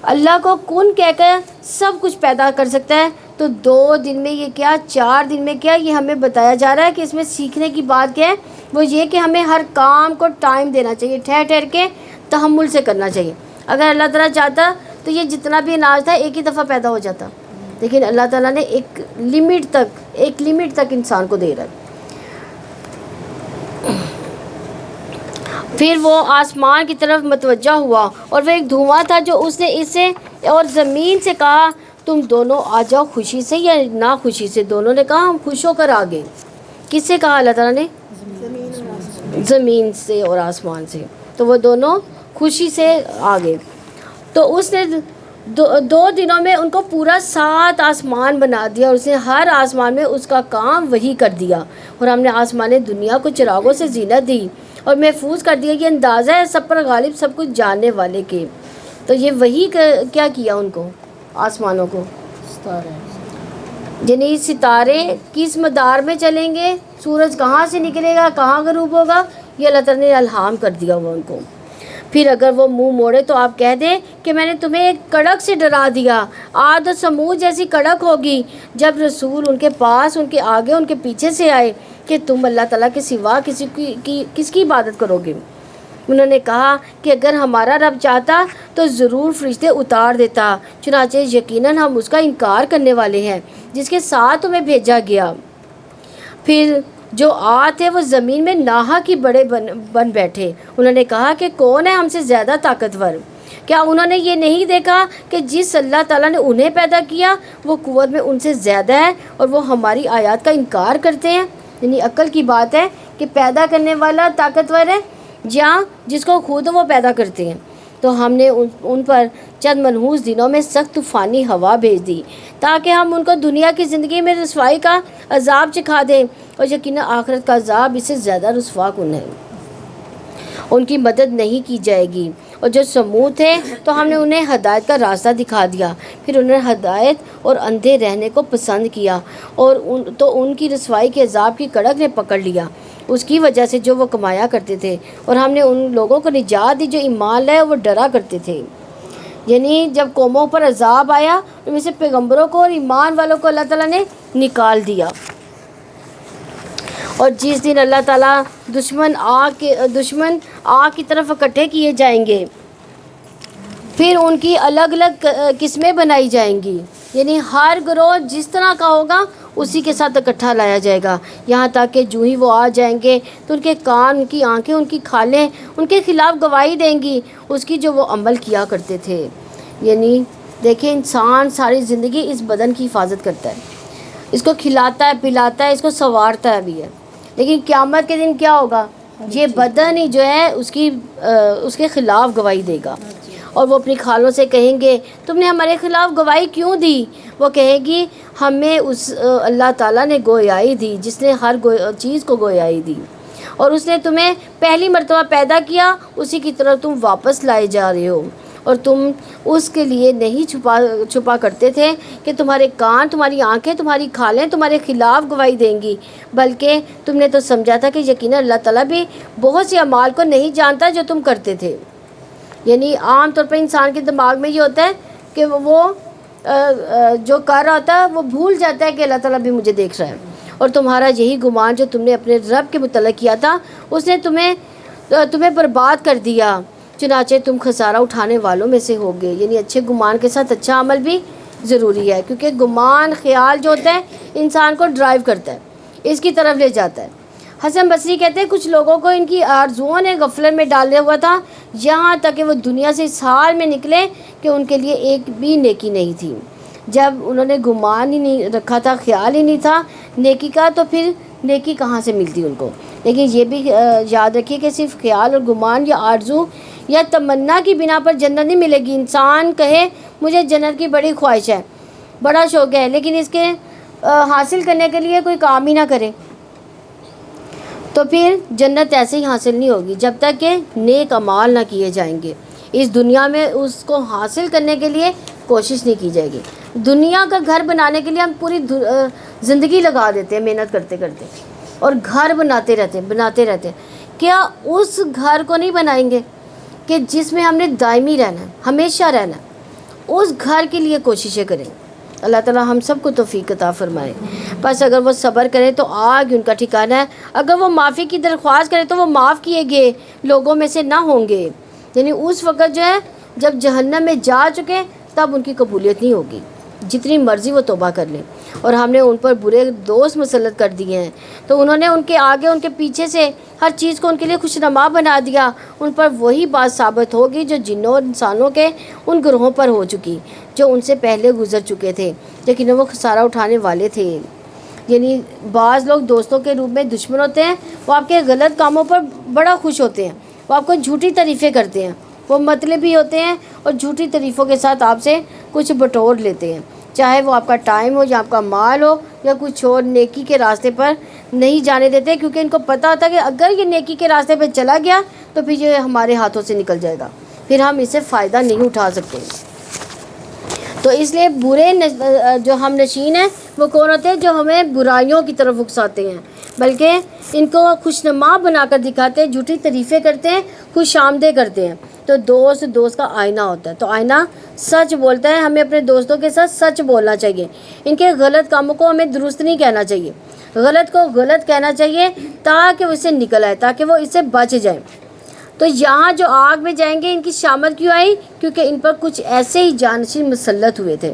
اللہ کو کن کہہ کر سب کچھ پیدا کر سکتا ہے، تو 2 دن میں یہ کیا، 4 دن میں کیا، یہ ہمیں بتایا جا رہا ہے کہ اس میں سیکھنے کی بات کیا ہے؟ وہ یہ کہ ہمیں ہر کام کو ٹائم دینا چاہیے، ٹھہر کے تحمل سے کرنا چاہیے۔ اگر اللہ تعالیٰ چاہتا تو یہ جتنا بھی اناج تھا ایک ہی دفعہ پیدا ہو جاتا، لیکن اللہ تعالیٰ نے ایک لمٹ تک انسان کو دے رہا ہے۔ پھر وہ آسمان کی طرف متوجہ ہوا، اور وہ ایک دھواں تھا جو اس نے اسے اور زمین سے کہا، تم دونوں آ جاؤ خوشی سے یا ناخوشی سے۔ دونوں نے کہا ہم خوش ہو کر آ گئے۔ کس سے کہا اللہ تعالیٰ نے؟ زمین سے اور آسمان سے۔ تو وہ دونوں خوشی سے آ گئے۔ تو اس نے 2 دنوں میں ان کو پورا 7 آسمان بنا دیا، اور اس نے ہر آسمان میں اس کا کام وہی کر دیا، اور ہم نے آسمان دنیا کو چراغوں سے زینت دی اور محفوظ کر دیا۔ یہ اندازہ ہے سب پر غالب، سب کچھ جاننے والے کے۔ تو یہ وہی کیا کیا ان کو، آسمانوں کو، یعنی ستارے کس مدار میں چلیں گے، سورج کہاں سے نکلے گا، کہاں غروب ہوگا، یہ اللہ تعالیٰ نے الہام کر دیا وہ ان کو۔ پھر اگر وہ منہ موڑے تو آپ کہہ دیں کہ میں نے تمہیں ایک کڑک سے ڈرا دیا، عاد و سمود جیسی کڑک ہوگی جب رسول ان کے پاس، ان کے آگے، ان کے پیچھے سے آئے کہ تم اللہ تعالیٰ کے سوا کس کی عبادت کرو گے۔ انہوں نے کہا کہ اگر ہمارا رب چاہتا تو ضرور فرشتے اتار دیتا، چنانچہ یقیناً ہم اس کا انکار کرنے والے ہیں جس کے ساتھ تمہیں بھیجا گیا۔ پھر جو تھے وہ زمین میں ناحق ہی بڑے بن بیٹھے۔ انہوں نے کہا کہ کون ہے ہم سے زیادہ طاقتور؟ کیا انہوں نے یہ نہیں دیکھا کہ جس اللہ تعالیٰ نے انہیں پیدا کیا وہ قوت میں ان سے زیادہ ہے، اور وہ ہماری آیات کا انکار کرتے ہیں؟ یعنی عقل کی بات ہے کہ پیدا کرنے والا طاقتور ہے یا جس کو خود وہ پیدا کرتے ہیں۔ تو ہم نے ان پر چند منحوس دنوں میں سخت طوفانی ہوا بھیج دی تاکہ ہم ان کو دنیا کی زندگی میں رسوائی کا عذاب چکھا دیں، اور یقیناً آخرت کا عذاب اس سے زیادہ رسوا کن ہے۔ ان کی مدد نہیں کی جائے گی۔ اور جو سمود تھے تو ہم نے انہیں ہدایت کا راستہ دکھا دیا، پھر انہوں نے ہدایت اور اندھے رہنے کو پسند کیا، اور ان کی رسوائی کے عذاب کی کڑک نے پکڑ لیا اس کی وجہ سے جو وہ کمایا کرتے تھے۔ اور ہم نے ان لوگوں کو نجات دی جو ایمان لائے اور وہ ڈرا کرتے تھے۔ یعنی جب قوموں پر عذاب آیا ان میں سے پیغمبروں کو اور ایمان والوں کو اللہ تعالیٰ نے نکال دیا۔ اور جس دن اللہ تعالیٰ دشمن آگ کی طرف اکٹھے کیے جائیں گے، پھر ان کی الگ الگ قسمیں بنائی جائیں گی، یعنی ہر گروہ جس طرح کا ہوگا اسی کے ساتھ اکٹھا لایا جائے گا، یہاں تک کہ جو ہی وہ آ جائیں گے تو ان کے کان، ان کی آنکھیں، ان کی کھالیں ان کے خلاف گواہی دیں گی اس کی جو وہ عمل کیا کرتے تھے۔ یعنی دیکھیں، انسان ساری زندگی اس بدن کی حفاظت کرتا ہے، اس کو کھلاتا ہے، پلاتا ہے، اس کو سنوارتا ہے بھی ہے، لیکن قیامت کے دن کیا ہوگا؟ یہ بدن ہی جو ہے اس کے خلاف گواہی دے گا، اور وہ اپنی خالوں سے کہیں گے تم نے ہمارے خلاف گواہی کیوں دی؟ وہ کہے گی ہمیں اس اللہ تعالیٰ نے گویائی دی جس نے ہر چیز کو گویائی دی، اور اس نے تمہیں پہلی مرتبہ پیدا کیا، اسی کی طرف تم واپس لائے جا رہے ہو، اور تم اس کے لیے نہیں چھپا کرتے تھے کہ تمہارے کان، تمہاری آنکھیں، تمہاری کھالیں تمہارے خلاف گواہی دیں گی، بلکہ تم نے تو سمجھا تھا کہ یقیناً اللہ تعالیٰ بھی بہت سے اعمال کو نہیں جانتا جو تم کرتے تھے۔ یعنی عام طور پر انسان کے دماغ میں یہ ہوتا ہے کہ وہ جو کر رہا ہوتا ہے وہ بھول جاتا ہے کہ اللہ تعالیٰ بھی مجھے دیکھ رہا ہے، اور تمہارا یہی گمان جو تم نے اپنے رب کے متعلق کیا تھا اس نے تمہیں برباد کر دیا، چنانچہ تم خسارہ اٹھانے والوں میں سے ہوگے۔ یعنی اچھے گمان کے ساتھ اچھا عمل بھی ضروری ہے، کیونکہ گمان، خیال جو ہوتا ہے انسان کو ڈرائیو کرتا ہے، اس کی طرف لے جاتا ہے۔ حسن بصری کہتے ہیں کچھ لوگوں کو ان کی آرزوؤں نے غفلت میں ڈالے ہوا تھا، یہاں تک کہ وہ دنیا سے اس حال میں نکلے کہ ان کے لیے ایک بھی نیکی نہیں تھی۔ جب انہوں نے گمان ہی نہیں رکھا تھا، خیال ہی نہیں تھا نیکی کا، تو پھر نیکی کہاں سے ملتی ان کو؟ لیکن یہ بھی یاد رکھیے کہ صرف خیال اور گمان یا آرزو یا تمنا کی بنا پر جنت نہیں ملے گی۔ انسان کہے مجھے جنت کی بڑی خواہش ہے، بڑا شوق ہے، لیکن اس کے حاصل کرنے کے لیے کوئی کام ہی نہ کرے تو پھر جنت ایسے ہی حاصل نہیں ہوگی جب تک کہ نیک اعمال نہ کیے جائیں گے۔ اس دنیا میں اس کو حاصل کرنے کے لیے کوشش نہیں کی جائے گی۔ دنیا کا گھر بنانے کے لیے ہم پوری زندگی لگا دیتے ہیں محنت کرتے کرتے، اور گھر بناتے رہتے، کیا اس گھر کو نہیں بنائیں گے کہ جس میں ہم نے دائمی رہنا ہے، ہمیشہ رہنا ہے؟ اس گھر کے لیے کوششیں کریں۔ اللہ تعالیٰ ہم سب کو توفیق عطا فرمائے۔ بس اگر وہ صبر کریں تو آگ ان کا ٹھکانہ ہے، اگر وہ معافی کی درخواست کریں تو وہ معاف کیے گئے لوگوں میں سے نہ ہوں گے۔ یعنی اس وقت جو ہے جب جہنم میں جا چکے تب ان کی قبولیت نہیں ہوگی، جتنی مرضی وہ توبہ کر لیں۔ اور ہم نے ان پر برے دوست مسلط کر دیے ہیں، تو انہوں نے ان کے آگے ان کے پیچھے سے ہر چیز کو ان کے لیے خوشنما بنا دیا۔ ان پر وہی بات ثابت ہوگی جو جنوں اور انسانوں کے ان گروہوں پر ہو چکی جو ان سے پہلے گزر چکے تھے، لیکن وہ خسارہ اٹھانے والے تھے۔ یعنی بعض لوگ دوستوں کے روپ میں دشمن ہوتے ہیں، وہ آپ کے غلط کاموں پر بڑا خوش ہوتے ہیں، وہ آپ کو جھوٹی تعریفیں کرتے ہیں، وہ مطلبی ہوتے ہیں اور جھوٹی تعریفوں کے ساتھ آپ سے کچھ بٹور لیتے ہیں، چاہے وہ آپ کا ٹائم ہو یا آپ کا مال ہو یا کچھ اور۔ نیکی کے راستے پر نہیں جانے دیتے، کیونکہ ان کو پتہ ہوتا ہے کہ اگر یہ نیکی کے راستے پہ چلا گیا تو پھر یہ ہمارے ہاتھوں سے نکل جائے گا، پھر ہم اس سے فائدہ نہیں اٹھا سکتے۔ تو اس لیے برے جو ہم نشین ہیں وہ کون ہوتے ہیں؟ جو ہمیں برائیوں کی طرف اکساتے ہیں، بلکہ ان کو خوشنما بنا کر دکھاتے ہیں، جھوٹی تعریفیں کرتے ہیں، خوش آمدید کرتے ہیں۔ تو دوست کا آئینہ ہوتا ہے، تو آئینہ سچ بولتا ہے، ہمیں اپنے دوستوں کے ساتھ سچ بولنا چاہیے، ان کے غلط کاموں کو ہمیں درست نہیں کہنا چاہیے، غلط کو غلط کہنا چاہیے تاکہ وہ اس سے نکل آئے، تاکہ وہ اس سے بچ جائیں۔ تو یہاں جو آگ میں جائیں گے ان کی شامت کیوں آئی؟ کیونکہ ان پر کچھ ایسے ہی جانشین مسلط ہوئے تھے،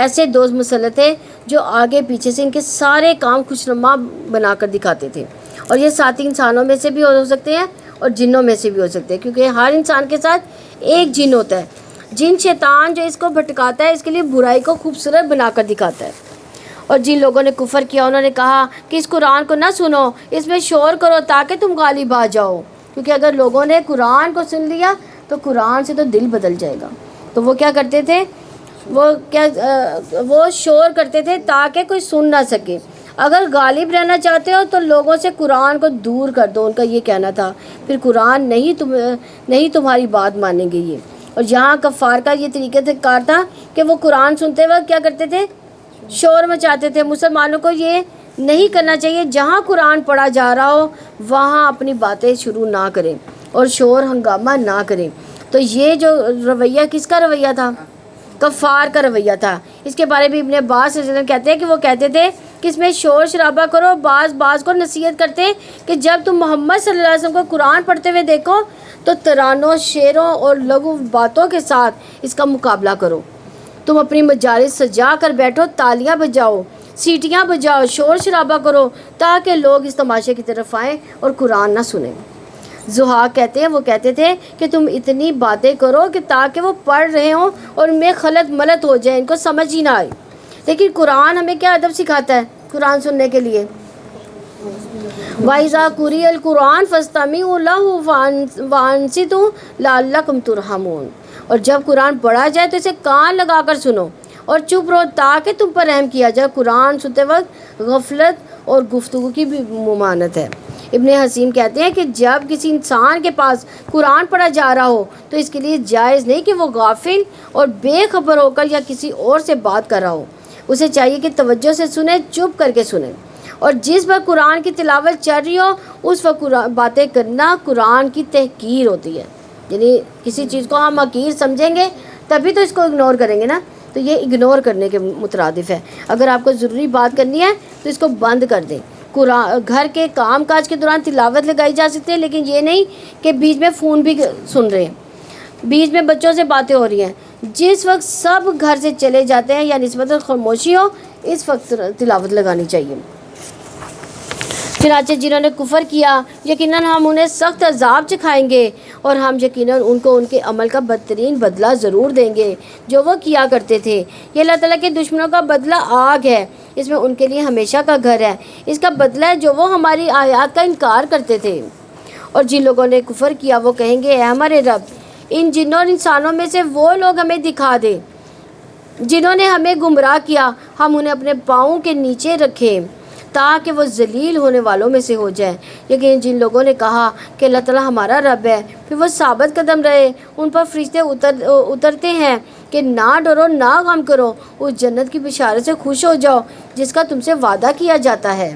ایسے دوست مسلط تھے جو آگے پیچھے سے ان کے سارے کام خوشنما بنا کر دکھاتے تھے۔ اور یہ ساتھی انسانوں میں سے بھی ہو سکتے ہیں اور جنوں میں سے بھی ہو سکتے ہیں، کیونکہ ہر انسان کے ساتھ ایک جن ہوتا ہے۔ جن شیطان جو اس کو بھٹکاتا ہے، اس کے لیے برائی کو خوبصورت بنا کر دکھاتا ہے۔ اور جن لوگوں نے کفر کیا انہوں نے کہا کہ اس قرآن کو نہ سنو، اس میں شور کرو تاکہ تم غالب آ جاؤ، کیونکہ اگر لوگوں نے قرآن کو سن لیا تو قرآن سے تو دل بدل جائے گا۔ تو وہ کیا کرتے تھے؟ وہ شور کرتے تھے تاکہ کوئی سن نہ سکے۔ اگر غالب رہنا چاہتے ہو تو لوگوں سے قرآن کو دور کر دو، ان کا یہ کہنا تھا، پھر قرآن نہیں تمہاری بات مانیں گے یہ۔ اور یہاں کفار کا یہ طریقہ کار تھا کہ وہ قرآن سنتے وقت کیا کرتے تھے؟ شور مچاتے تھے۔ مسلمانوں کو یہ نہیں کرنا چاہیے، جہاں قرآن پڑھا جا رہا ہو وہاں اپنی باتیں شروع نہ کریں اور شور ہنگامہ نہ کریں۔ تو یہ جو رویہ کس کا رویہ تھا؟ کفار کا رویہ تھا۔ اس کے بارے میں ابن عباس رضی اللہ عنہ کہتے ہیں کہ وہ کہتے تھے کہ اس میں شور شرابہ کرو، بعض کو نصیحت کرتے کہ جب تم محمد صلی اللہ علیہ وسلم کو قرآن پڑھتے ہوئے دیکھو تو ترانوں، شعروں اور لغو باتوں کے ساتھ اس کا مقابلہ کرو۔ تم اپنی مجالس سجا کر بیٹھو، تالیاں بجاؤ، سیٹیاں بجاؤ، شور شرابہ کرو تاکہ لوگ اس تماشے کی طرف آئیں اور قرآن نہ سنیں۔ ضحاک کہتے ہیں وہ کہتے تھے کہ تم اتنی باتیں کرو کہ تاکہ وہ پڑھ رہے ہوں اور ان میں خلط ملط ہو جائے، ان کو سمجھ ہی نہ آئے۔ لیکن قرآن ہمیں کیا ادب سکھاتا ہے قرآن سننے کے لیے؟ وَإِذَا قُرِئَ الْقُرْآنُ فَاسْتَمِعُوا لَهُ وَأَنصِتُوا لَعَلَّكُمْ تُرْحَمُونَ، اور جب قرآن پڑھا جائے تو اسے کان لگا کر سنو اور چپ رہو تاکہ تم پر رحم کیا جائے۔ قرآن سنتے وقت غفلت اور گفتگو کی بھی ممانعت ہے۔ ابن حسیم کہتے ہیں کہ جب کسی انسان کے پاس قرآن پڑھا جا رہا ہو تو اس کے لیے جائز نہیں کہ وہ غافل اور بے خبر ہو کر یا کسی اور سے بات کر رہا ہو۔ اسے چاہیے کہ توجہ سے سنے، چپ کر کے سنے، اور جس وقت قرآن کی تلاوت چل رہی ہو اس وقت باتیں کرنا قرآن کی تحقیر ہوتی ہے۔ یعنی کسی چیز کو ہم حقیر سمجھیں گے تبھی تو اس کو اگنور کریں گے نا، تو یہ اگنور کرنے کے مترادف ہے۔ اگر آپ کو ضروری بات کرنی ہے تو اس کو بند کر دیں۔ قرآن گھر کے کام کاج کے دوران تلاوت لگائی جا سکتی ہے، لیکن یہ نہیں کہ بیچ میں فون بھی سن رہے ہیں، بیچ میں بچوں سے باتیں ہو رہی ہیں۔ جس وقت سب گھر سے چلے جاتے ہیں یا نسبتاً خاموشی ہو اس وقت تلاوت لگانی چاہیے۔ چنانچہ جنہوں نے کفر کیا یقیناً ہم انہیں سخت عذاب چکھائیں گے اور ہم یقیناً ان کو ان کے عمل کا بدترین بدلہ ضرور دیں گے جو وہ کیا کرتے تھے۔ یہ اللہ تعالیٰ کے دشمنوں کا بدلہ آگ ہے، اس میں ان کے لیے ہمیشہ کا گھر ہے، اس کا بدلہ ہے جو وہ ہماری آیات کا انکار کرتے تھے۔ اور جن لوگوں نے کفر کیا وہ کہیں گے اے ہمارے رب، ان جنوں اور انسانوں میں سے وہ لوگ ہمیں دکھا دے جنہوں نے ہمیں گمراہ کیا، ہم انہیں اپنے پاؤں کے نیچے رکھیں تاکہ وہ ذلیل ہونے والوں میں سے ہو جائیں۔ لیکن جن لوگوں نے کہا کہ اللہ تعالیٰ ہمارا رب ہے پھر وہ ثابت قدم رہے، ان پر فرشتے اترتے ہیں کہ نہ ڈرو نہ غم کرو، اس جنت کی بشارت سے خوش ہو جاؤ جس کا تم سے وعدہ کیا جاتا ہے۔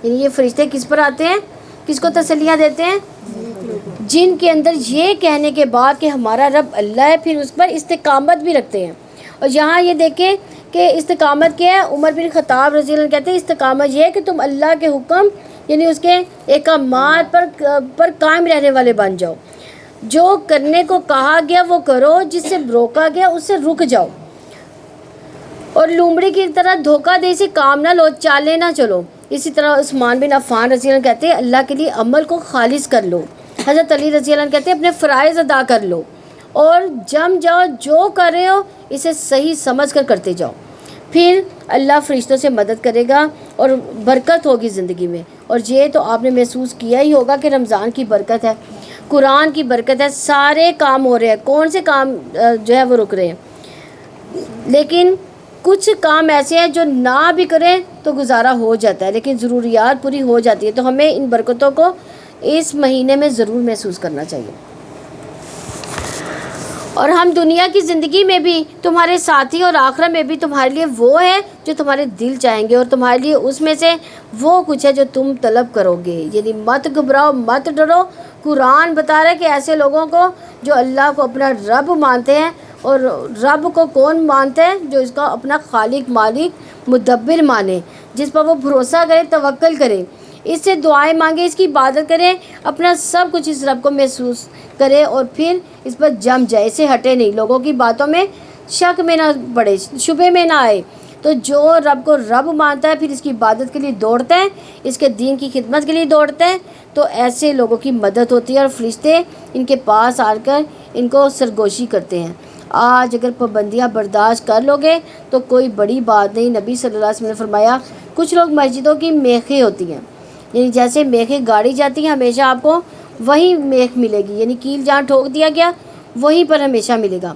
یعنی یہ فرشتے کس پر آتے ہیں، کس کو تسلیاں دیتے ہیں؟ جن کے اندر یہ کہنے کے بعد کہ ہمارا رب اللہ ہے پھر اس پر استقامت بھی رکھتے ہیں۔ اور یہاں یہ دیکھیں کہ استقامت کیا ہے۔ عمر بن خطاب رضی اللہ عنہ کہتے ہیں استقامت یہ ہے کہ تم اللہ کے حکم یعنی اس کے احکامات پر قائم رہنے والے بن جاؤ، جو کرنے کو کہا گیا وہ کرو، جس سے روکا گیا اس سے رک جاؤ، اور لومڑی کی طرح دھوکہ دے سے کام نہ لو، چالیں نہ چلو۔ اسی طرح عثمان بن عفان رضی اللہ عنہ کہتے ہیں اللہ کے لیے عمل کو خالص کر لو۔ حضرت علی رضی اللہ عنہ کہتے ہیں اپنے فرائض ادا کر لو اور جم جاؤ، جو کر رہے ہو اسے صحیح سمجھ کر کرتے جاؤ، پھر اللہ فرشتوں سے مدد کرے گا اور برکت ہوگی زندگی میں۔ اور یہ تو آپ نے محسوس کیا ہی ہوگا کہ رمضان کی برکت ہے، قرآن کی برکت ہے، سارے کام ہو رہے ہیں، کون سے کام جو ہے وہ رک رہے ہیں، لیکن کچھ کام ایسے ہیں جو نہ بھی کریں تو گزارا ہو جاتا ہے، لیکن ضروریات پوری ہو جاتی ہے۔ تو ہمیں ان برکتوں کو اس مہینے میں ضرور محسوس کرنا چاہیے۔ اور ہم دنیا کی زندگی میں بھی تمہارے ساتھی اور آخرت میں بھی تمہارے لیے وہ ہے جو تمہارے دل چاہیں گے، اور تمہارے لیے اس میں سے وہ کچھ ہے جو تم طلب کرو گے۔ یعنی مت گھبراؤ، مت ڈرو۔ قرآن بتا رہا ہے کہ ایسے لوگوں کو جو اللہ کو اپنا رب مانتے ہیں، اور رب کو کون مانتا ہے؟ جو اس کا اپنا خالق، مالک، مدبر مانے، جس پر وہ بھروسہ کرے، توکل کرے، اس سے دعائیں مانگے، اس کی عبادت کرے، اپنا سب کچھ اس رب کو محسوس کرے اور پھر اس پر جم جائے، اسے ہٹے نہیں، لوگوں کی باتوں میں شک میں نہ پڑے، شبے میں نہ آئے۔ تو جو رب کو رب مانتا ہے پھر اس کی عبادت کے لیے دوڑتا ہے، اس کے دین کی خدمت کے لیے دوڑتا ہے، تو ایسے لوگوں کی مدد ہوتی ہے اور فرشتے ان کے پاس آ کر ان کو سرگوشی کرتے ہیں۔ آج اگر پابندیاں برداشت کر لو گے تو کوئی بڑی بات نہیں۔ نبی صلی اللہ علیہ وسلم نے فرمایا کچھ لوگ مسجدوں کی میخیں ہوتی ہیں، یعنی جیسے میخیں گاڑی جاتی ہیں ہمیشہ آپ کو وہی میخ ملے گی، یعنی کیل جہاں ٹھوک دیا گیا وہیں پر ہمیشہ ملے گا۔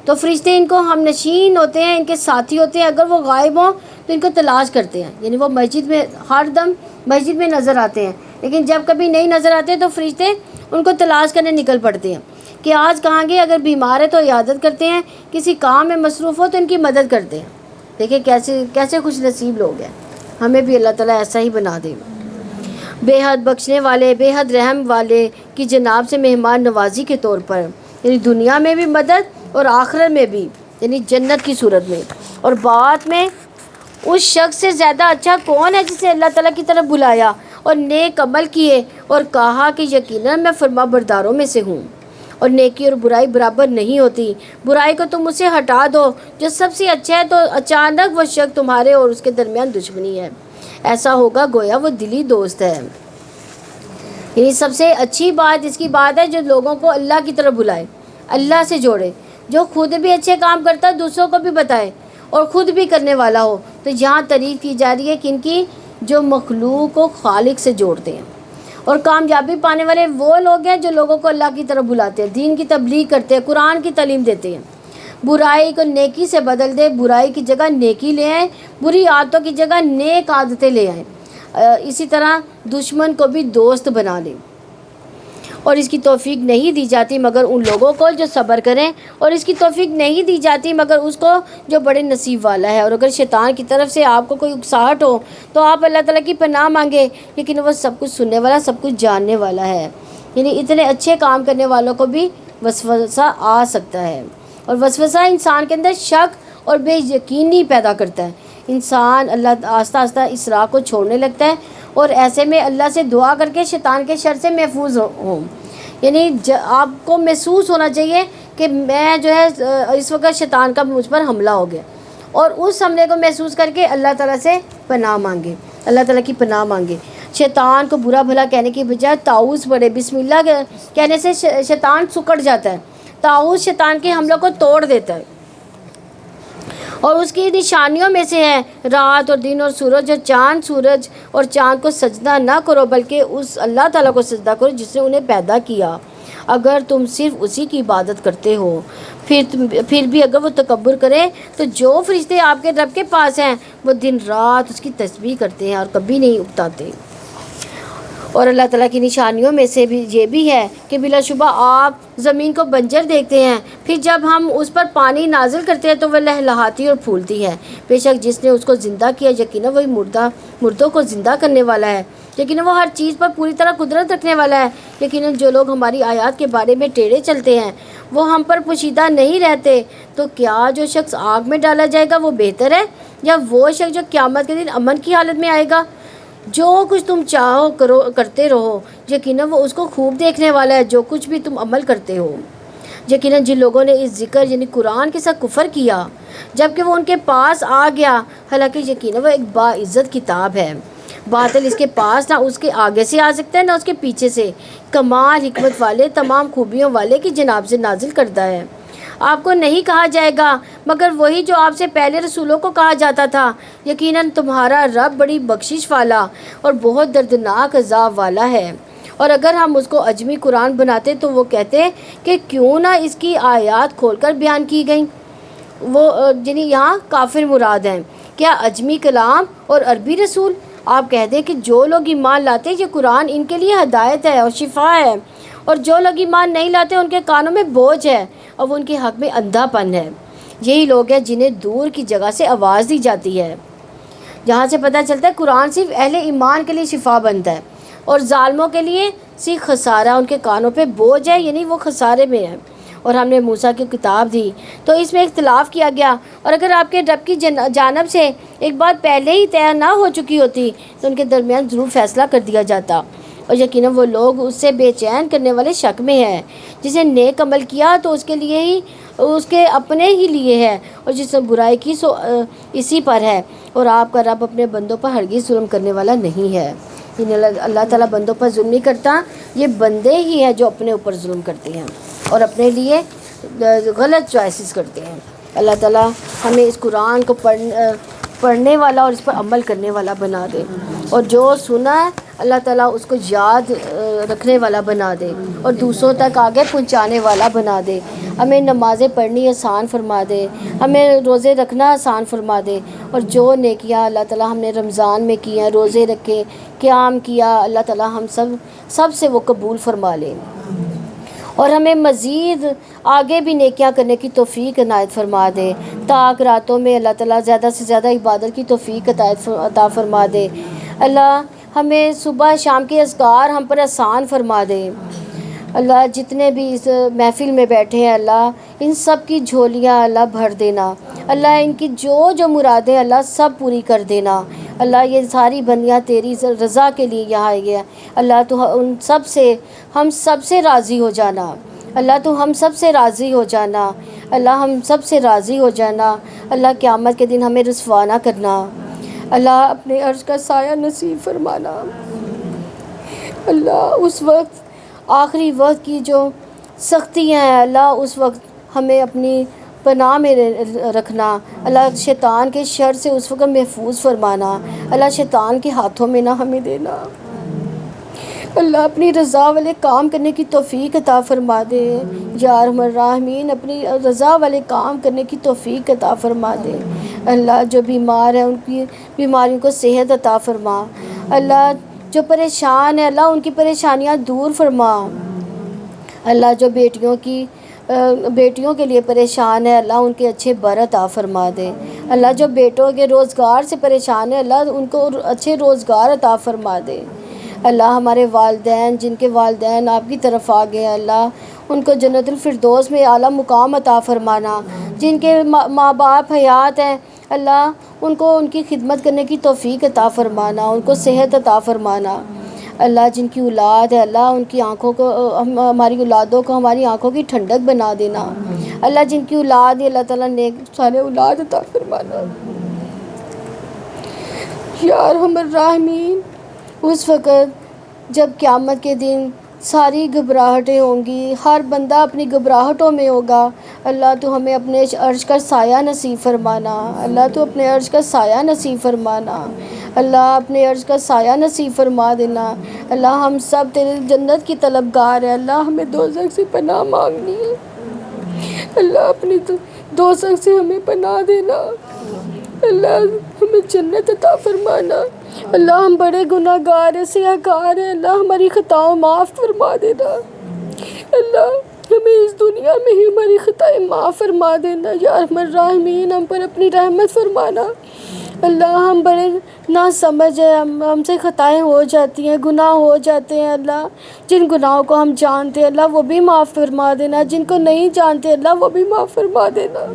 تو فرشتے ان کو ہم نشین ہوتے ہیں، ان کے ساتھی ہوتے ہیں، اگر وہ غائب ہوں تو ان کو تلاش کرتے ہیں، یعنی وہ مسجد میں ہر دم مسجد میں نظر آتے ہیں، لیکن جب کبھی نہیں نظر آتے تو فرشتے ان کو تلاش کرنے نکل پڑتے ہیں کہ آج کہاں گے۔ اگر بیمار ہے تو عیادت کرتے ہیں، کسی کام میں مصروف ہو تو ان کی مدد کرتے ہیں۔ دیکھیں کیسے خوش نصیب لوگ ہیں، ہمیں بھی اللہ تعالیٰ ایسا ہی بنا دے۔ بے حد بخشنے والے، بے حد رحم والے کی جناب سے مہمان نوازی کے طور پر، یعنی دنیا میں بھی مدد اور آخرت میں بھی، یعنی جنت کی صورت میں۔ اور بات میں اس شخص سے زیادہ اچھا کون ہے جسے اللہ تعالیٰ کی طرف بلایا اور نیک عمل کیے اور کہا کہ یقیناً میں فرما برداروں میں سے ہوں۔ اور نیکی اور برائی برابر نہیں ہوتی. برائی کو تم اسے ہٹا دو جو سب سے اچھا ہے تو اچانک وہ شخص تمہارے اور اس کے درمیان دشمنی ہے. ایسا ہوگا گویا وہ دلی دوست ہے. یعنی سب سے اچھی بات اس کی بات ہے جو لوگوں کو اللہ کی طرف بلائے، اللہ سے جوڑے، جو خود بھی اچھے کام کرتا ہے دوسروں کو بھی بتائے اور خود بھی کرنے والا ہو. تو یہاں تعریف کی جا رہی ہے کن کی؟ جو مخلوق کو خالق سے جوڑتے ہیں. اور کامیابی پانے والے وہ لوگ ہیں جو لوگوں کو اللہ کی طرف بلاتے ہیں، دین کی تبلیغ کرتے ہیں، قرآن کی تعلیم دیتے ہیں. برائی کو نیکی سے بدل دے، برائی کی جگہ نیکی لے آئیں، بری عادتوں کی جگہ نیک عادتیں لے آئیں. اسی طرح دشمن کو بھی دوست بنا لیں. اور اس کی توفیق نہیں دی جاتی مگر ان لوگوں کو جو صبر کریں، اور اس کی توفیق نہیں دی جاتی مگر اس کو جو بڑے نصیب والا ہے. اور اگر شیطان کی طرف سے آپ کو کوئی اکساہٹ ہو تو آپ اللہ تعالیٰ کی پناہ مانگے، لیکن وہ سب کچھ سننے والا، سب کچھ جاننے والا ہے. یعنی اتنے اچھے کام کرنے والوں کو بھی وسوسہ آ سکتا ہے، اور وسوسہ انسان کے اندر شک اور بے یقینی پیدا کرتا ہے. انسان اللہ آہستہ آہستہ اس راہ کو چھوڑنے لگتا ہے، اور ایسے میں اللہ سے دعا کر کے شیطان کے شر سے محفوظ ہوں. یعنی آپ کو محسوس ہونا چاہیے کہ میں جو ہے اس وقت شیطان کا مجھ پر حملہ ہو گیا، اور اس حملے کو محسوس کر کے اللہ تعالیٰ سے پناہ مانگے، اللہ تعالیٰ کی پناہ مانگے. شیطان کو برا بھلا کہنے کی بجائے طاؤس پڑھے. بسم اللہ کہنے سے شیطان سکڑ جاتا ہے. طاؤس شیطان کے حملوں کو توڑ دیتا ہے. اور اس کی نشانیوں میں سے ہے رات اور دن اور سورج اور چاند. سورج اور چاند کو سجدہ نہ کرو بلکہ اس اللہ تعالیٰ کو سجدہ کرو جس نے انہیں پیدا کیا. اگر تم صرف اسی کی عبادت کرتے ہو پھر بھی اگر وہ تکبر کرے تو جو فرشتے آپ کے رب کے پاس ہیں وہ دن رات اس کی تسبیح کرتے ہیں اور کبھی نہیں اکتاتے. اور اللہ تعالیٰ کی نشانیوں میں سے بھی یہ بھی ہے کہ بلا شبہ آپ زمین کو بنجر دیکھتے ہیں، پھر جب ہم اس پر پانی نازل کرتے ہیں تو وہ لہلہاتی اور پھولتی ہے. بے شک جس نے اس کو زندہ کیا یقیناً وہی مردوں کو زندہ کرنے والا ہے. یقیناً وہ ہر چیز پر پوری طرح قدرت رکھنے والا ہے. یقیناً جو لوگ ہماری آیات کے بارے میں ٹیڑھے چلتے ہیں وہ ہم پر پوشیدہ نہیں رہتے. تو کیا جو شخص آگ میں ڈالا جائے گا وہ بہتر ہے یا وہ شخص جو قیامت کے دن امن کی حالت میں آئے گا؟ جو کچھ تم چاہو کرتے رہو، یقیناً وہ اس کو خوب دیکھنے والا ہے جو کچھ بھی تم عمل کرتے ہو. یقیناً جن لوگوں نے اس ذکر یعنی قرآن کے ساتھ کفر کیا جب کہ وہ ان کے پاس آ گیا، حالانکہ یقیناً وہ ایک باعزت کتاب ہے. باطل اس کے پاس نہ اس کے آگے سے آ سکتا ہے نہ اس کے پیچھے سے. کمال حکمت والے تمام خوبیوں والے کی جناب سے نازل کردہ ہے. آپ کو نہیں کہا جائے گا مگر وہی جو آپ سے پہلے رسولوں کو کہا جاتا تھا. یقیناً تمہارا رب بڑی بخشش والا اور بہت دردناک عذاب والا ہے. اور اگر ہم اس کو اجمی قرآن بناتے تو وہ کہتے کہ کیوں نہ اس کی آیات کھول کر بیان کی گئیں. وہ یعنی یہاں کافر مراد ہیں. کیا اجمی کلام اور عربی رسول؟ آپ کہہ دیں کہ جو لوگ ایمان لاتے یہ قرآن ان کے لیے ہدایت ہے اور شفا ہے، اور جو لوگ ایمان نہیں لاتے ان کے کانوں میں بوجھ ہے اور وہ ان کے حق میں اندھا پن ہے. یہی لوگ ہیں جنہیں دور کی جگہ سے آواز دی جاتی ہے. جہاں سے پتہ چلتا ہے قرآن صرف اہل ایمان کے لیے شفا بنتا ہے اور ظالموں کے لیے صرف خسارہ. ان کے کانوں پہ بوجھ ہے یعنی وہ خسارے میں ہے. اور ہم نے موسیٰ کی کتاب دی تو اس میں اختلاف کیا گیا، اور اگر آپ کے رب کی جانب سے ایک بات پہلے ہی طے نہ ہو چکی ہوتی تو ان کے درمیان ضرور فیصلہ کر دیا جاتا. اور یقیناً وہ لوگ اس سے بے چین کرنے والے شک میں ہیں. جسے نیک عمل کیا تو اس کے لیے ہی، اس کے اپنے ہی لیے ہے، اور جس نے برائی کی سو اسی پر ہے. اور آپ کا رب اپنے بندوں پر ہرگز ظلم کرنے والا نہیں ہے. اللہ تعالیٰ بندوں پر ظلم نہیں کرتا، یہ بندے ہی ہیں جو اپنے اوپر ظلم کرتے ہیں اور اپنے لیے غلط چوائسز کرتے ہیں. اللہ تعالیٰ ہمیں اس قرآن کو پڑھنے والا اور اس پر عمل کرنے والا بنا دے، اور جو سنا ہے اللہ تعالیٰ اس کو یاد رکھنے والا بنا دے اور دوسروں تک آگے پہنچانے والا بنا دے. ہمیں نمازیں پڑھنی آسان فرما دے، ہمیں روزے رکھنا آسان فرما دے، اور جو نیکیاں اللہ تعالیٰ ہم نے رمضان میں کی ہیں، روزے رکھے، قیام کیا، اللہ تعالیٰ ہم سب سے وہ قبول فرما لے. اور ہمیں مزید آگے بھی نیکیاں کرنے کی توفیق عنایت فرما دے. تاک راتوں میں اللہ تعالیٰ زیادہ سے زیادہ عبادت کی توفیق عطا فرما دے. اللہ ہمیں صبح شام کے اذکار ہم پر آسان فرما دے. اللہ جتنے بھی اس محفل میں بیٹھے ہیں اللہ ان سب کی جھولیاں اللہ بھر دینا. اللہ ان کی جو مرادیں اللہ سب پوری کر دینا. اللہ یہ ساری بندیاں تیری رضا کے لیے یہاں آئی ہے. اللہ تو ہم سب سے راضی ہو جانا. اللہ تو ہم سب سے راضی ہو جانا، اللہ ہم سب سے راضی ہو جانا، اللہ قیامت کے دن ہمیں رسوا نہ کرنا، اللہ اپنے عرش کا سایہ نصیب فرمانا، اللہ اس وقت آخری وقت کی جو سختیاں ہیں اللہ اس وقت ہمیں اپنی پناہ میں رکھنا، اللہ شیطان کے شر سے اس وقت محفوظ فرمانا، اللہ شیطان کے ہاتھوں میں نہ ہمیں دینا، اللہ اپنی رضا والے کام کرنے کی توفیق عطا فرما دے، یا ارحم الراحمین اپنی رضا والے کام کرنے کی توفیق عطا فرما دے، اللہ جو بیمار ہیں ان کی بیماریوں کو صحت عطا فرما، اللہ جو پریشان ہیں اللہ ان کی پریشانیاں دور فرما، اللہ جو بیٹیوں کے لیے پریشان ہے اللہ ان کے اچھے بر عطا فرما دے، اللہ جو بیٹوں کے روزگار سے پریشان ہے اللہ ان کو اچھے روزگار عطا فرما دے، اللہ ہمارے والدین جن کے والدین آپ کی طرف آ گئے اللہ ان کو جنت الفردوس میں اعلیٰ مقام عطا فرمانا، جن کے ماں باپ حیات ہیں اللہ ان کو ان کی خدمت کرنے کی توفیق عطا فرمانا، ان کو صحت عطا فرمانا، اللہ جن کی اولاد ہے اللہ ان کی آنکھوں کو ہماری اولادوں کو ہماری آنکھوں کی ٹھنڈک بنا دینا، اللہ جن کی اولاد ہے اللہ تعالیٰ نیک صالح اولاد عطا فرمانا، یا ارحم الراحمین اس وقت جب قیامت کے دن ساری گھبراہٹیں ہوں گی، ہر بندہ اپنی گھبراہٹوں میں ہوگا، اللہ تو ہمیں اپنے عرش کا سایہ نصیب فرمانا، اللہ تو اپنے عرش کا سایہ نصیب فرمانا، اللہ اپنے عرش کا سایہ نصیب فرما دینا، اللہ ہم سب تیرے جنت کی طلبگار ہیں، اللہ ہمیں دوزخ سے پناہ مانگنی ہے، اللہ اپنی دوزخ سے ہمیں پناہ دینا، اللہ ہمیں جنت عطا فرمانا، اللہ ہم بڑے گناہ گار ہیں سیاہ کار ہیں، اللہ ہماری خطاؤں معاف فرما دینا، اللہ ہمیں اس دنیا میں ہی ہماری خطائیں معاف فرما دینا، یا ارحم الراحمین ہم پر اپنی رحمت فرمانا، اللہ ہم بڑے ناسمجھ ہیں، ہم سے خطائیں ہو جاتی ہیں، گناہ ہو جاتے ہیں، اللہ جن گناہوں کو ہم جانتے ہیں اللہ وہ بھی معاف فرما دینا، جن کو نہیں جانتے اللہ وہ بھی معاف فرما دینا،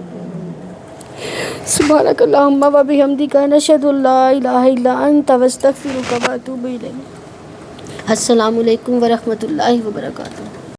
سبحانک اللہم و بحمدک نشہد ان لا الہ الا انت نستغفرک و نتوب الیک۔ السلام علیکم ورحمۃ اللہ وبرکاتہ۔